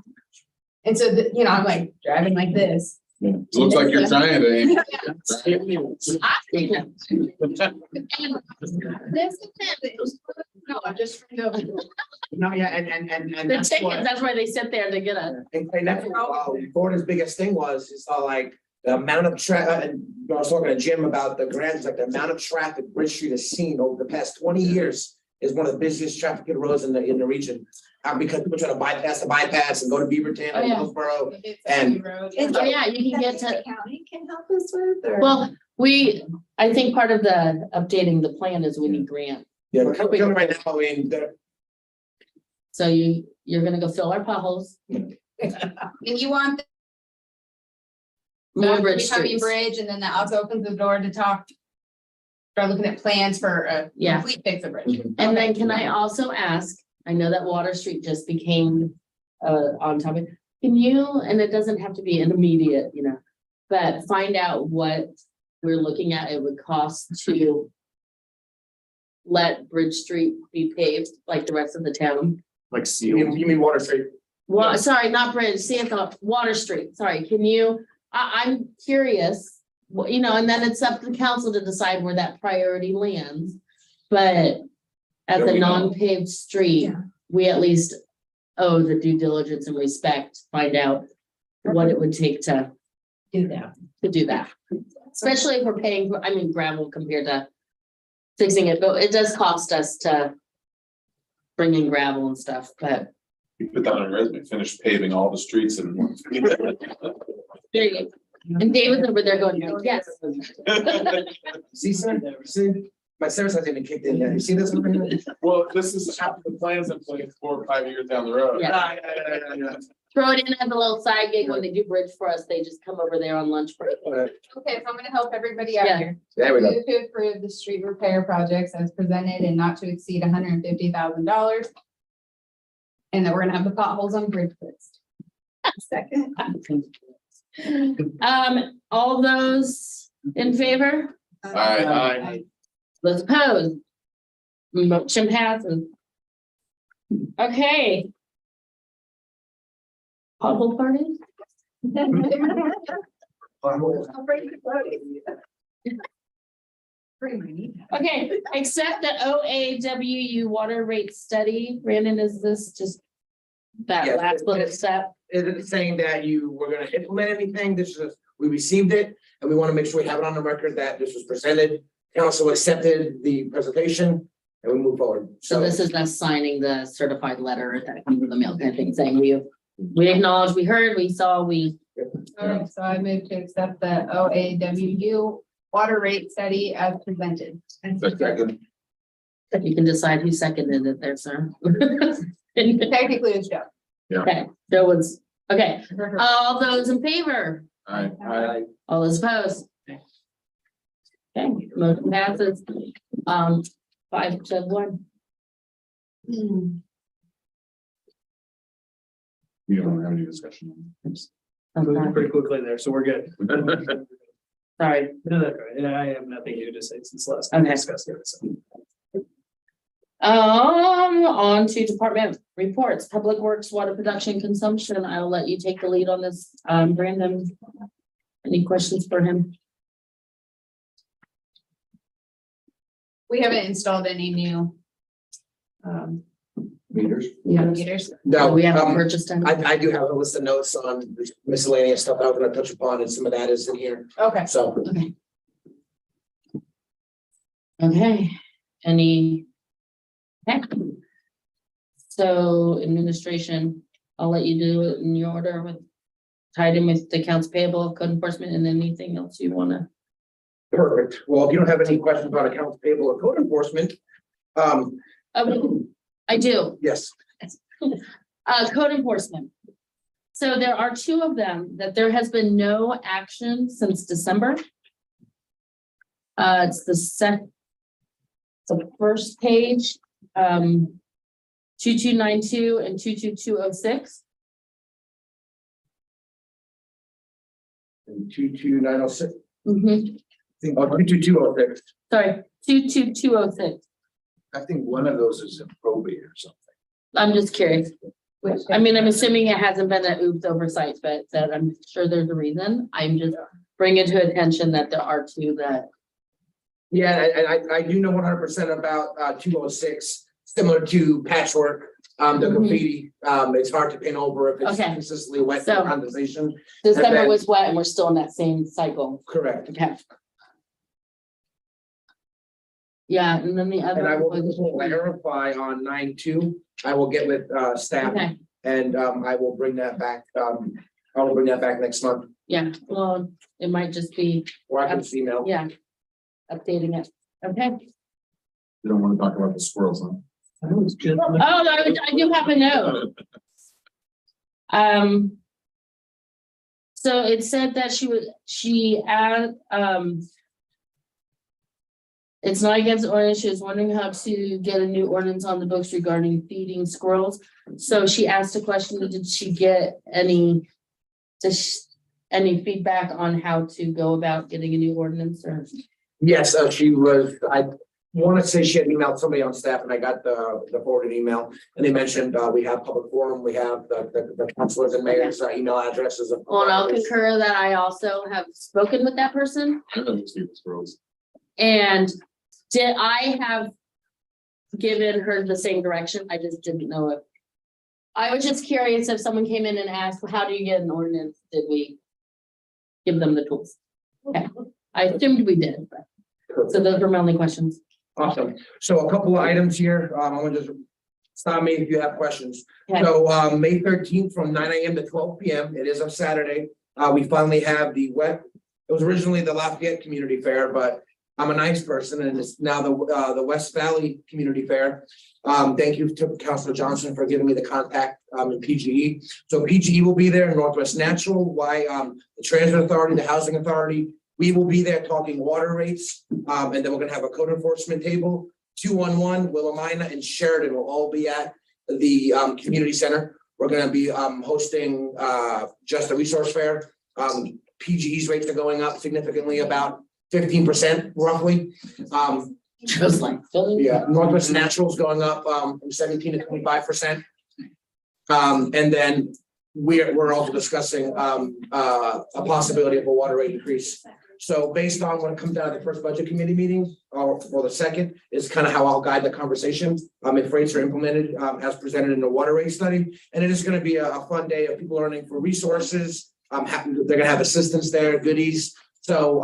and so, I'm like driving like this. Looks like you're trying to. No, I'm just trying to. no, yeah, and the that's tickets, what, that's why they sit there to get a, and that's what, Florida's biggest thing was, is like, the amount of and I was talking to Jim about the grants, like the amount of traffic Bridge Street has seen over the past 20 years is one of the busiest traffic roads in the region. Because people try to bypass the bypass and go to Beaverton and Hillsborough. And oh yeah, you can get to, County can help us with, or? well, I think part of the updating the plan is we need grant. yeah, we're coming right now, So you're gonna go fill our potholes. And you want More bridge becoming streets. bridge, and then that also opens the door to start looking at plans for a Yeah. complete fix of bridge. And then can I also ask, I know that Water Street just became on topic. Can you, and it doesn't have to be an immediate, but find out what we're looking at it would cost to let Bridge Street be paved like the rest of the town? Like you mean Water Street? Well, sorry, not Bridge, Water Street, sorry, can you, I'm curious, and then it's up to the council to decide where that priority lands. But as Yeah, a we know. non-paved street, we at least owe the due diligence and respect, find out what it would take to Do that. Especially if we're paying, gravel compared to fixing it, but it does cost us to bring in gravel and stuff, but You put that on your resume, finish paving all the streets and. there you go. And David's over there going, yes. See, sir, see, my service hasn't even kicked in yet. You see this? Well, this is after the plans in place 4 or 5 years down the road. Yeah. Throw it in as a little side gig when they do bridge for us, they just come over there on lunch break. Okay, so I'm gonna help everybody out Yeah. here. There we go. Move to approve the street repair projects as presented and not to exceed $150,000. And that we're gonna have the potholes on bridge fixed. Second. All those in favor? Aye. Those opposed? Motion passes. Okay. Pothole party? Okay, accept the OAWU water rate study. Brandon, is this just that Yes, last little step? Is it saying that we're gonna implement anything? This is, we received it and we want to make sure we have it on the record that this was presented. Council accepted the presentation and we move forward. So this is us signing the certified letter that comes in the mail kind of thing, saying we acknowledge, we heard, we saw, Alright, so I move to accept the OAWU water rate study as presented. Second. you can decide who seconded it there, sir. Technically, it's Joe. Okay, Joe was, okay, all those in favor? Aye. All those opposed? Okay, motion passes, 5-1. You don't have any discussion. Moving pretty quickly there, so we're good. Sorry. No, that's right. And I have nothing new to say since last time we Okay. discussed it. So. On to department reports, Public Works, water production consumption. I'll let you take the lead on this. Brandon, any questions for him? We haven't installed any new. Meters. Meters. No, We haven't purchased any. I do have a list of notes on miscellaneous stuff that I'm gonna touch upon and some of that is in here. Okay. So. Okay, any? Okay. So administration, I'll let you do it in your order with tied in with the accounts payable, code enforcement, and anything else you wanna. Perfect. Well, if you don't have any questions about accounts payable or code enforcement, I do. yes. Code enforcement. So there are two of them that there has been no action since December. It's the first page, 2292 and 22206. And 22906, Mm-hmm. oh, 22206. Sorry, 22206. I think one of those is in probate or something. I'm just curious. I mean, I'm assuming it hasn't been an oops oversight, but that I'm sure there's a reason. I'm just bringing to attention that there are two that. Yeah, and I do know 100% about 206, similar to patchwork, the graffiti. It's hard to pin over if it's Okay. consistently wet So- condensation. December then- was wet and we're still in that same cycle. Correct. Okay. Yeah, and then the And I other will was. clarify on 9.2. I will get with staff Okay, and I will bring that back. I will bring that back next month, yeah, well, it might just be, or I can just email. yeah. Updating it, okay. You don't want to talk about the squirrels, huh? Oh, I do have a note. So it said that she it's not against ordinance, she was wondering how to get a new ordinance on the books regarding feeding squirrels. So she asked a question, did she get any feedback on how to go about getting a new ordinance or? Yes, she was, I want to say she had emailed somebody on staff and I got the forwarded email. And they mentioned, we have public forum, we have the councilors and mayors email addresses. Well, and I'll concur that I also have spoken with that person. I don't know, see the squirrels. And did I have given her the same direction? I just didn't know it. I was just curious if someone came in and asked, well, how do you get an ordinance? Did we give them the tools? Okay, I assumed we did, but so those were my only questions. Awesome. So a couple of items here. I'm gonna just stop me if you have questions. Okay. So May 13th from 9 a.m. to 12 p.m. It is a Saturday. We finally have it was originally the Lafayette Community Fair, but I'm a nice person and it's now the West Valley Community Fair. Thank you to Councilor Johnson for giving me the contact in PGE. So PGE will be there, Northwest Natural, the Transit Authority, the Housing Authority. We will be there talking water rates. And then we're gonna have a code enforcement table. 211, Willamina and Sheridan will all be at the community center. We're gonna be hosting just a resource fair. PGE's rates are going up significantly, about 15% roughly. Just like Philly. Yeah, Northwest Natural's going up from 17 to 25%. And then we're also discussing a possibility of a water rate increase. So based on what comes out of the first budget committee meeting or the second is kind of how I'll guide the conversation. If rates are implemented as presented in the water rate study, and it is going to be a fun day of people learning for resources. They're going to have assistance there, goodies. So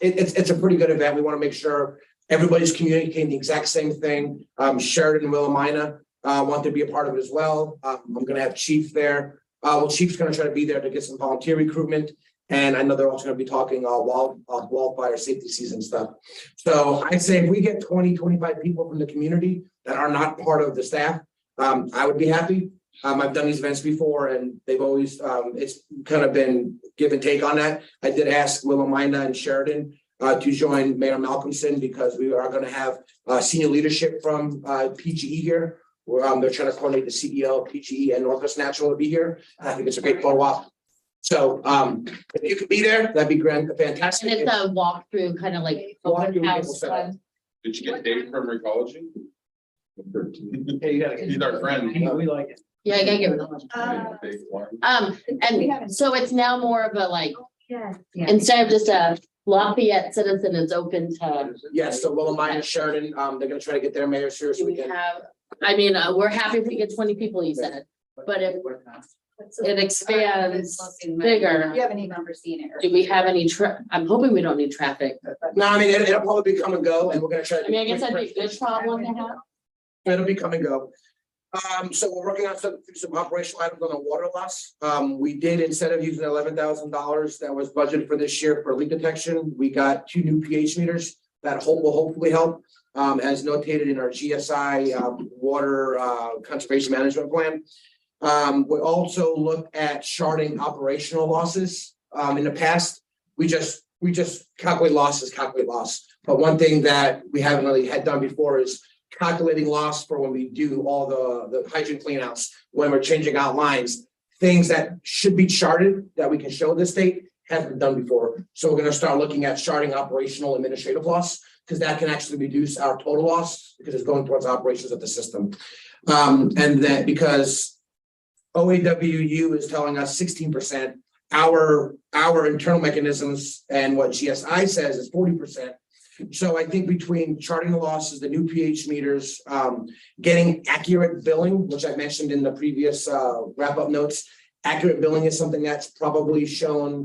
it's a pretty good event. We want to make sure everybody's communicating the exact same thing. Sheridan and Willamina want to be a part of it as well. I'm going to have Chief there. Chief's going to try to be there to get some volunteer recruitment. And I know they're also going to be talking wildfire safety season stuff. So I'd say if we get 20, 25 people from the community that are not part of the staff, I would be happy. I've done these events before and they've always, it's kind of been give and take on that. I did ask Willamina and Sheridan to join Mayor Malcolmson because we are going to have senior leadership from PGE here. They're trying to coordinate the CEO of PGE and Northwest Natural to be here. I think it's a great photo op. So if you could be there, that'd be grand, fantastic. And it's a walkthrough, kind of like open house fun. Did you get Dave from Recology? Hey, you gotta get. He's our friend. We like it. Yeah, I gotta get rid of them. And so it's now more of a like, instead of just a Lafayette citizen is open to. Yes, so Willamina and Sheridan, they're gonna try to get their mayors here so Do we we can. have, I mean, we're happy if we get 20 people, you said, but if it expands bigger, You haven't even ever seen it. do we have any I'm hoping we don't need traffic. No, I mean, it'll probably be come and go and we're gonna try to. I mean, I guess that'd be a good problem to have. It'll be come and go. So we're working on some operational items on the water loss. We did, instead of using $11,000 that was budgeted for this year for leak detection, we got 2 new pH meters that will hopefully help. As notated in our GSI water conservation management plan. We also look at sharding operational losses. In the past, we just we just calculate losses, calculate loss. But one thing that we haven't really had done before is calculating loss for when we do all the hydrant cleanouts, when we're changing out lines, things that should be charted that we can show the state haven't been done before. So we're gonna start looking at charting operational administrative loss, because that can actually reduce our total loss because it's going towards operations of the system. And then because OAWU is telling us 16%, our internal mechanisms and what GSI says is 40%. So I think between charting the losses, the new pH meters, getting accurate billing, which I mentioned in the previous wrap-up notes, accurate billing is something that's probably shown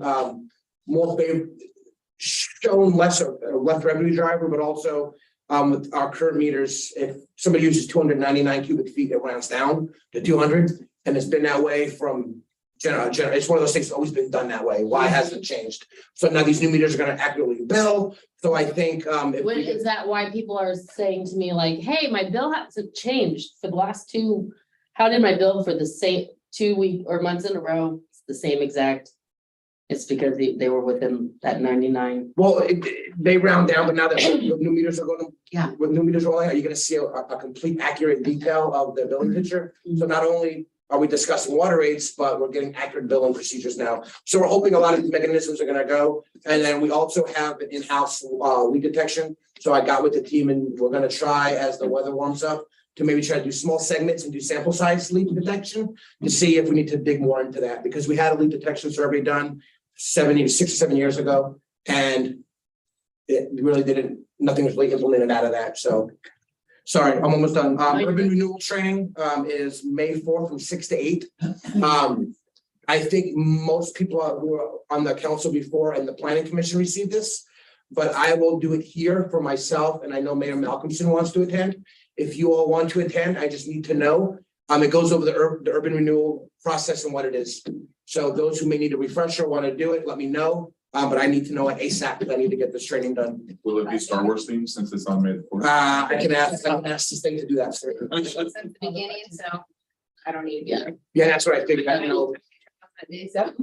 less revenue driver, but also with our current meters, if somebody uses 299 cubic feet, it rounds down to 200, and it's been that way from it's one of those things that's always been done that way. Why hasn't it changed? So now these new meters are going to accurately bill. So I think Is that why people are saying to me like, hey, my bill hasn't changed for the last two? How did my bill for the same 2 week or months in a row? It's the same exact. It's because they were within that 99. Well, they round down, but now that new meters are going to, Yeah. with new meters rolling out, you're going to see a complete accurate detail of the billing picture. So not only are we discussing water rates, but we're getting accurate billing procedures now. So we're hoping a lot of these mechanisms are going to go. And then we also have an in-house leak detection. So I got with the team and we're going to try, as the weather warms up, to maybe try to do small segments and do sample size leak detection to see if we need to dig more into that, because we had a leak detection survey done 6 or 7 years ago, and it really nothing was really implemented out of that. So sorry, I'm almost done. Urban renewal training is May 4th from 6 to 8. I think most people who are on the council before and the planning commission received this, but I will do it here for myself, and I know Mayor Malcolmson wants to attend. If you all want to attend, I just need to know. It goes over the urban renewal process and what it is. So those who may need a refresher, want to do it, let me know. But I need to know it ASAP because I need to get this training done. Will it be Star Wars themed since it's on May the 4th? I can ask this thing to do that. Since the beginning, so I don't need. Yeah, that's what I figured. I know. So.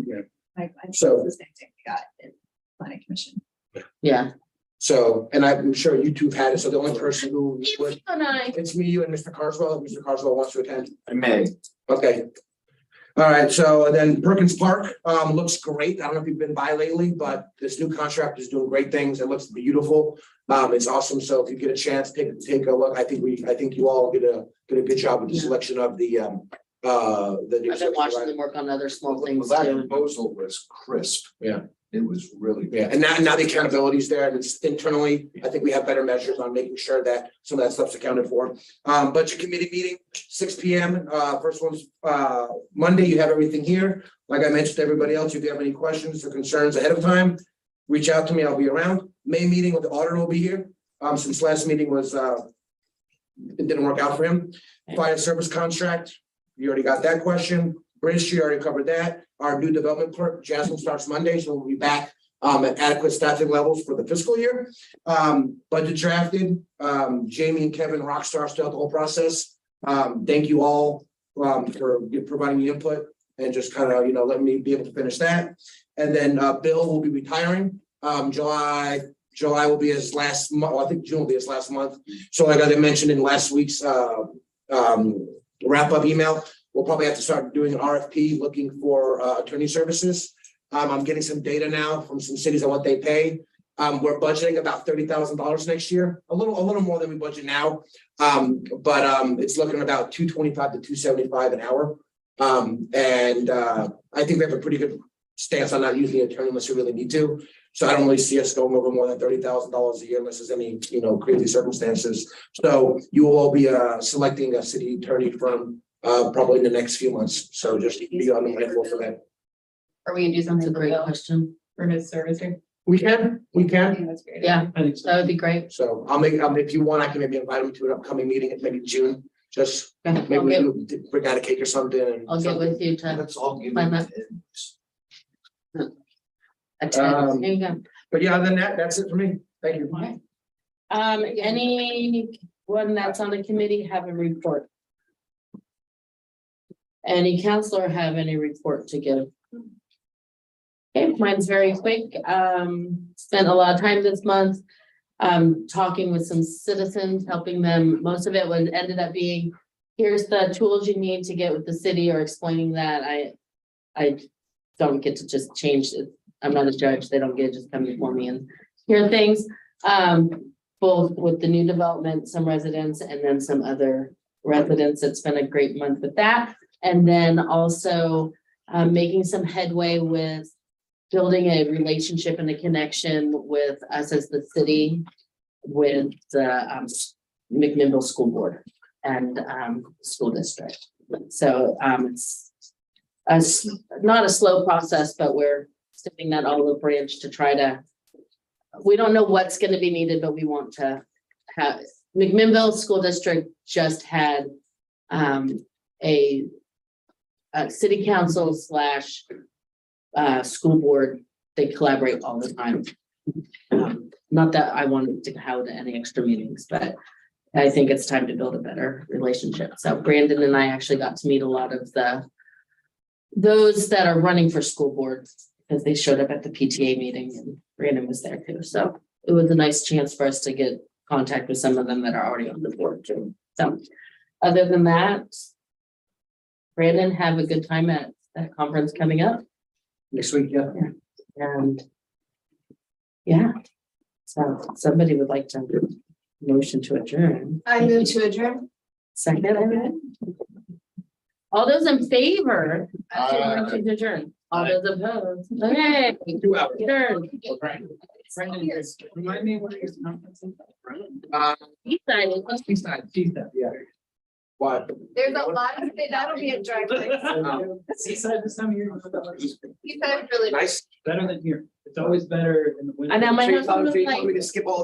So- The same thing we got in planning commission. Yeah. So, and I'm sure you two have had it. So the only person who would, And it's me, you, and Mr. Carswell. If Mr. Carswell wants to attend. I may. Okay. All right, so then Perkins Park looks great. I don't know if you've been by lately, but this new contract is doing great things. It looks beautiful. It's awesome. So if you get a chance, take a look. I think you all did a good job with the selection of the new. I've been watching them work on other small things That too. proposal was crisp. Yeah. It was really good. Yeah, and now the accountability is there, and it's internally, I think we have better measures on making sure that some of that stuff's accounted for. Budget committee meeting, 6 p.m. First one's Monday. You have everything here. Like I mentioned to everybody else, if you have any questions or concerns ahead of time, reach out to me. I'll be around. May meeting with the auditor will be here. Since last meeting was it didn't work out for him. Fire service contract, you already got that question. Bridge Street, already covered that. Our new development clerk, Jasmine, starts Monday, so we'll be back at adequate staffing levels for the fiscal year. Budget drafted, Jamie and Kevin rockstars throughout the whole process. Thank you all for providing the input and just kind of, letting me be able to finish that. And then Bill will be retiring. July will be his last month. Well, I think June will be his last month. So like I mentioned in last week's wrap-up email, we'll probably have to start doing an RFP looking for attorney services. I'm getting some data now from some cities on what they pay. We're budgeting about $30,000 next year, a little more than we budget now. But it's looking about $225 to $275 an hour. I think we have a pretty good stance on not using the attorney unless we really need to. So I don't really see us going over more than $30,000 a year unless there's any, crazy circumstances. So you will all be selecting a city attorney firm probably in the next few months. So just be on the mindful for that. Are we gonna do That's something a for great Bill question. for his service here? We can. I think that's great. Yeah, I think so. that would be great. So I'll make, if you want, I can maybe invite him to an upcoming meeting at maybe June. Just maybe I'll we get, do bring out a cake or something. And I'll get with you to Let's all give plan it. that. There you go. But yeah, other than that, that's it for me. Thank you. Anyone that's on the committee have a report? Any counselor have any report to give? Okay, mine's very quick. Spent a lot of time this month. Talking with some citizens, helping them. Most of it was ended up being, here's the tools you need to get with the city, or explaining that I don't get to just change it. I'm not a judge. They don't get to just come before me and hear things. Both with the new development, some residents, and then some other residents. It's been a great month with that. And then also making some headway with building a relationship and a connection with us as the city, with the McMinnville School Board and school district. So it's not a slow process, but we're stepping that olive branch to try to, we don't know what's going to be needed, but we want to have, McMinnville School District just had a city council / school board. They collaborate all the time. Not that I wanted to have any extra meetings, but I think it's time to build a better relationship. So Brandon and I actually got to meet a lot of those that are running for school boards, because they showed up at the PTA meeting and Brandon was there too. So it was a nice chance for us to get contact with some of them that are already on the board too. So other than that, Brandon, have a good time at that conference coming up. Next week, yeah. And yeah, so somebody would like to motion to adjourn. I move to adjourn. Second. All those in favor? Motion to adjourn. All those opposed? Okay. 2 hours. Adjourn. Brendan, remind me where your conference is. East side. Seaside, yeah. What? There's a lot of, that'll be a drive. Seaside this time of year. Seaside's really nice. Nice. Better than here. It's always better in the winter. I know my So you husband was want me like. to skip all